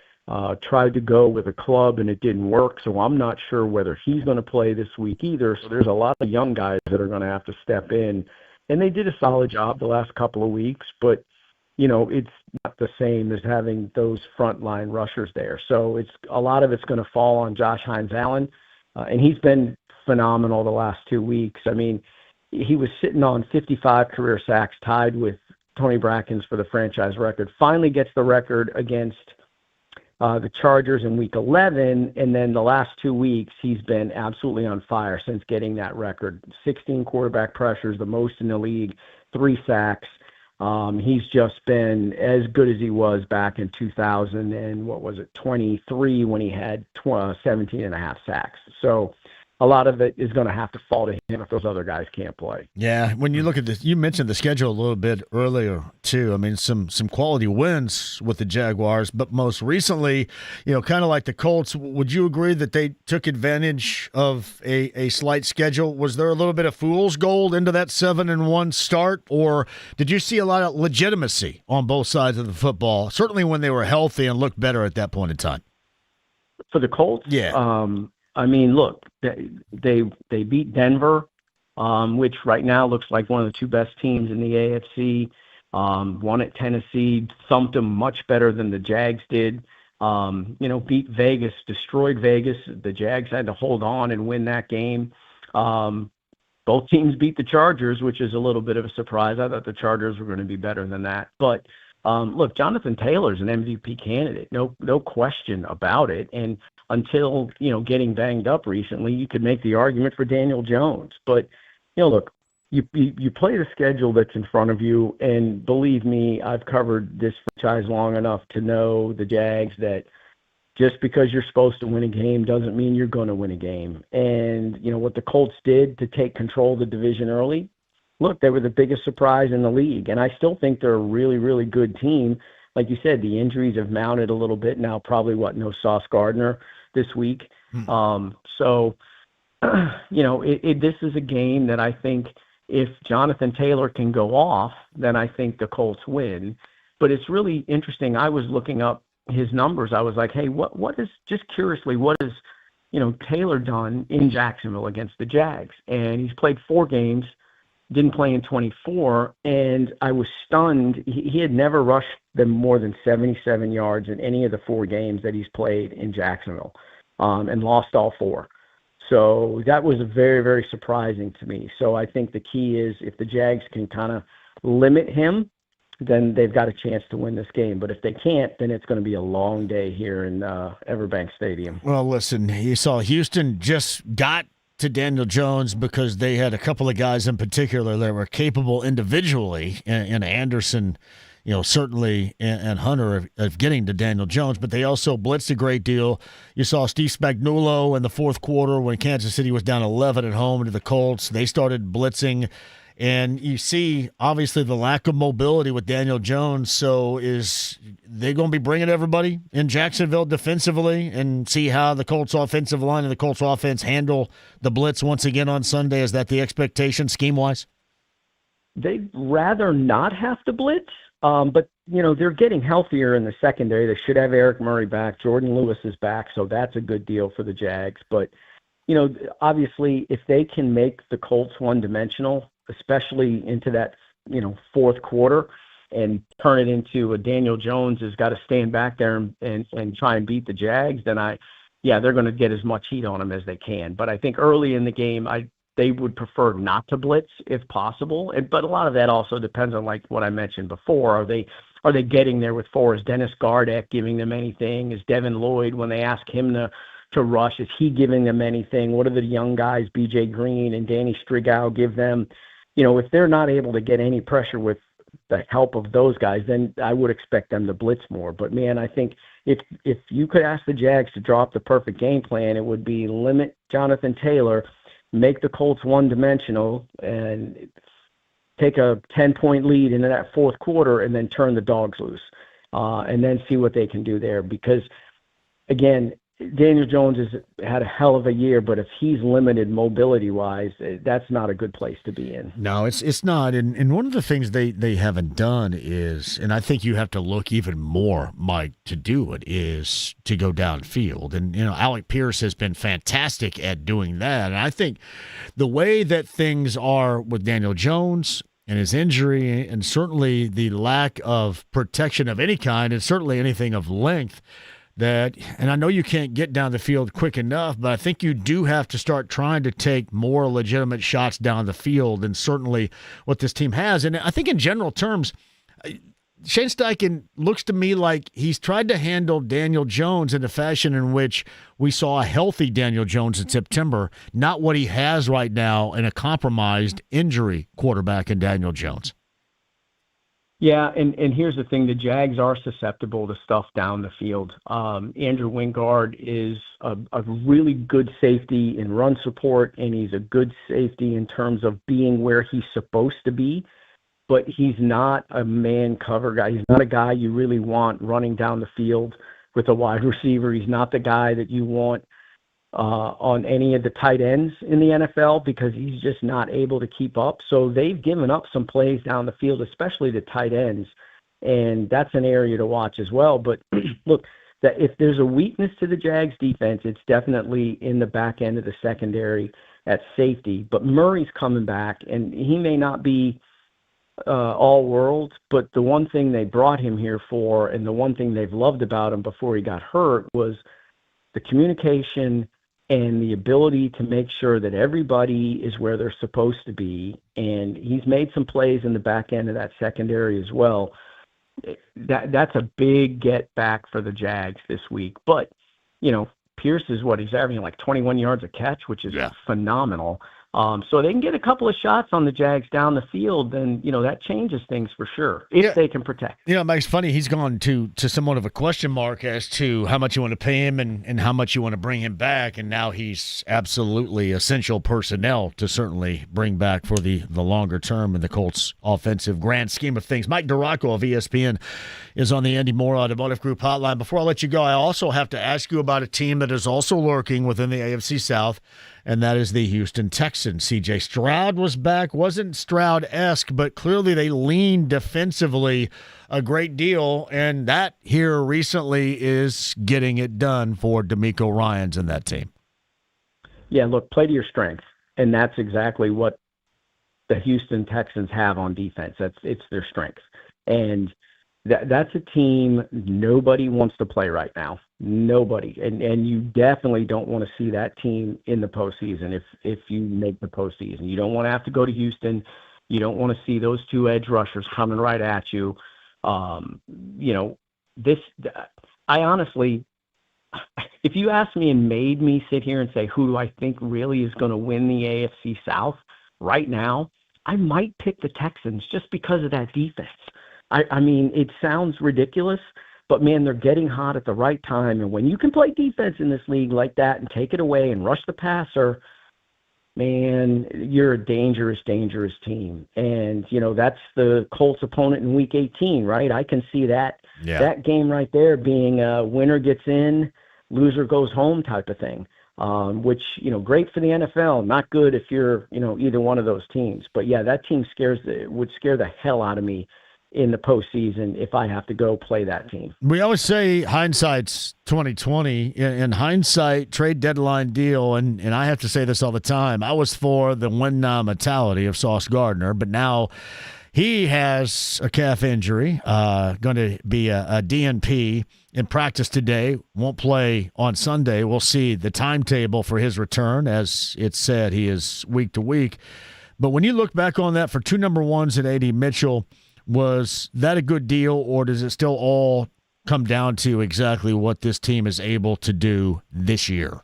tried to go with a club, and it didn't work. So I'm not sure whether he's going to play this week either. So there's a lot of young guys that are going to have to step in. And they did a solid job the last couple of weeks, but, it's not the same as having those frontline rushers there. So a lot of it's going to fall on Josh Hines-Allen. And he's been phenomenal the last 2 weeks. I mean, he was sitting on 55 career sacks, tied with Tony Brackens for the franchise record. Finally gets the record against the Chargers in Week 11, and then the last 2 weeks he's been absolutely on fire since getting that record. 16 quarterback pressures, the most in the league, 3 sacks. He's just been as good as he was back in 23 when he had 17 and a half sacks. So a lot of it is going to have to fall to him if those other guys can't play. Yeah, when you look at this, you mentioned the schedule a little bit earlier too. I mean, some quality wins with the Jaguars, but most recently, kind of like the Colts, would you agree that they took advantage of a slight schedule? Was there a little bit of fool's gold into that 7-1 start, or did you see a lot of legitimacy on both sides of the football, certainly when they were healthy and looked better at that point in time? For the Colts? Yeah. I mean, look, they beat Denver, which right now looks like one of the 2 best teams in the AFC. Won at Tennessee, thumped them much better than the Jags did. Beat Vegas, destroyed Vegas. The Jags had to hold on and win that game. both teams beat the Chargers, which is a little bit of a surprise. I thought the Chargers were going to be better than that. But look, Jonathan Taylor's an MVP candidate, no question about it. And until, getting banged up recently, you could make the argument for Daniel Jones. But, look, you play the schedule that's in front of you, and believe me, I've covered this franchise long enough to know the Jags that just because you're supposed to win a game doesn't mean you're going to win a game. And, what the Colts did to take control of the division early, look, they were the biggest surprise in the league. And I still think they're a really, really good team. Like you said, the injuries have mounted a little bit now, probably no Sauce Gardner this week. So, this is a game that I think if Jonathan Taylor can go off, then I think the Colts win. But it's really interesting. I was looking up his numbers. I was like, hey, what is, just curiously, what has, Taylor done in Jacksonville against the Jags? And he's played 4 games, didn't play in 24, and I was stunned. He had never rushed them more than 77 yards in any of the 4 games that he's played in Jacksonville, and lost all 4. So that was very, very surprising to me. So I think the key is if the Jags can kind of limit him, then they've got a chance to win this game. But if they can't, then it's going to be a long day here in Everbank Stadium. Well, listen, you saw Houston just got to Daniel Jones because they had a couple of guys in particular that were capable individually, and Anderson, certainly, and Hunter of getting to Daniel Jones, but they also blitzed a great deal. You saw Steve Spagnuolo in the fourth quarter when Kansas City was down 11 at home to the Colts. They started blitzing, and you see, obviously, the lack of mobility with Daniel Jones. So is they going to be bringing everybody in Jacksonville defensively and see how the Colts offensive line and the Colts offense handle the blitz once again on Sunday? Is that the expectation scheme-wise? They'd rather not have to blitz. But, they're getting healthier in the secondary. They should have Eric Murray back. Jordan Lewis is back, so that's a good deal for the Jags. But, obviously, if they can make the Colts one-dimensional, especially into that, fourth quarter, and turn it into a Daniel Jones has got to stand back there and try and beat the Jags, then they're going to get as much heat on them as they can. But I think early in the game, they would prefer not to blitz if possible. But a lot of that also depends on, like what I mentioned before. Are they getting there with 4? Is Dennis Gardeck giving them anything? Is Devin Lloyd, when they ask him to rush, is he giving them anything? What do the young guys, B.J. Green and Danny Strigow, give them? If they're not able to get any pressure with the help of those guys, then I would expect them to blitz more. But, man, I think if you could ask the Jags to draw up the perfect game plan, it would be limit Jonathan Taylor, make the Colts one-dimensional, and take a 10-point lead into that fourth quarter and then turn the dogs loose, and then see what they can do there. Because, again, Daniel Jones has had a hell of a year, but if he's limited mobility-wise, that's not a good place to be in. No, it's not. And one of the things they haven't done is, and I think you have to look even more, Mike, to do it, is to go downfield. And, Alec Pierce has been fantastic at doing that. And I think the way that things are with Daniel Jones and his injury, and certainly the lack of protection of any kind, and certainly anything of length, and I know you can't get down the field quick enough, but I think you do have to start trying to take more legitimate shots down the field, and certainly what this team has. And I think in general terms, Shane Steichen looks to me like he's tried to handle Daniel Jones in a fashion in which we saw a healthy Daniel Jones in September, not what he has right now in a compromised injury quarterback in Daniel Jones. Yeah, and here's the thing. The Jags are susceptible to stuff down the field. Andrew Wingard is a really good safety in run support, and he's a good safety in terms of being where he's supposed to be, but he's not a man cover guy. He's not a guy you really want running down the field with a wide receiver. He's not the guy that you want on any of the tight ends in the NFL, because he's just not able to keep up. So they've given up some plays down the field, especially the tight ends, and that's an area to watch as well. But look, that if there's a weakness to the Jags defense, it's definitely in the back end of the secondary at safety. But Murray's coming back, and he may not be all world, but the one thing they brought him here for, and the one thing they've loved about him before he got hurt, was the communication and the ability to make sure that everybody is where they're supposed to be. And he's made some plays in the back end of that secondary as well. That's a big get back for the Jags this week. But, Pierce is he's averaging like 21 yards a catch, which is phenomenal. So they can get a couple of shots on the Jags down the field, then, that changes things for sure, if they can protect. Mike's funny. He's gone to somewhat of a question mark as to how much you want to pay him and how much you want to bring him back, and now he's absolutely essential personnel to certainly bring back for the longer term in the Colts' offensive grand scheme of things. Mike Duraco of ESPN is on the Andy Moore Automotive Group hotline. Before I let you go, I also have to ask you about a team that is also lurking within the AFC South, and that is the Houston Texans. C.J. Stroud was back. Wasn't Stroud-esque, but clearly they leaned defensively a great deal, and that here recently is getting it done for D'Amico Ryans and that team. Yeah, look, play to your strengths, and that's exactly what the Houston Texans have on defense. It's their strengths. And that's a team nobody wants to play right now. Nobody. And you definitely don't want to see that team in the postseason if you make the postseason. You don't want to have to go to Houston. You don't want to see those two edge rushers coming right at you. I honestly, if you asked me and made me sit here and say, who do I think really is going to win the AFC South right now, I might pick the Texans just because of that defense. I mean, it sounds ridiculous, but, man, they're getting hot at the right time. And when you can play defense in this league like that and take it away and rush the passer, man, you're a dangerous, dangerous team. And, that's the Colts opponent in Week 18, right? I can see that game right there being a winner gets in, loser goes home type of thing, which, great for the NFL, not good if you're, either one of those teams. But, yeah, that team would scare the hell out of me in the postseason if I have to go play that team. We always say hindsight's 20/20. In hindsight, trade deadline deal, and I have to say this all the time, I was for the win now mentality of Sauce Gardner, but now he has a calf injury, going to be a DNP in practice today, won't play on Sunday. We'll see the timetable for his return. As it's said, he is week to week. But when you look back on that for two number ones at A.D. Mitchell, was that a good deal, or does it still all come down to exactly what this team is able to do this year?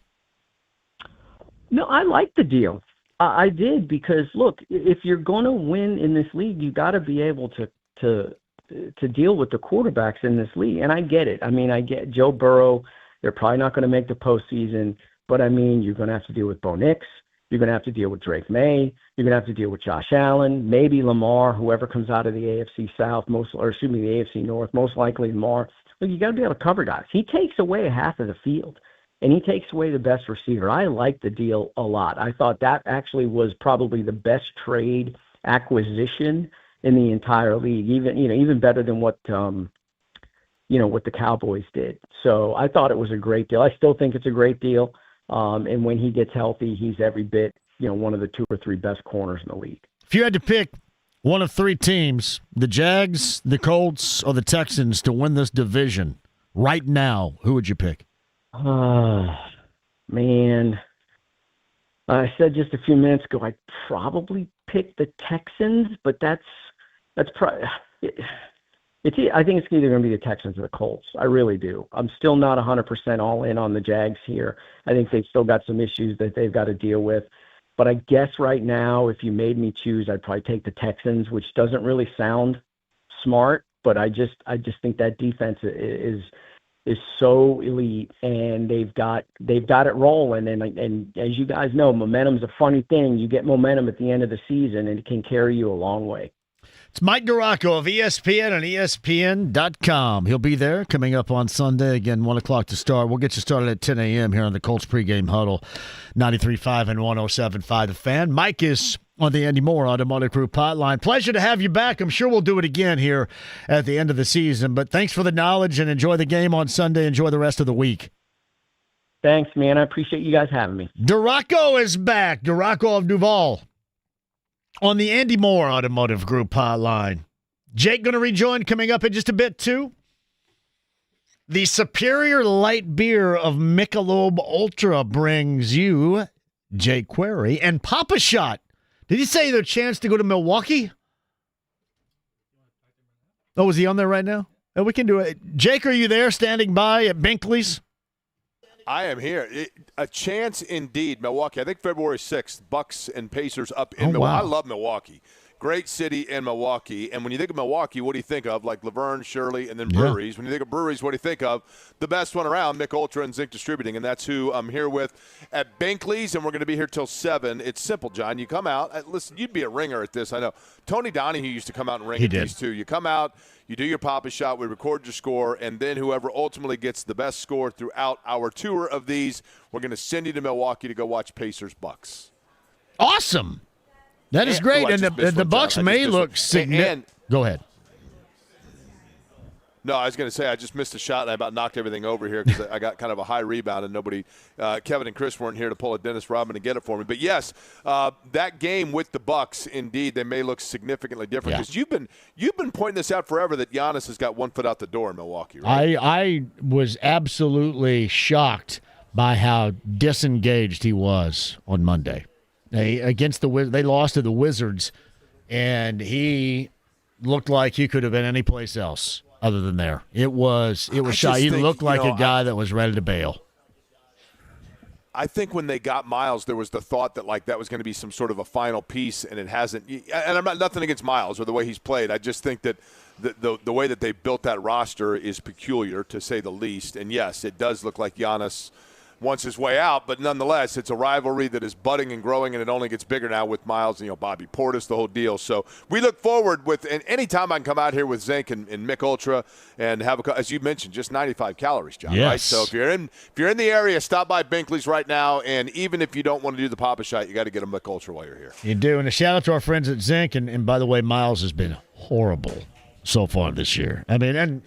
No, I like the deal. I did because, look, if you're going to win in this league, you got to be able to deal with the quarterbacks in this league. And I get it. I mean, I get Joe Burrow. They're probably not going to make the postseason. But, I mean, you're going to have to deal with Bo Nix. You're going to have to deal with Drake May. You're going to have to deal with Josh Allen, maybe Lamar, whoever comes out of the AFC South, the AFC North, most likely Lamar. Look, you got to be able to cover guys. He takes away half of the field, and he takes away the best receiver. I like the deal a lot. I thought that actually was probably the best trade acquisition in the entire league, even better than what the Cowboys did. So I thought it was a great deal. I still think it's a great deal. And when he gets healthy, he's every bit, one of the two or three best corners in the league. If you had to pick one of three teams, the Jags, the Colts, or the Texans to win this division right now, who would you pick? Man. I said just a few minutes ago, I'd probably pick the Texans, but that's probably I think it's either going to be the Texans or the Colts. I really do. I'm still not 100% all in on the Jags here. I think they've still got some issues that they've got to deal with. But I guess right now, if you made me choose, I'd probably take the Texans, which doesn't really sound smart, but I just think that defense is so elite, and they've got it rolling. And as you guys know, momentum's a funny thing. You get momentum at the end of the season, and it can carry you a long way. It's Mike Duraco of ESPN and ESPN.com. He'll be there coming up on Sunday. Again, 1 o'clock to start. We'll get you started at 10 a.m. here on the Colts pregame huddle, 93.5 and 107.5 The Fan. Mike is on the Andy Moore Automotive Group hotline. Pleasure to have you back. I'm sure we'll do it again here at the end of the season. But thanks for the knowledge, and enjoy the game on Sunday. Enjoy the rest of the week. Thanks, man. I appreciate you guys having me. Duraco is back. Duraco of Duval on the Andy Moore Automotive Group hotline. Jake going to rejoin coming up in just a bit, too. The superior light beer of Michelob Ultra brings you Jake Query and Papa Shot. Did he say their chance to go to Milwaukee? Oh, is he on there right now? Oh, we can do it. Jake, are you there standing by at Binkley's? I am here. A chance indeed. Milwaukee. I think February 6th, Bucks and Pacers up in Milwaukee. Wow. I love Milwaukee. Great city in Milwaukee. And when you think of Milwaukee, what do you think of? Like Laverne, Shirley, and then breweries. When you think of breweries, what do you think of? The best one around, Mick Ultra and Zinc Distributing. And that's who I'm here with at Binkley's, and we're going to be here till 7. It's simple, John. You come out. Listen, you'd be a ringer at this. I know. Tony Donahue used to come out and ring at these too. You come out, you do your Papa Shot, we record your score, and then whoever ultimately gets the best score throughout our tour of these, we're going to send you to Milwaukee to go watch Pacers Bucks. Awesome. That is great, and the Bucks may look significant. Go ahead. No, I was going to say I just missed a shot and I about knocked everything over here because I got kind of a high rebound and nobody, Kevin and Chris weren't here to pull a Dennis Rodman and get it for me. But yes, that game with the Bucks, indeed, they may look significantly different because you've been pointing this out forever that Giannis has got one foot out the door in Milwaukee. Right? I was absolutely shocked by how disengaged he was on Monday. They lost to the Wizards, and looked like he could have been any place else other than there. It was shy. He looked like a guy that was ready to bail. I think when they got Miles, there was the thought that like that was going to be some sort of a final piece, and it hasn't. And I'm not nothing against Miles or the way he's played. I just think that the way that they built that roster is peculiar, to say the least. And yes, it does look like Giannis wants his way out, but nonetheless, it's a rivalry that is budding and growing, and it only gets bigger now with Miles and Bobby Portis, the whole deal. So we look forward and any time I can come out here with Zinc and Mick Ultra and have as you mentioned, just 95 calories, John. Yes. Right? So if you're in the area, stop by Binkley's right now, and even if you don't want to do the Papa Shot, you got to get a Mick Ultra while you're here. You do, and a shout out to our friends at Zinc, and by the way, Miles has been horrible so far this year. I mean, and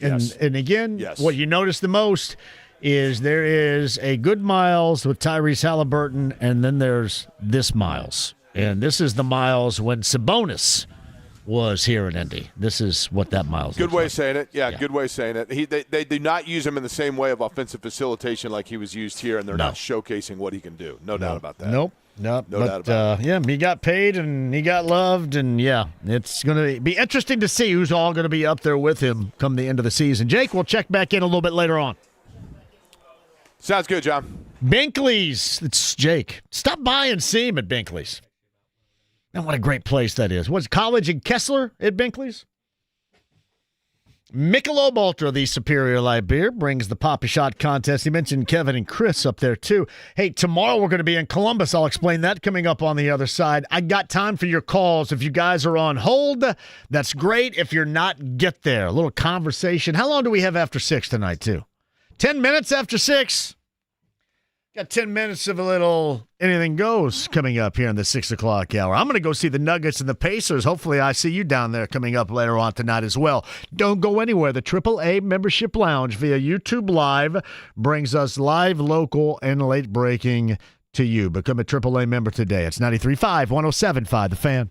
again, what you notice the most is there is a good Miles with Tyrese Halliburton, and then there's this Miles. And this is the Miles when Sabonis was here in Indy. This is what that Miles Good way like. of saying it. Yeah, good way of saying it. They do not use him in the same way of offensive facilitation like he was used here, and they're not showcasing what he can do. No doubt about that. Nope. No doubt about it. He got paid and he got loved, and it's going to be interesting to see who's all going to be up there with him come the end of the season. Jake, we'll check back in a little bit later on. Sounds good, John. Binkley's. It's Jake. Stop by and see him at Binkley's. And what a great place that is. Was college in Kessler at Binkley's? Michelob Ultra, the superior light beer, brings the Papa Shot contest. You mentioned Kevin and Chris up there, too. Hey, tomorrow we're going to be in Columbus. I'll explain that coming up on the other side. I got time for your calls. If you guys are on hold, that's great. If you're not, get there. A little conversation. How long do we have after 6 tonight, too? 10 minutes after 6. Got 10 minutes of a little anything goes coming up here in the 6 o'clock hour. I'm going to go see the Nuggets and the Pacers. Hopefully I see you down there coming up later on tonight as well. Don't go anywhere. The AAA Membership Lounge via YouTube Live brings us live, local, and late breaking to you. Become a AAA member today. It's 93.5, 107.5, The Fan.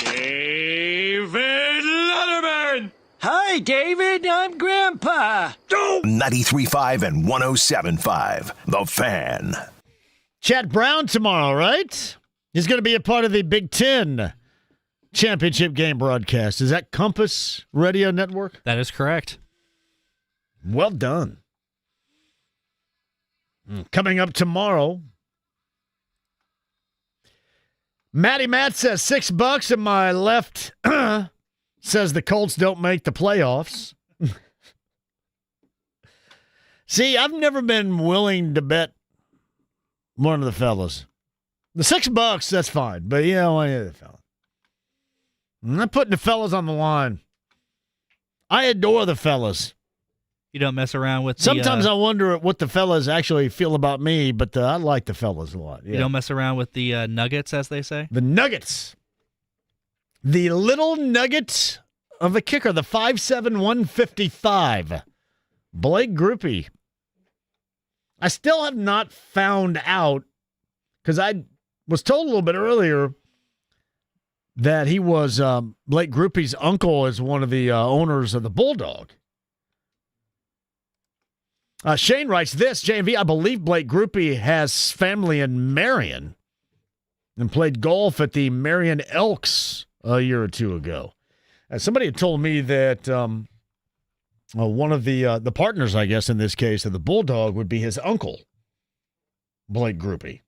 David Letterman! Hi, David. I'm Grandpa. 93.5 and 107.5. The Fan. Chad Brown tomorrow, right? He's going to be a part of the Big Ten championship game broadcast. Is that Compass Radio Network? That is correct. Well done. Coming up tomorrow, Matty Matt says $6 and my left says the Colts don't make the playoffs. See, I've never been willing to bet one of the fellas. The $6, that's fine, but you know, any of the fellas. I'm not putting the fellas on the line. I adore the fellas. You don't mess around with Sometimes I wonder what the fellas actually feel about me, but I like the fellas a lot. Yeah. You don't mess around with the nuggets, as they say? The nuggets. The little nugget of a kicker, the 5'7", 155. Blake Grupe. I still have not found out, because I was told a little bit earlier that he was Blake Grupe's uncle is one of the owners of the Bulldog. Shane writes this, JMV, I believe Blake Grupe has family in Marion and played golf at the Marion Elks a year or two ago. Somebody had told me that one of the partners, I guess, in this case, of the Bulldog would be his uncle, Blake Grupe.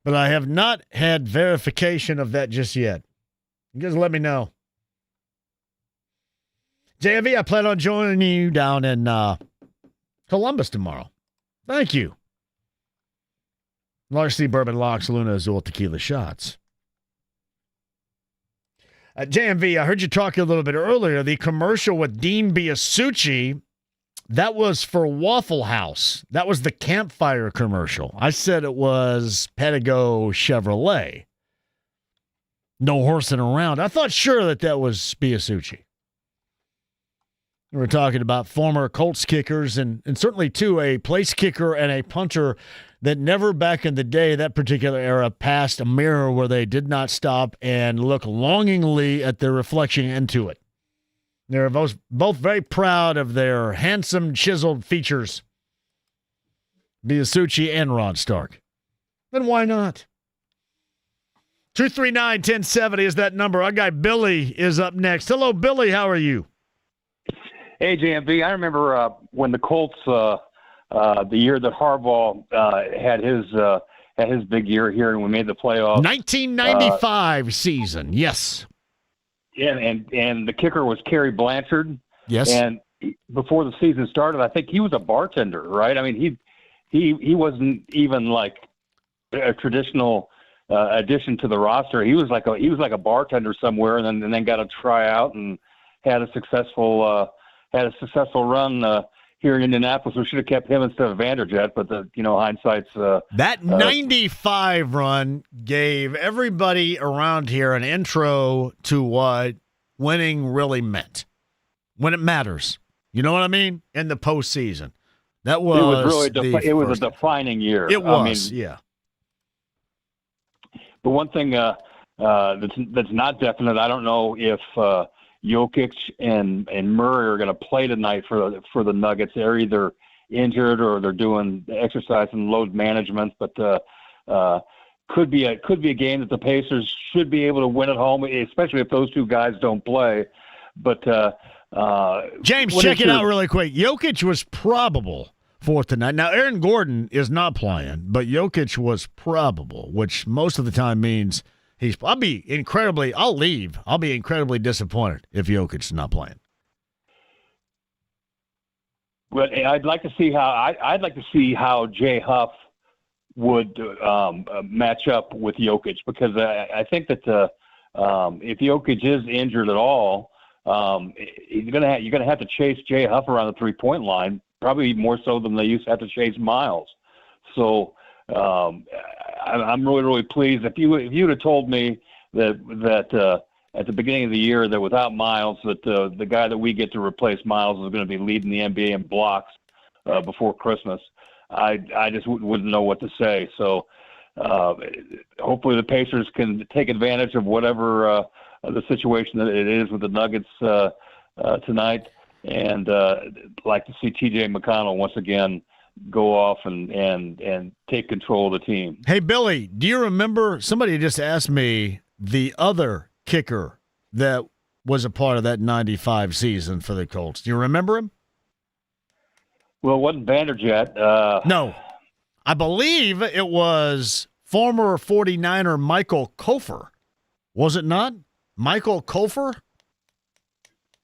But I have not had verification of that just yet. You guys let me know. JMV, I plan on joining you down in Columbus tomorrow. Thank you. Large C Bourbon Locks, Luna Azul Tequila Shots. JMV, I heard you talk a little bit earlier. The commercial with Dean Biasucci, that was for Waffle House. That was the campfire commercial. I said it was Pedigo Chevrolet. No horsing around. I thought sure that was Biasucci. We're talking about former Colts kickers and certainly, too, a place kicker and a punter that never back in the day, that particular era, passed a mirror where they did not stop and look longingly at their reflection into it. They're both very proud of their handsome, chiseled features, Biasucci and Ron Stark. Then why not? 239-1070 is that number. Our guy Billy is up next. Hello, Billy. How are you? Hey, JMV, I remember when the Colts, the year that Harbaugh had his big year here and we made the playoffs. 1995 season, yes. Yeah, and the kicker was Kerry Blanchard. Yes. And before the season started, I think he was a bartender, right? I mean, he wasn't even like a traditional addition to the roster. He was like a bartender somewhere, and then got a tryout and had a successful run here in Indianapolis. We should have kept him instead of Vanderjet, but hindsight's that 95 run gave everybody around here an intro to what winning really meant when it matters. You know what I mean? In the postseason, that was it was a defining year. It was, yeah. But one thing that's not definite, I don't know if Jokic and Murray are going to play tonight for the Nuggets. They're either injured or they're doing exercise and load management. But could be a game that the Pacers should be able to win at home, especially if those two guys don't play. But James, check it out really quick. Jokic was probable for tonight. Now Aaron Gordon is not playing, but Jokic was probable, which most of the time means. I'll be incredibly disappointed if Jokic's not playing. Well, I'd like to see how Jay Huff would match up with Jokic, because I think that if Jokic is injured at all, you're gonna have to chase Jay Huff around the 3-point line, probably more so than they used to have to chase Miles. So. I'm really, really pleased. If you'd have told me that at the beginning of the year that without Miles, that the guy that we get to replace Miles is going to be leading the NBA in blocks before Christmas, I just wouldn't know what to say. So hopefully the Pacers can take advantage of whatever the situation that it is with the Nuggets tonight, and like to see T.J. McConnell once again go off and take control of the team. Hey, Billy, do you remember, somebody just asked me, the other kicker that was a part of that 95 season for the Colts? Do you remember him? Well, it wasn't Vanderjagt. No. I believe it was former 49er Michael Kofer. Was it not? Michael Kofer?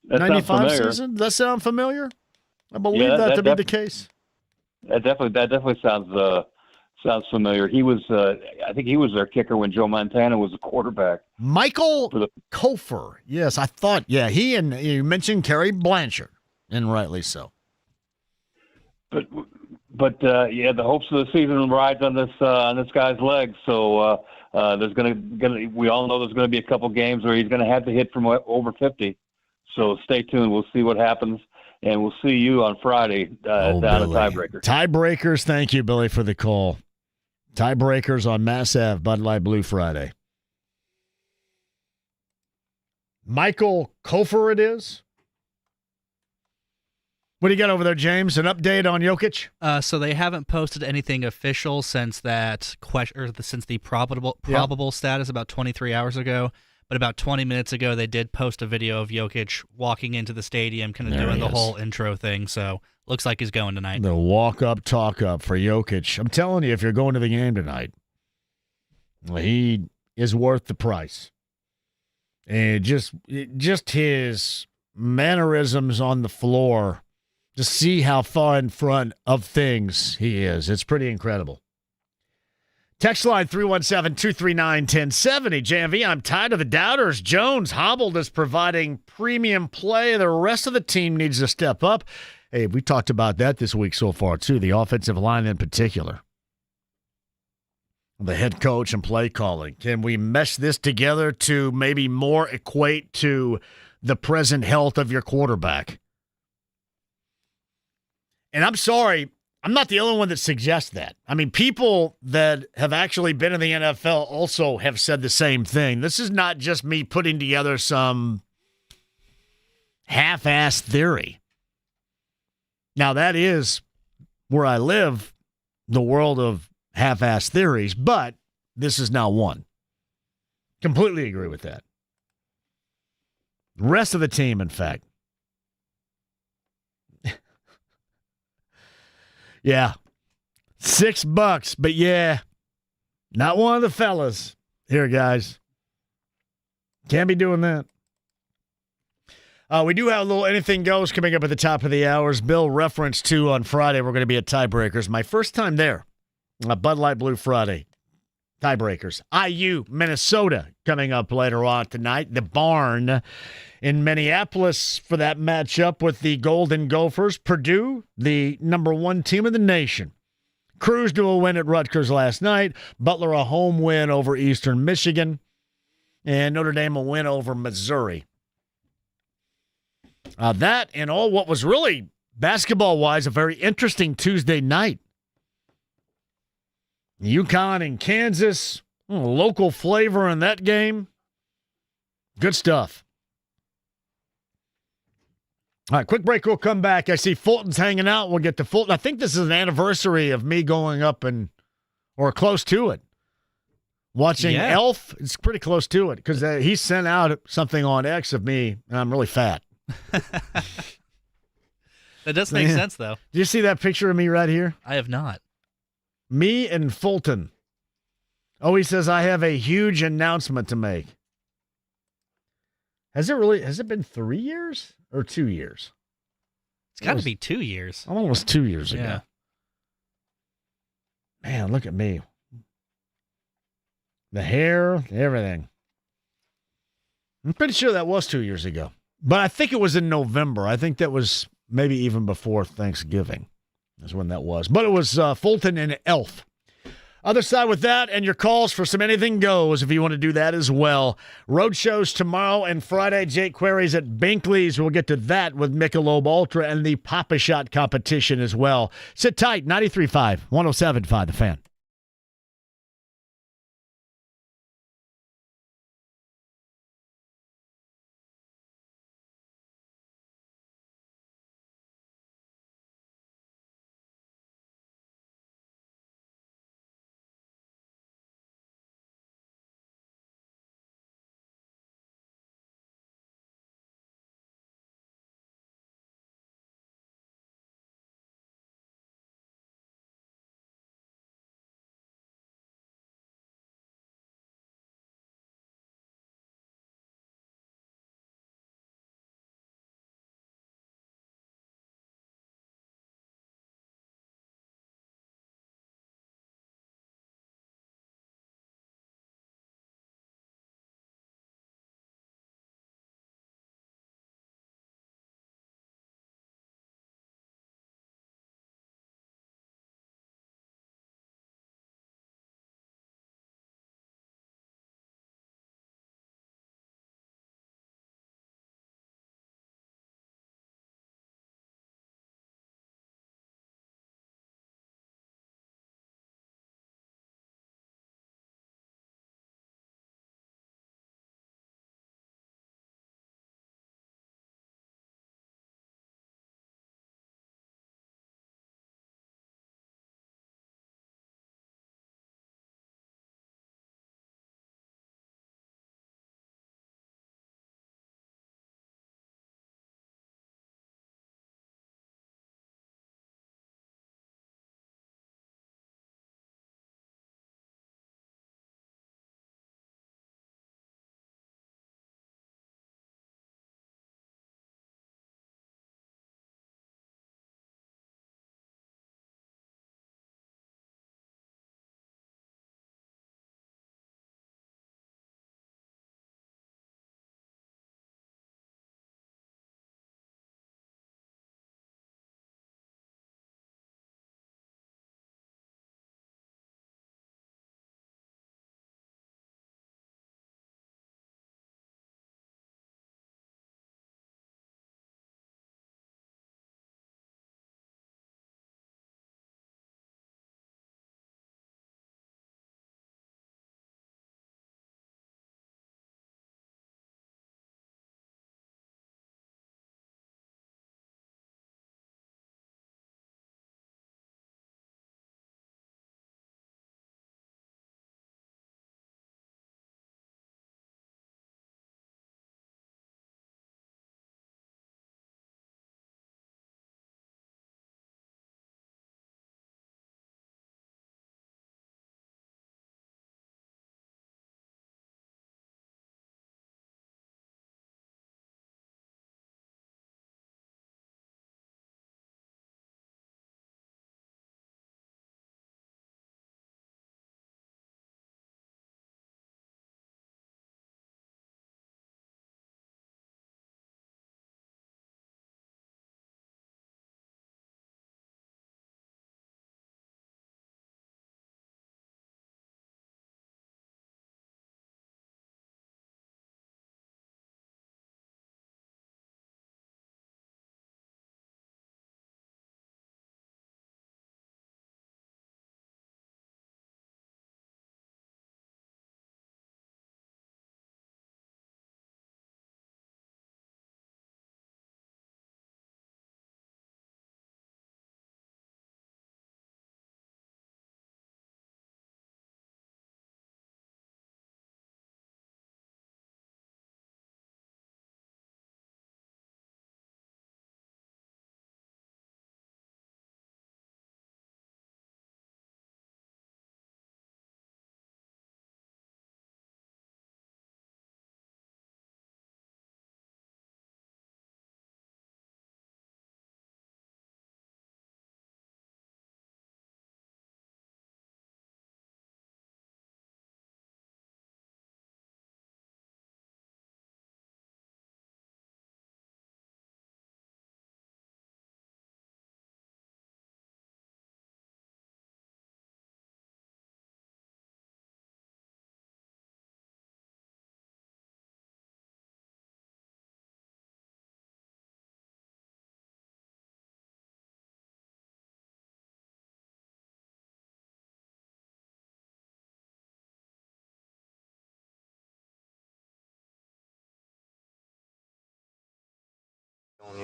That 95 season? Does that sound familiar? I believe that to be the case. That definitely sounds familiar. He was, I think he was their kicker when Joe Montana was the quarterback. Michael Kofer. Yes, I thought. Yeah, he and you mentioned Kerry Blanchard, and rightly so. But the hopes of the season rides on this guy's legs. So there's we all know there's gonna be a couple games where he's gonna have to hit from over 50. So stay tuned. We'll see what happens, and we'll see you on Friday down at Tiebreakers. Tiebreakers. Thank you, Billy, for the call. Tiebreakers on Mass Ave, Bud Light Blue Friday. Michael Kofer it is. What do you got over there, James? An update on Jokic? So they haven't posted anything official since that since the probable status about 23 hours ago. But about 20 minutes ago, they did post a video of Jokic walking into the stadium, kind of doing the whole intro thing. So looks like he's going tonight. The walk-up, talk-up for Jokic. I'm telling you, if you're going to the game tonight, he is worth the price. And just his mannerisms on the floor, just see how far in front of things he is. It's pretty incredible. Text line 317-239-1070. JMV, I'm tired of the doubters. Jones hobbled is providing premium play. The rest of the team needs to step up. Hey, we talked about that this week so far, too, the offensive line in particular. The head coach and play calling. Can we mesh this together to maybe more equate to the present health of your quarterback? And I'm sorry, I'm not the only one that suggests that. I mean, people that have actually been in the NFL also have said the same thing. This is not just me putting together some half-assed theory. Now, that is where I live, the world of half-assed theories, but this is now one. Completely agree with that. The rest of the team, in fact. Yeah. $6, but yeah, not one of the fellas here, guys. Can't be doing that. We do have a little Anything Goes coming up at the top of the hours. Bill referenced to on Friday, we're going to be at Tiebreakers. My first time there, Bud Light Blue Friday. Tiebreakers. IU, Minnesota, coming up later on tonight. The Barn in Minneapolis for that matchup with the Golden Gophers. Purdue, the number one team in the nation. Cruised to a win at Rutgers last night. Butler, a home win over Eastern Michigan. And Notre Dame, a win over Missouri. That and all what was really, basketball-wise, a very interesting Tuesday night. UConn and Kansas, local flavor in that game. Good stuff. All right, quick break. We'll come back. I see Fulton's hanging out. We'll get to Fulton. I think this is an anniversary of me going up or close to it. Watching Elf. It's pretty close to it because he sent out something on X of me, and I'm really fat. That does make sense, though. Do you see that picture of me right here? I have not. Me and Fulton. Oh, he says, I have a huge announcement to make. Has it been 3 years or 2 years? It's got to be 2 years. Almost 2 years ago. Yeah. Man, look at me. The hair, everything. I'm pretty sure that was 2 years ago. But I think it was in November. I think that was maybe even before Thanksgiving. That's when that was. But it was Fulton and Elf. Other side with that and your calls for some Anything Goes if you want to do that as well. Road shows tomorrow and Friday. Jake Query's at Binkley's. We'll get to that with Michelob Ultra and the Pop-A-Shot competition as well. Sit tight. 93.5, 107.5 The Fan.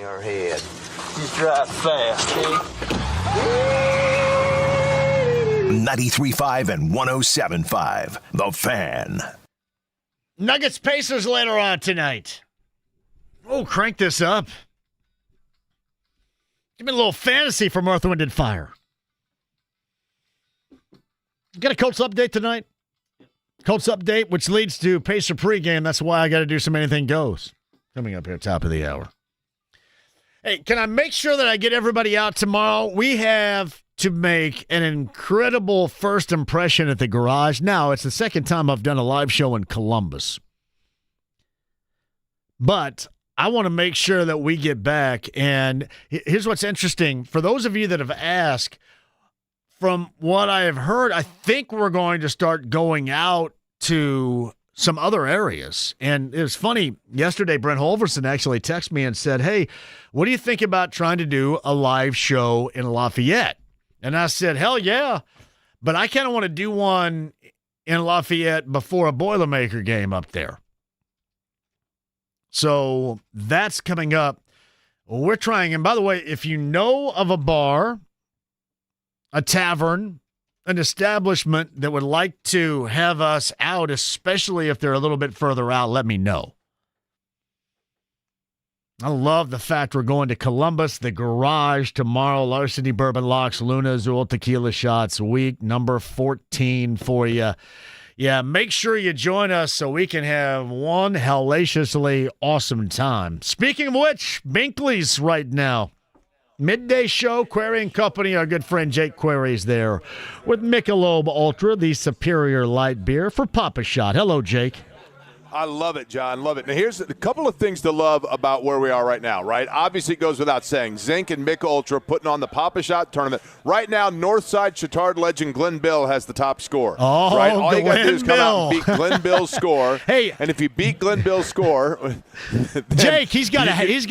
your head. Just drive fast, okay? 93.5 and 107.5. The Fan. Nuggets Pacers later on tonight. Oh, crank this up. Give me a little fantasy from Earth, Wind, and Fire. Got a Colts update tonight? Colts update, which leads to Pacer pregame. That's why I got to do some Anything Goes. Coming up here, top of the hour. Hey, can I make sure that I get everybody out tomorrow? We have to make an incredible first impression at the garage. Now, it's the second time I've done a live show in Columbus. But I want to make sure that we get back. And here's what's interesting. For those of you that have asked, from what I have heard, I think we're going to start going out to some other areas. And it was funny. Yesterday, Brent Holverson actually texted me and said, hey, what do you think about trying to do a live show in Lafayette? And I said, hell yeah. But I kind of want to do one in Lafayette before a Boilermaker game up there. So that's coming up. We're trying. And by the way, if you know of a bar, a tavern, an establishment that would like to have us out, especially if they're a little bit further out, let me know. I love the fact we're going to Columbus, the garage tomorrow. Larceny Bourbon Locks, Luna Azul Tequila Shots, week number 14 for you. Yeah, make sure you join us so we can have one hellaciously awesome time. Speaking of which, Binkley's right now. Midday show, Query and Company. Our good friend Jake Query's there with Michelob Ultra, the superior light beer for Papa Shot. Hello, Jake. I love it, John. Love it. Now, here's a couple of things to love about where we are right now, right? Obviously, it goes without saying. Zinc and Mick Ultra putting on the Papa Shot tournament. Right now, Northside Chatard legend Glenn Bill has the top score. Oh, right? All you got to do is come out and Bill. beat Glenn Bill's score. Hey. And if you beat Glenn Bill's score, Jake, he's got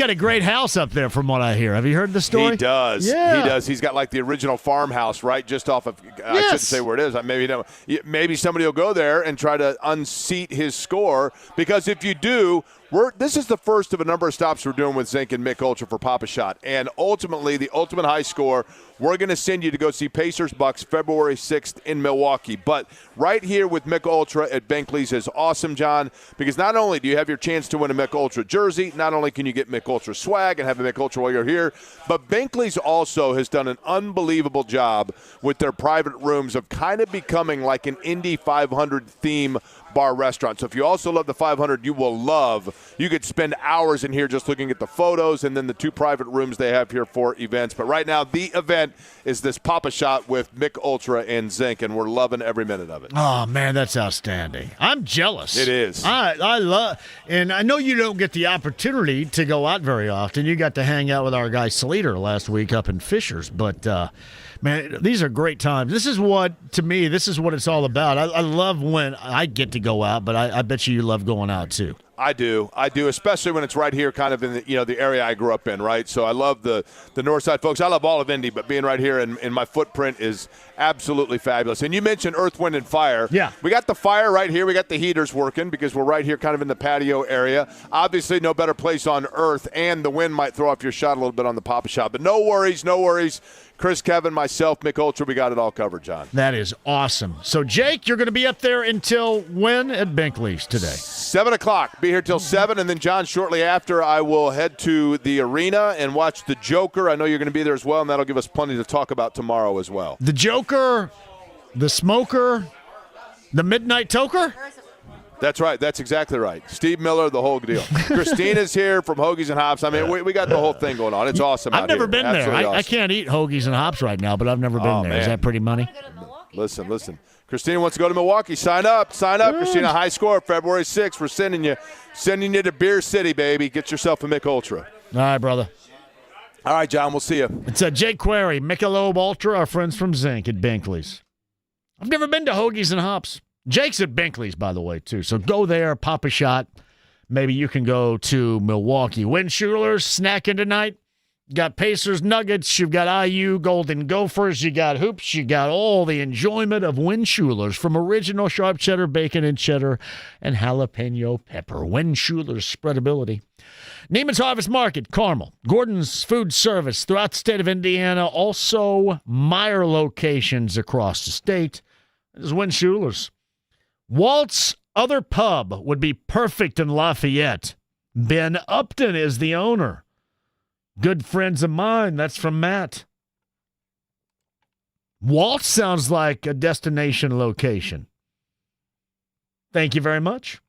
a great house up there from what I hear. Have you heard the story? He does. Yeah. He does. He's got like the original farmhouse, right, just off of, I shouldn't say where it is. Maybe somebody will go there and try to unseat his score, because if you do, this is the first of a number of stops we're doing with Zinc and Mick Ultra for Papa Shot. And ultimately, the ultimate high score, we're going to send you to go see Pacers Bucks February 6th in Milwaukee. But right here with Mick Ultra at Binkley's is awesome, John, because not only do you have your chance to win a Mick Ultra jersey, not only can you get Mick Ultra swag and have a Mick Ultra while you're here, but Binkley's also has done an unbelievable job with their private rooms of kind of becoming like an Indy 500 theme bar restaurant. So if you also love the 500, you will love. You could spend hours in here just looking at the photos and then the two private rooms they have here for events. But right now, the event is this Papa Shot with Mick Ultra and Zinc, and we're loving every minute of it. Oh, man, that's outstanding. I'm jealous. It is. I love, and I know you don't get the opportunity to go out very often. You got to hang out with our guy Sleater last week up in Fishers, but man, these are great times. This is what it's all about. I love when I get to go out, but I bet you love going out too. I do, especially when it's right here kind of in the area I grew up in, right? So I love the north side folks. I love all of Indy, but being right here in my footprint is absolutely fabulous. And you mentioned Earth, Wind, and Fire. Yeah. We got the fire right here. We got the heaters working because we're right here kind of in the patio area. Obviously, no better place on earth, and the wind might throw off your shot a little bit on the Papa Shot. But no worries. Chris, Kevin, myself, Mick Ultra, we got it all covered, John. That is awesome. So, Jake, you're going to be up there until when at Binkley's today? 7 o'clock. Be here till 7, and then, John, shortly after, I will head to the arena and watch the Joker. I know you're going to be there as well, and that'll give us plenty to talk about tomorrow as well. The Joker, the Smoker, the Midnight Toker? That's right. That's exactly right. Steve Miller, the whole deal. Christina's here from Hoagies and Hops. I mean, we got the whole thing going on. It's awesome out I've never here. been there. Absolutely I awesome. can't eat Hoagies and Hops right now, but I've never been there. Man. Is that pretty money? Listen. Christina wants to go to Milwaukee. Sign up. Christina, high score, February 6th. We're sending you to Beer City, baby. Get yourself a Mick Ultra. All right, brother. All right, John, we'll see you. It's Jake Query, Michelob Ultra, our friends from Zinc at Binkley's. I've never been to Hoagies and Hops. Jake's at Binkley's, by the way, too. So go there, pop a shot. Maybe you can go to Milwaukee. Win Schuler's snacking tonight. You got Pacers, Nuggets, you've got IU, Golden Gophers, you got hoops, you got all the enjoyment of Wenschuler's from original sharp cheddar, bacon and cheddar, and jalapeno pepper. Wenschuler's spreadability. Neiman's Harvest Market, Carmel. Gordon's Food Service throughout the state of Indiana. Also, Meijer locations across the state. This is Wenschuler's. Walt's other pub would be perfect in Lafayette. Ben Upton is the owner. Good friends of mine. That's from Matt. Walt sounds like a destination location. Thank you very much.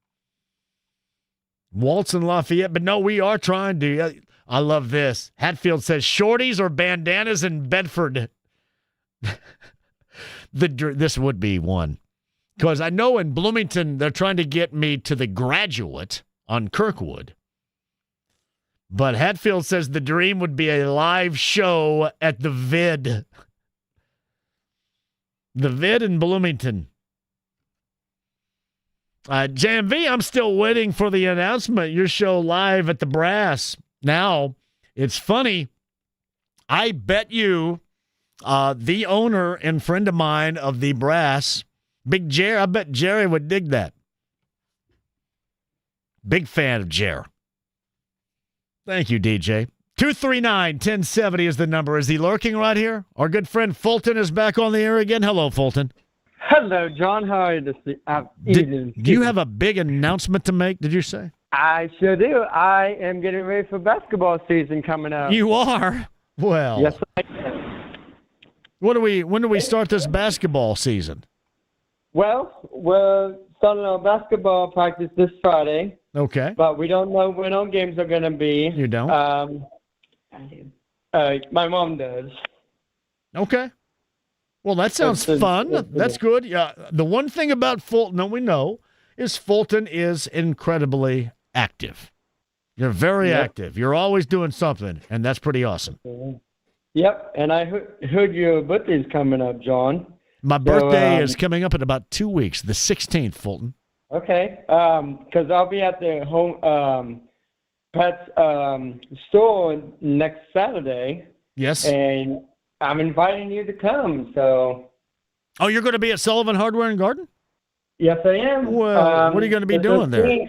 Walt's in Lafayette, but no, we are trying to. I love this. Hatfield says shorties or bandanas in Bedford. This would be one. Because I know in Bloomington, they're trying to get me to the Graduate on Kirkwood. But Hatfield says the dream would be a live show at the Vid. The Vid in Bloomington. JMV, I'm still waiting for the announcement. Your show live at the Brass. Now, it's funny. I bet you the owner and friend of mine of the Brass, Big Jer, I bet Jerry would dig that. Big fan of Jer. Thank you, DJ. 239-1070 is the number. Is he lurking right here? Our good friend Fulton is back on the air again. Hello, Fulton. Hello, John. How are you this evening? Do you have a big announcement to make, did you say? I sure do. I am getting ready for basketball season coming up. You are? Well. Yes, I am. When do we start this basketball season? Well, we're starting our basketball practice this Friday. Okay. But we don't know when our games are going to be. You don't? I do. My mom does. Okay. Well, that sounds fun. That's good. Yeah. The one thing about Fulton, we know, is Fulton is incredibly active. You're very active. You're always doing something, and that's pretty awesome. Yep. And I heard your birthday's coming up, John. My birthday is coming up in about 2 weeks, the 16th, Fulton. Okay, because I'll be at the home pets store next Saturday. Yes. And I'm inviting you to come. So. Oh, you're going to be at Sullivan Hardware and Garden? Yes, I am. Well, what are you going to be doing there?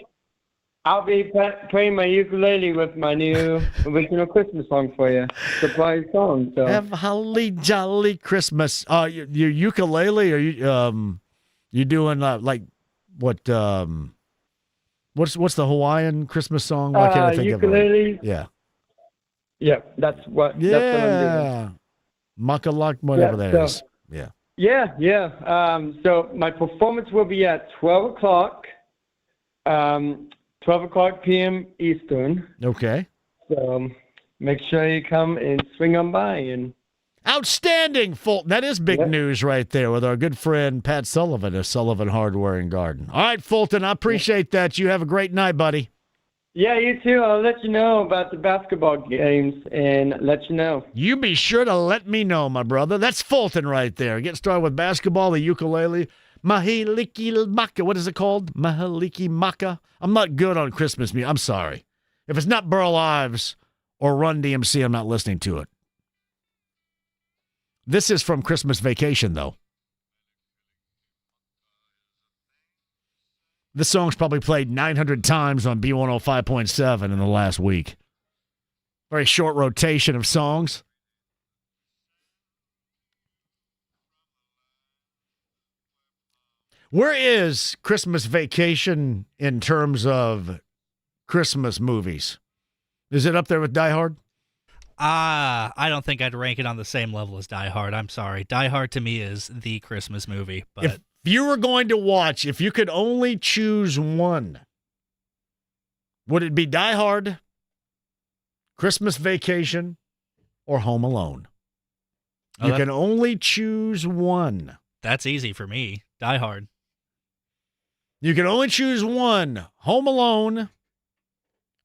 I'll be playing my ukulele with my new original Christmas song for you. Surprise song. So. Have holly jolly Christmas. Your ukulele? Are you doing like what? What's the Hawaiian Christmas song? Why can't I think ukulele. of it? Yeah. Yep, that's what I'm doing. Makalak, whatever that is. Yeah. Yeah. So my performance will be at 12 o'clock. 12 o'clock p.m. Eastern. Okay. So make sure you come and swing on by. And outstanding, Fulton. That is big news right there with our good friend Pat Sullivan of Sullivan Hardware and Garden. All right, Fulton, I appreciate that. You have a great night, buddy. Yeah, you too. I'll let you know about the basketball games and let you know. You be sure to let me know, my brother. That's Fulton right there. Get started with basketball, the ukulele. Mahiliki Maka. What is it called? Mahiliki Maka. I'm not good on Christmas music. I'm sorry. If it's not Burl Ives or Run DMC, I'm not listening to it. This is from Christmas Vacation, though. This song's probably played 900 times on B105.7 in the last week. Very short rotation of songs. Where is Christmas Vacation in terms of Christmas movies? Is it up there with Die Hard? I don't think I'd rank it on the same level as Die Hard. I'm sorry. Die Hard to me is the Christmas movie. But if you were going to watch, if you could only choose one, would it be Die Hard, Christmas Vacation, or Home Alone? You can only choose one. That's easy for me. Die Hard. You can only choose one, Home Alone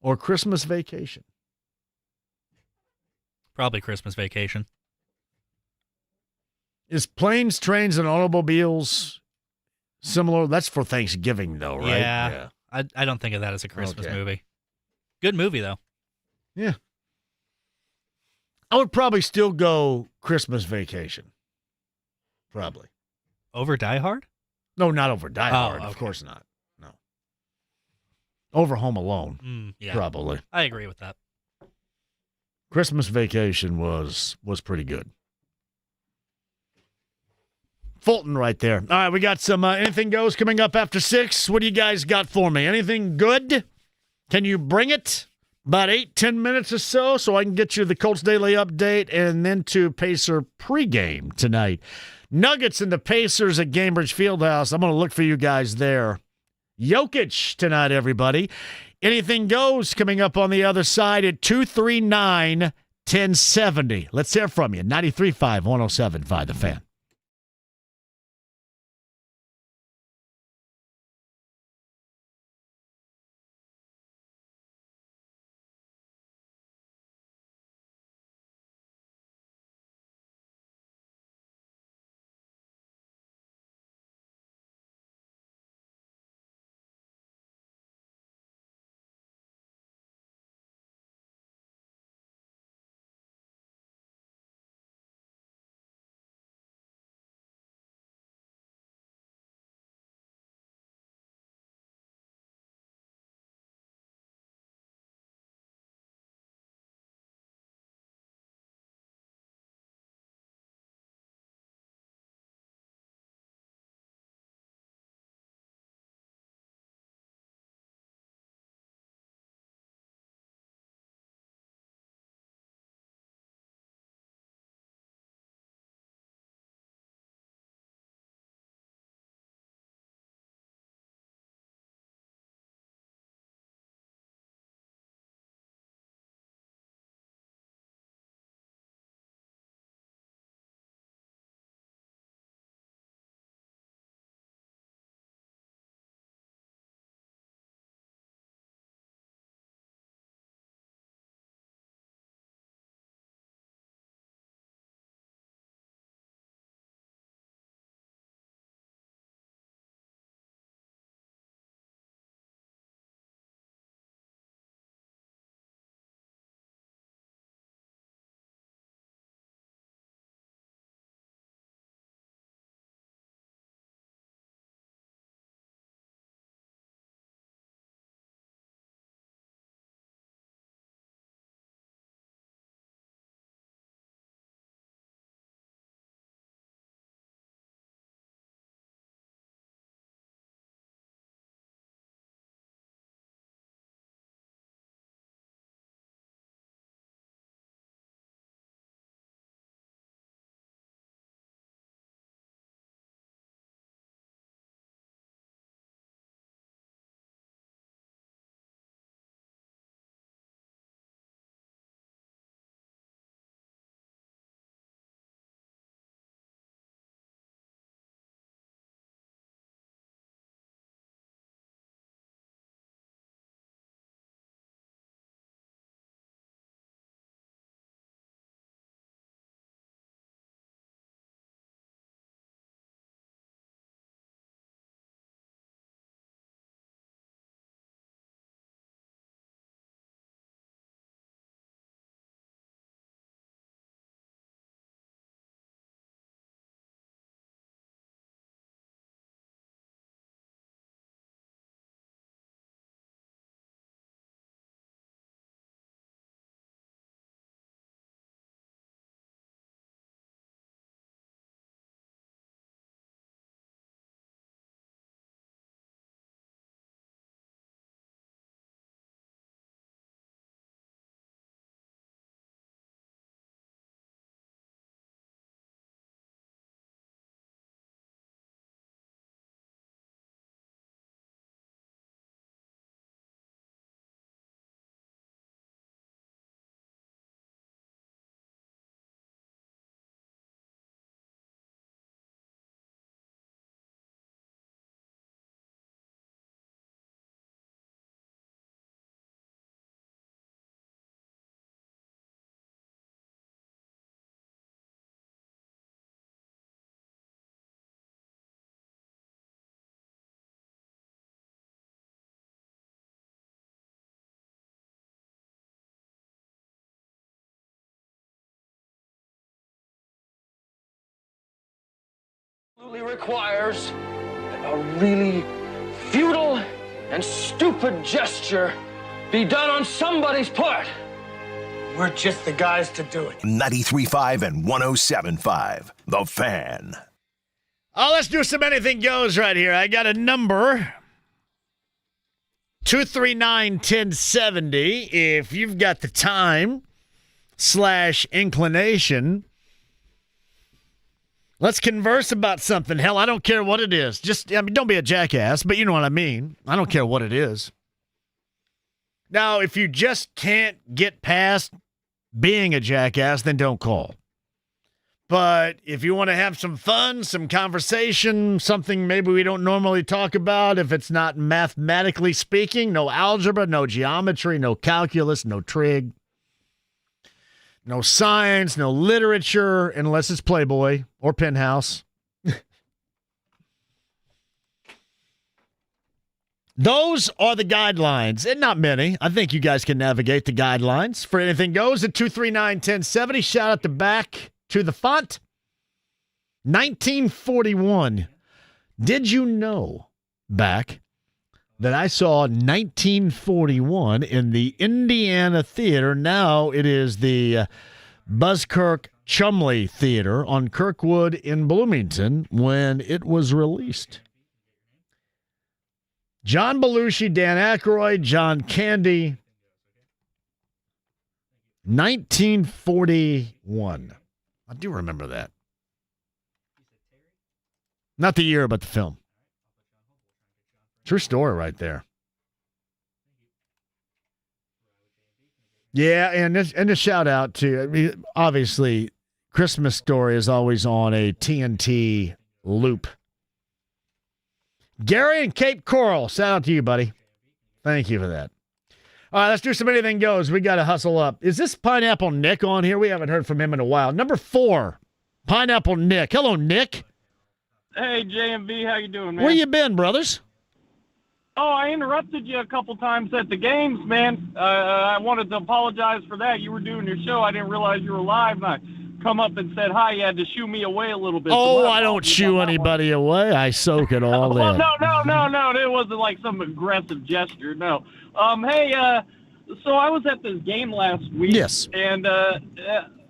or Christmas Vacation. Probably Christmas Vacation. Is Planes, Trains, and Automobiles similar? That's for Thanksgiving, though, right? Yeah. I don't think of that as a Christmas movie. Good movie, though. Yeah. I would probably still go Christmas Vacation. Probably. Over Die Hard? No, not over Die Hard. Okay. Of course not. No. Over Home Alone. Yeah. Probably. I agree with that. Christmas Vacation was pretty good. Fulton right there. All right, we got some Anything Goes coming up after 6. What do you guys got for me? Anything good? Can you bring it? About 8-10 minutes or so I can get you the Colts Daily Update and then to Pacer pregame tonight. Nuggets and the Pacers at Gainbridge Fieldhouse. I'm going to look for you guys there. Jokic tonight, everybody. Anything Goes coming up on the other side at 239-1070. Let's hear from you. 93.5, 107.5, The Fan. requires a really futile and stupid gesture be done on somebody's part. We're just the guys to do it. 93.5 and 107.5. The Fan. Oh, let's do some anything goes right here. I got a number. 239-1070. If you've got the time / inclination, let's converse about something. Hell, I don't care what it is. Don't be a jackass, but you know what I mean. I don't care what it is. Now, if you just can't get past being a jackass, then don't call. But if you want to have some fun, some conversation, something maybe we don't normally talk about, if it's not mathematically speaking, no algebra, no geometry, no calculus, no trig, no science, no literature, unless it's Playboy or Penthouse. Those are the guidelines, and not many. I think you guys can navigate the guidelines. For anything goes at 239-1070. Shout out the back to the font. 1941. Did you know, back, that I saw 1941 in the Indiana Theater? Now it is the Buzzkirk Chumley Theater on Kirkwood in Bloomington when it was released. John Belushi, Dan Aykroyd, John Candy. 1941. I do remember that. Not the year, but the film. True story right there. Yeah, and a shout out to, obviously, Christmas Story is always on a TNT loop. Gary and Cape Coral, shout out to you, buddy. Thank you for that. All right, let's do some anything goes. We got to hustle up. Is this Pineapple Nick on here? We haven't heard from him in a while. Number 4, Pineapple Nick. Hello, Nick. Hey, JMV, how you doing, man? Where you been, brothers? Oh, I interrupted you a couple times at the games, man. I wanted to apologize for that. You were doing your show. I didn't realize you were live, and I come up and said hi. You had to shoo me away a little bit. Oh, I don't shoo anybody away. I soak it all well, in. No. It wasn't like some aggressive gesture. No. Hey, so I was at this game last week. Yes. And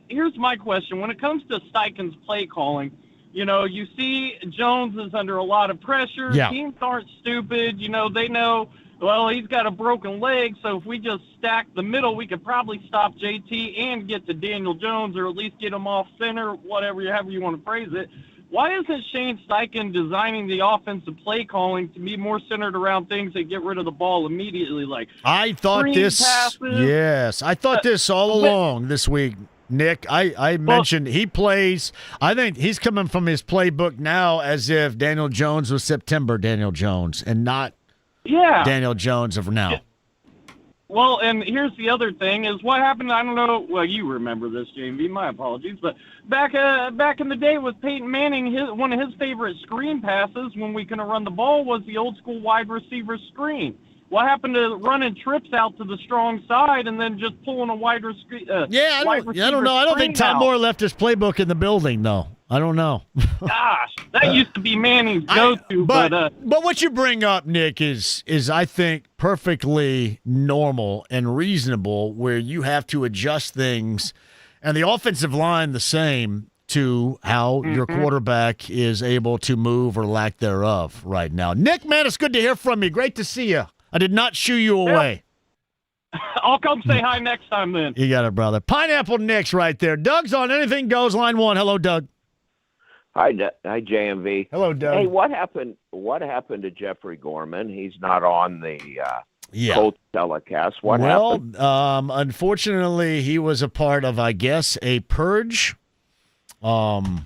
here's my question. When it comes to Steichen's play calling, you know, you see Jones is under a lot of pressure. Yeah. Teams aren't stupid. You know, they know, well, he's got a broken leg, so if we just stack the middle, we could probably stop JT and get to Daniel Jones, or at least get him off center, however you want to phrase it. Why isn't Shane Steichen designing the offensive play calling to be more centered around things that get rid of the ball immediately? Like I thought this. Passes? Yes, I thought this all along this week, Nick. I mentioned he plays. I think he's coming from his playbook now as if Daniel Jones was September Daniel Jones and not Daniel Jones of now. Well, and here's the other thing is what happened. I don't know. Well, you remember this, JMV. My apologies, but back in the day with Peyton Manning, one of his favorite screen passes when we couldn't run the ball was the old school wide receiver screen. What happened to running trips out to the strong side and then just pulling a wide receiver? I don't know. I don't think Tom Moore left his playbook in the building, though. I don't know. Gosh, that used to be Manning's go-to. But what you bring up, Nick, is I think perfectly normal and reasonable, where you have to adjust things, and the offensive line the same to how your quarterback is able to move or lack thereof right now. Nick, man, it's good to hear from you. Great to see you. I did not shoo you away. I'll come say hi next time then. You got it, brother. Pineapple Nick's right there. Doug's on Anything Goes, line 1. Hello, Doug. Hi, JMV. Hello, Doug. Hey, what happened to Jeffrey Gorman? He's not on the Colts telecast. What happened? Unfortunately, he was a part of, I guess, a purge over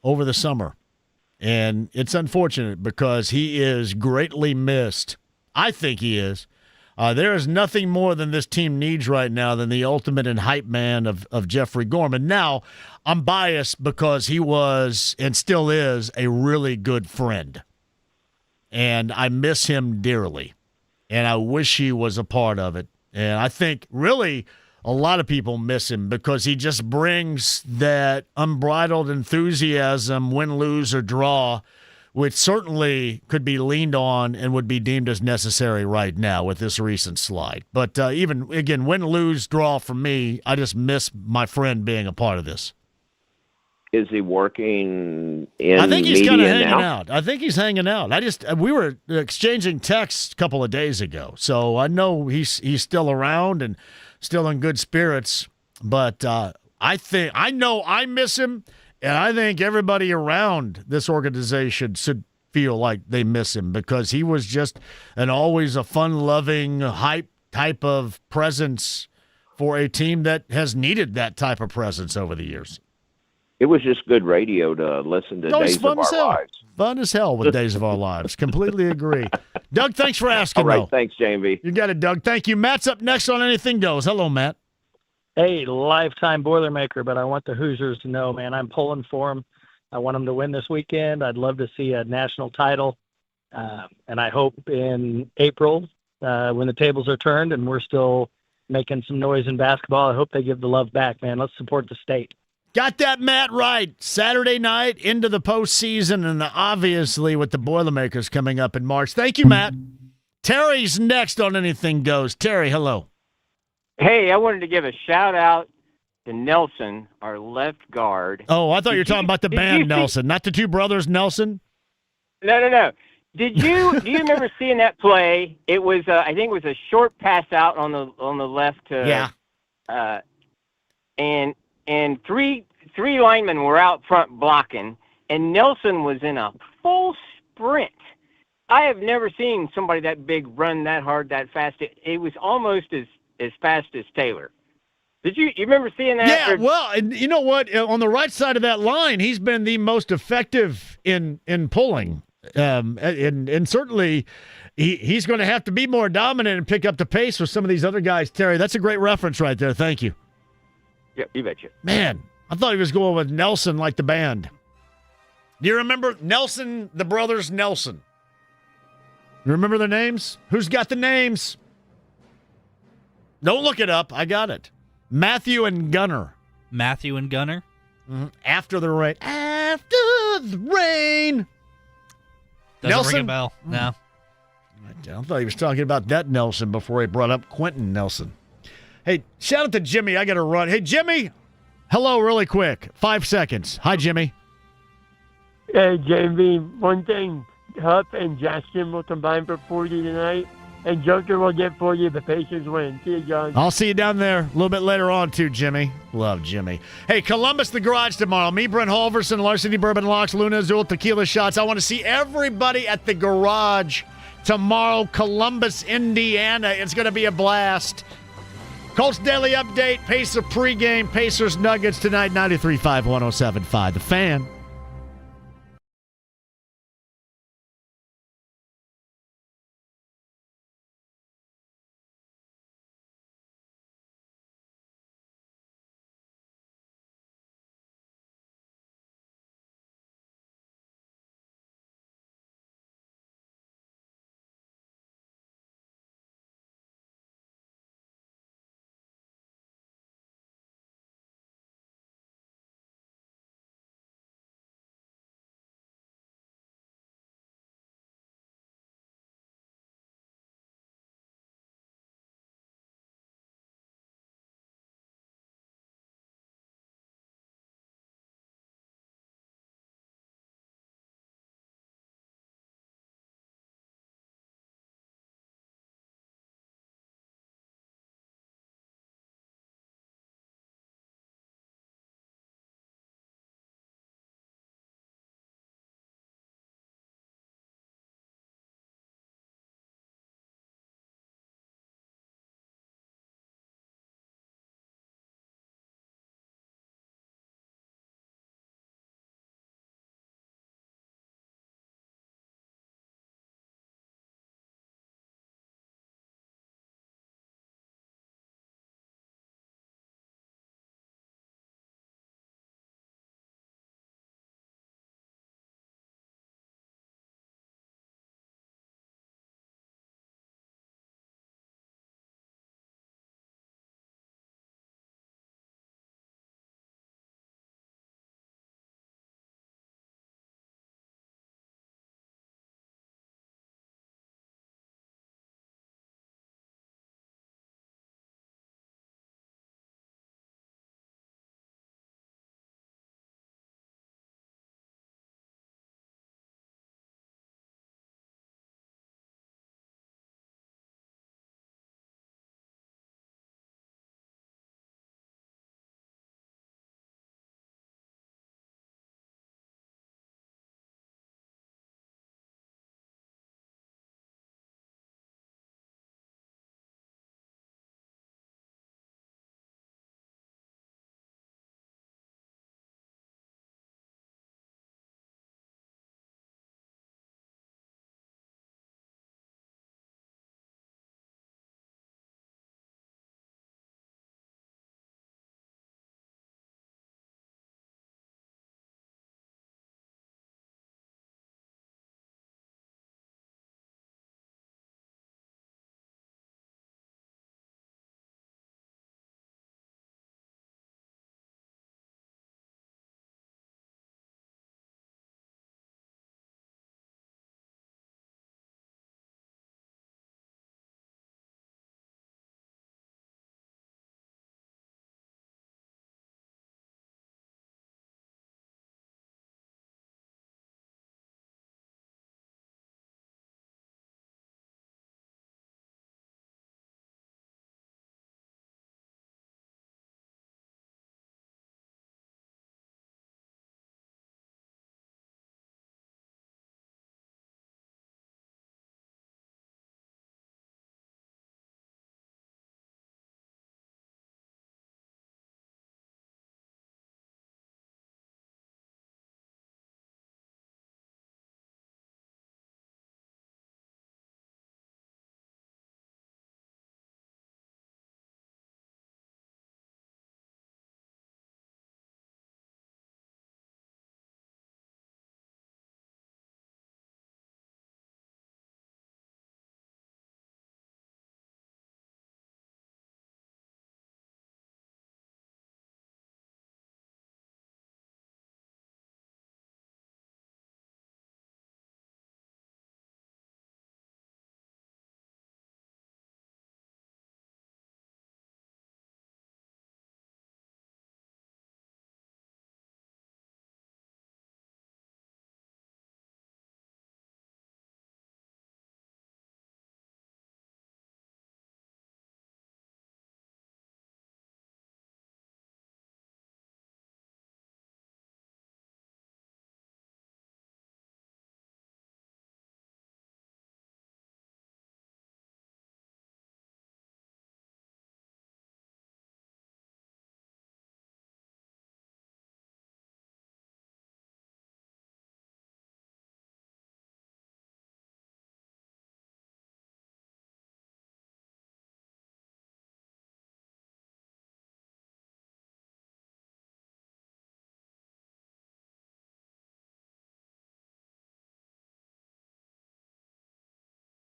the summer. And it's unfortunate because he is greatly missed. I think he is. There is nothing more than this team needs right now than the ultimate and hype man of Jeffrey Gorman. Now, I'm biased because he was and still is a really good friend. And I miss him dearly. And I wish he was a part of it. And I think really a lot of people miss him because he just brings that unbridled enthusiasm, win, lose, or draw, which certainly could be leaned on and would be deemed as necessary right now with this recent slide. But even, again, win, lose, draw for me, I just miss my friend being a part of this. Is he working in I think he's media kind of hanging now? out. I think he's hanging out. We were exchanging texts a couple of days ago, so I know he's still around and still in good spirits. But I know I miss him, and I think everybody around this organization should feel like they miss him because he was just always a fun-loving, hype type of presence for a team that has needed that type of presence over the years. It was just good radio to listen to Days of Our Lives. Fun as hell with Days of Our Lives. Completely agree. Doug, thanks for asking. All right, though. thanks, JMV. You got it, Doug. Thank you. Matt's up next on Anything Goes. Hello, Matt. Hey, lifetime Boilermaker, but I want the Hoosiers to know, man, I'm pulling for them. I want them to win this weekend. I'd love to see a national title. And I hope in April, when the tables are turned and we're still making some noise in basketball, I hope they give the love back, man. Let's support the state. Got that, Matt, right. Saturday night into the postseason, and obviously with the Boilermakers coming up in March. Thank you, Matt. Terry's next on Anything Goes. Terry, hello. Hey, I wanted to give a shout-out to Nelson, our left guard. Oh, I thought you were talking about the band Nelson, not the two brothers Nelson. No. Do you remember seeing that play? It was, I think it was a short pass out on the left. Yeah. And three linemen were out front blocking, and Nelson was in a full sprint. I have never seen somebody that big run that hard, that fast. It was almost as fast as Taylor. Did you remember seeing that? Yeah, well, and you know what? On the right side of that line, he's been the most effective in pulling. And certainly he's going to have to be more dominant and pick up the pace with some of these other guys. Terry, that's a great reference right there. Thank you. Yeah, you betcha. Man, I thought he was going with Nelson like the band. Do you remember Nelson, the brothers Nelson? You remember their names? Who's got the names? Don't look it up. I got it. Matthew and Gunner. Matthew and Gunner? Mm-hmm. After the rain. After the rain. Doesn't Nelson? ring a bell. No. I thought he was talking about that Nelson before he brought up Quentin Nelson. Hey, shout out to Jimmy. I got to run. Hey, Jimmy. Hello, really quick. 5 seconds. Hi, Jimmy. Hey, JMV, one thing. Huff and Jackson will combine for 40 tonight, and Joker will get 40 if the Pacers win. See you, John. I'll see you down there a little bit later on, too, Jimmy. Love Jimmy. Hey, Columbus, the Garage tomorrow. Me, Brent Halverson, Larceny Bourbon Locks, Luna Azul, Tequila Shots. I want to see everybody at the Garage tomorrow. Columbus, Indiana. It's going to be a blast. Colts Daily Update, Pacer pregame, Pacers Nuggets tonight, 93.5, 107.5. The Fan.